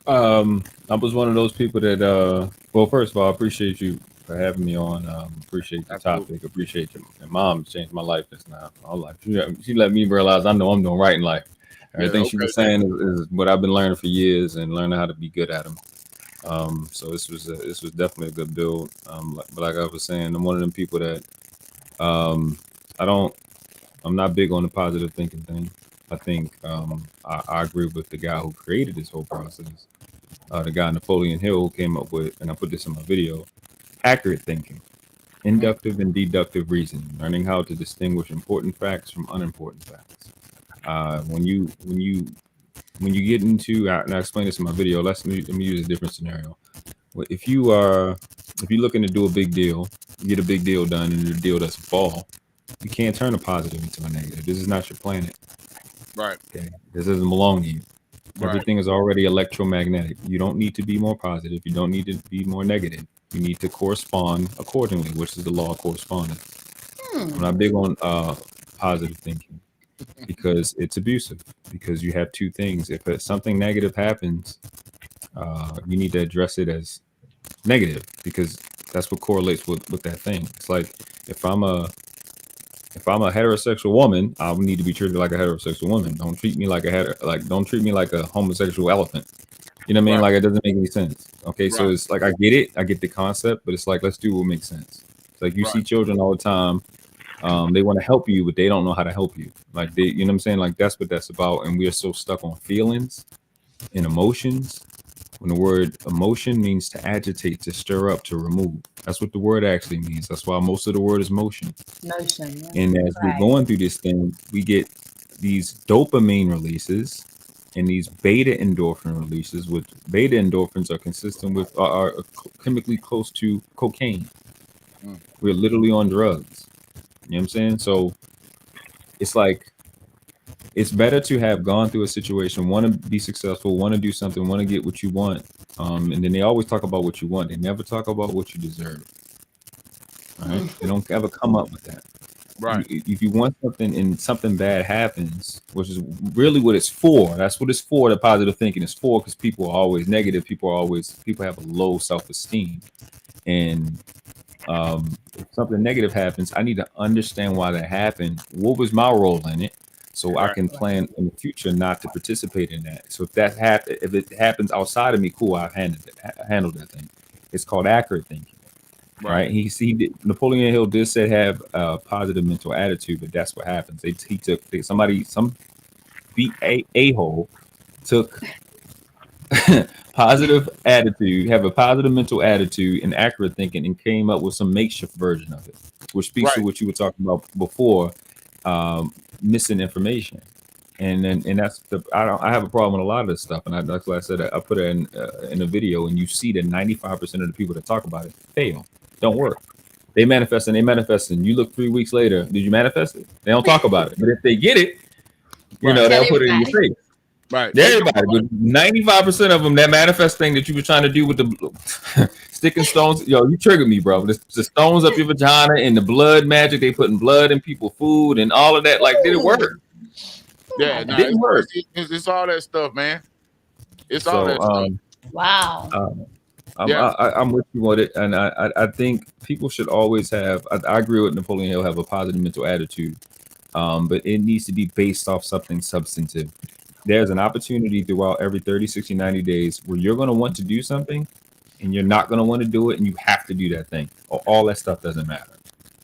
I was one of those people that, well, first of all, I appreciate you for having me on. Appreciate the topic. Appreciate your mom changed my life. That's not my life. She let me realize I know I'm doing right in life. Everything she was saying is what I've been learning for years and learning how to be good at them. So this was definitely a good build. But like I was saying, I'm one of them people that I'm not big on the positive thinking thing. I think I agree with the guy who created this whole process. the guy Napoleon Hill came up with, and I put this in my video, accurate thinking, inductive and deductive reasoning, learning how to distinguish important facts from unimportant facts. When you get into, and I explained this in my video, let me use a different scenario. If you're looking to do a big deal, you get a big deal done, and the deal doesn't fall, you can't turn a positive into a negative. This is not your planet. Right. Okay. This doesn't belong to you. Right. Everything is already electromagnetic. You don't need to be more positive. You don't need to be more negative. You need to correspond accordingly, which is the law of correspondence. I'm not big on positive thinking because it's abusive. Because you have two things. If something negative happens, you need to address it as negative, because that's what correlates with that thing. It's like if I'm a heterosexual woman, I would need to be treated like a heterosexual woman. Don't treat me like don't treat me like a homosexual elephant. You know what I mean? Right. Like, it doesn't make any sense. Okay, so Right. it's like I get the concept, but it's like, let's do what makes sense. It's like you see children all the time. They want to help you, but they don't know how to help you. Like, you know what I'm saying? Like, that's what that's about. And we are so stuck on feelings and emotions. When the word emotion means to agitate, to stir up, to remove. That's what the word actually means. That's why most of the word is motion. Motion. Yeah. And as we're going through this thing, we get these dopamine releases and these beta endorphin releases, which beta endorphins are consistent with, are chemically close to cocaine. We're literally on drugs. You know what I'm saying? So it's like, it's better to have gone through a situation, want to be successful, want to do something, want to get what you want. And then they always talk about what you want. They never talk about what you deserve. Right? They don't ever come up with that. Right. If you want something and something bad happens, which is really what it's for. That's what it's for. The positive thinking is for, because people are always negative. People have a low self-esteem. And if something negative happens, I need to understand why that happened. What was my role in it? So I can plan in the future not to participate in that. So if it happens outside of me, cool, I've handled that thing. It's called accurate thinking. Right. Napoleon Hill did say have a positive mental attitude, but that's what happens. Some a-hole took positive attitude, have a positive mental attitude and accurate thinking, and came up with some makeshift version of it, which speaks to what you were talking about before, missing information. And that's I have a problem with a lot of this stuff, and that's why I said I put it in a video, and you see that 95% of the people that talk about it fail, don't work. They manifest, and you look 3 weeks later, did you manifest it? They don't talk about it, but if they get it, they'll put it in your face. Right. Everybody, but 95% of them, that manifest thing that you were trying to do with the sticking stones, you triggered me, bro. The stones up your vagina and the blood magic, they putting blood in people's food and all of that. Like, did it work? Yeah, It didn't work. It's all that stuff, man. It's all that stuff. Wow. I'm with you on it, and I think people should always have. I agree with Napoleon Hill, have a positive mental attitude, but it needs to be based off something substantive. There's an opportunity throughout every 30, 60, 90 days where you're going to want to do something, and you're not going to want to do it, and you have to do that thing. All that stuff doesn't matter.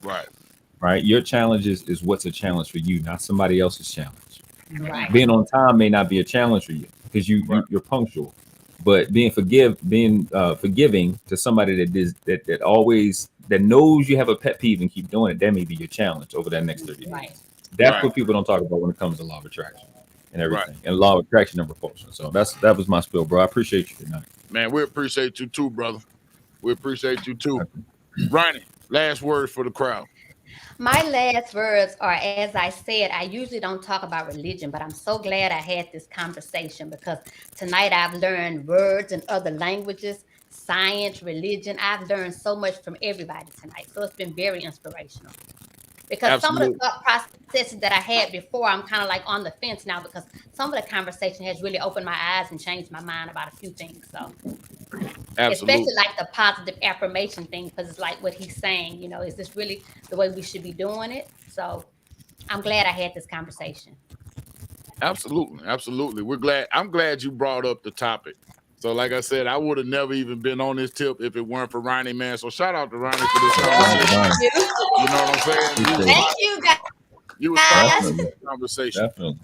Right. Your challenge is what's a challenge for you, not somebody else's challenge. Right. Being on time may not be a challenge for you because you're punctual, but being forgiving to somebody that always knows you have a pet peeve and keep doing it, that may be your challenge over that next 30 days. Right. That's what people don't talk about when it comes to law of attraction and everything, and law of attraction and repulsion. So that was my spill, bro. I appreciate you tonight. Man, we appreciate you too, brother. We appreciate you too. Ronnie, last word for the crowd. My last words are, as I said, I usually don't talk about religion, but I'm so glad I had this conversation, because tonight I've learned words in other languages, science, religion. I've learned so much from everybody tonight. So it's been very inspirational. Because some of the thought processes that I had before, I'm kind of like on the fence now, because some of the conversation has really opened my eyes and changed my mind about a few things. So especially like the positive affirmation thing, because it's like what he's saying, is this really the way we should be doing it? So I'm glad I had this conversation. Absolutely. I'm glad you brought up the topic. So like I said, I would have never even been on this tip if it weren't for Ronnie, man. So shout out to Ronnie for this conversation. You know what I'm saying? Thank you, guys. You were spot on in this conversation. Definitely.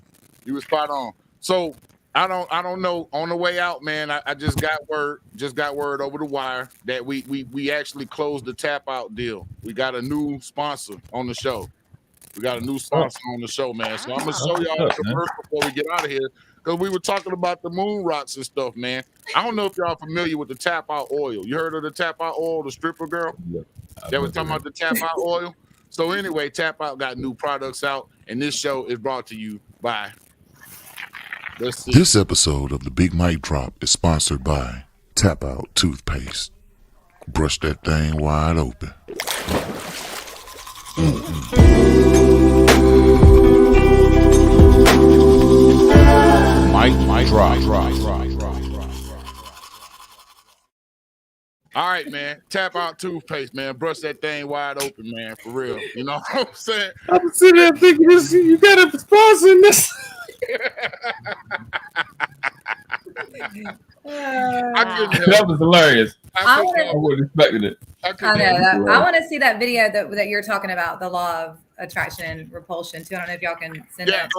You were spot on. So I don't know. On the way out, man, I just got word over the wire that we actually closed the tap out deal. We got a new sponsor on the show. We got a new sponsor on the show, man. So I'm gonna show y'all the commercial before we get out of here, because we were talking about the moon rocks and stuff, man. I don't know if y'all familiar with the tap out oil. You heard of the tap out oil, the stripper girl? Yeah, They were talking about the tap out oil. So anyway, Tap Out got new products out, and this show is brought to you by. Let's see. This episode of the Big Mic Drop is sponsored by Tap Out Toothpaste. Brush that thing wide open. Mic Drop. All right, man. Tap Out Toothpaste, man. Brush that thing wide open, man. For real. You know what I'm saying? I'm sitting there thinking, you got a sponsor in this. That was hilarious. I wasn't expecting it. I want to see that video that you're talking about, the law of attraction and repulsion too. I don't know if y'all can send that.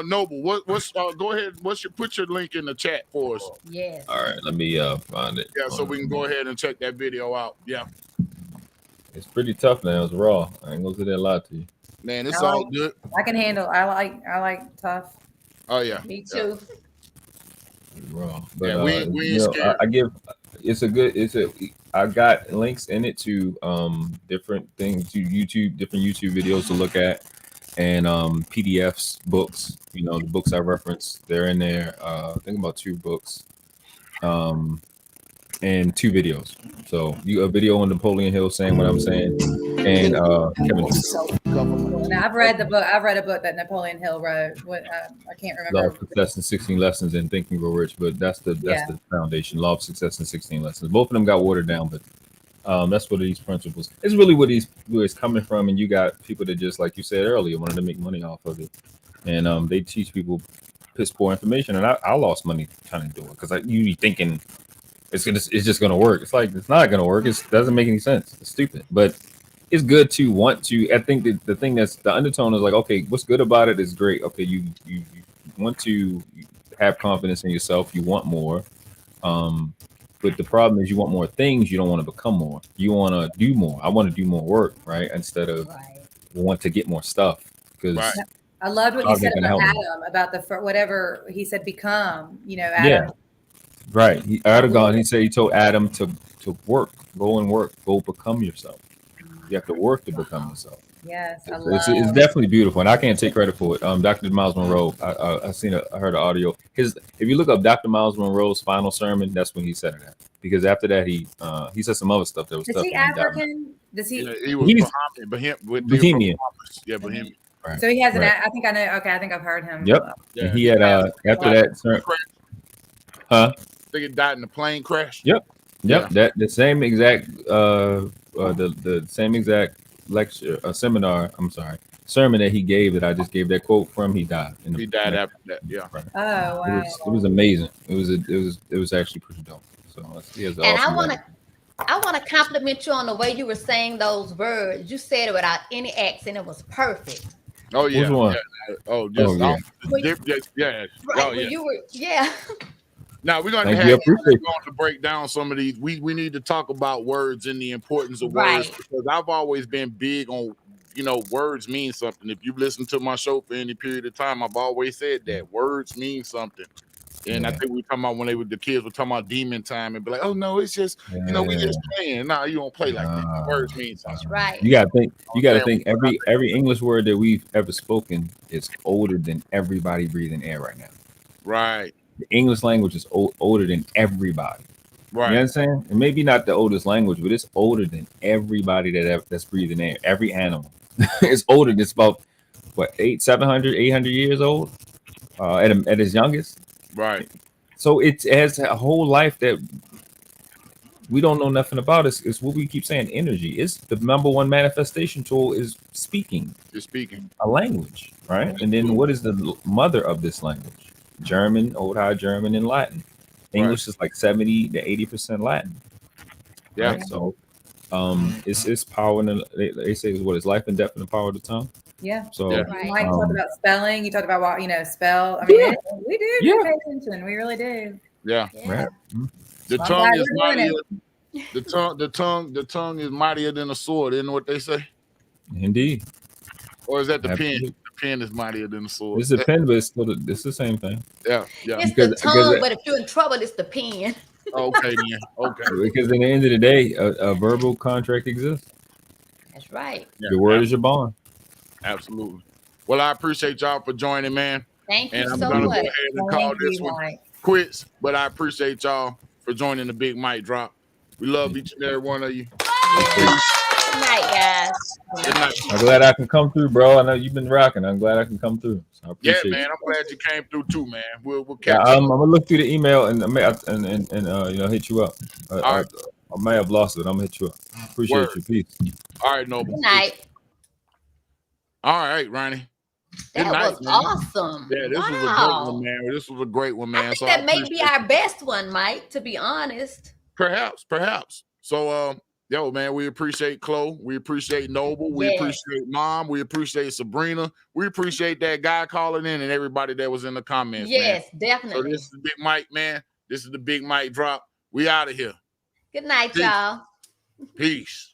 Noble, what's go ahead. Put your link in the chat for us? Yes. All right, let me find it. Yeah, so we can go ahead and check that video out. Yeah. It's pretty tough now. It's raw. I ain't gonna say that a lot to you. Man, it's all good. I can handle. I like tough. Oh yeah. Me too. Raw. But Yeah, we ain't scared. I give I got links in it to different things, to different YouTube videos to look at, and PDFs, books. You know, the books I referenced, they're in there. I think about 2 books, and 2 videos. So a video on Napoleon Hill saying what I'm saying, and Kevin. Now, I've read the book. I've read a book that Napoleon Hill wrote. I can't remember. Law of Success in 16 Lessons and Think and Grow Rich, but that's the foundation. Law of Success in 16 Lessons. Both of them got watered down, but that's what these principles. It's really where it's coming from, and you got people that, just like you said earlier, wanted to make money off of it, and they teach people piss poor information. And I lost money trying to do it because I usually thinking it's just gonna work. It's like, it's not gonna work. It doesn't make any sense. It's stupid, but it's good to want to. I think that the thing that's the undertone is like, okay, what's good about it is great. Okay, you want to have confidence in yourself. You want more, but the problem is you want more things. You don't want to become more. You want to do more. I want to do more work, right? Instead of want to get more stuff. Because I loved what you said about Adam, about whatever he said, become. You know, Adam. Yeah. Right. He said he told Adam to work, go become yourself. You have to work to become yourself. Yes, it's definitely beautiful, and I can't take credit for it. Dr. Miles Monroe, I heard the audio. If you look up Dr. Miles Monroe's final sermon, that's when he said it. Because after that, he said some other stuff that was. Is he African? Does he? Yeah, he was Bohemian. Yeah, Bohemian. Right. So he has an. I think I know. Okay, I think I've heard him. Yep. Yeah. And he had after that. Huh? I think it died in a plane crash. Yep. Yeah. That the same exact the same exact lecture, seminar. I'm sorry, sermon that he gave, that I just gave that quote from. He died. He died after that. Yeah. Right. Oh wow. It was amazing. It was actually pretty dope. So he has And awesome I want to compliment you on the way you were saying those words. You said it without any accent. It was perfect. Oh yeah. Which one? Yeah. Oh, just yeah. Right. Oh, yeah. You were, yeah. Now we're going to break down some of these. We need to talk about words and the importance of words, because I've always been big on, words mean something. If you've listened to my show for any period of time, I've always said that words mean something. And I think we talking about when the kids were talking about demon time and be like, oh no, it's just we just playing. No, you don't play like that. Words mean something. Right. You gotta think every English word that we've ever spoken is older than everybody breathing air right now. Right. The English language is older than everybody. Right. You know what I'm saying? And maybe not the oldest language, but it's older than everybody that's breathing air. Every animal. It's older. It's about 800 years old at its youngest. Right. So it has a whole life that we don't know nothing about. It's what we keep saying, energy. It's the number one manifestation tool is speaking. Just speaking. A language, right? And then what is the mother of this language? German, Old High German, and Latin. English is like 70 to 80% Latin. Yeah. Right? So it's power in they say what is life and death in the power of the tongue. Yeah. So Mike talked about spelling. You talked about what, spell. I mean, we do pay attention. We really do. Yeah. Right. The I'm tongue glad is we're doing mightier. The tongue is mightier than a sword. Isn't what they say? Indeed. Or is that the Absolutely. pen? The pen is mightier than the sword. It's a pen, but it's the same thing. Yeah. It's the tongue, but if you're in trouble, it's the pen. Okay, then. Okay. Because at the end of the day, a verbal contract exists. That's right. Your word is your bond. Absolutely. Well, I appreciate y'all for joining, man. Thank you and I'm so gonna much. go ahead and call this one quits. But I appreciate y'all for joining the Big Mike Drop. We love each and every one of you. Good night, guys. Good night. I'm glad I can come through, bro. I know you've been rocking. I'm glad I can come through. So I Yeah, appreciate man. you. I'm glad you came through too, man. We'll Yeah, catch I'm up. gonna look through the email and hit you up. All right. I may have lost it. I'm gonna hit you up. Appreciate Word. you. Peace. All right, Noble. Good night. All right, Ronnie. Good That night, was man. awesome. Yeah, this was a great Wow. one, man. This was a great one, man. I think that may be our best one, Mike, to be honest. Perhaps. So, yo, man, we appreciate Chloe. We appreciate Noble. We Yes. appreciate Mom. We appreciate Sabrina. We appreciate that guy calling in and everybody that was in the comments, Yes, man. definitely. So this is Big Mike, man. This is the Big Mike Drop. We out of here. Good night, Peace. y'all. Peace.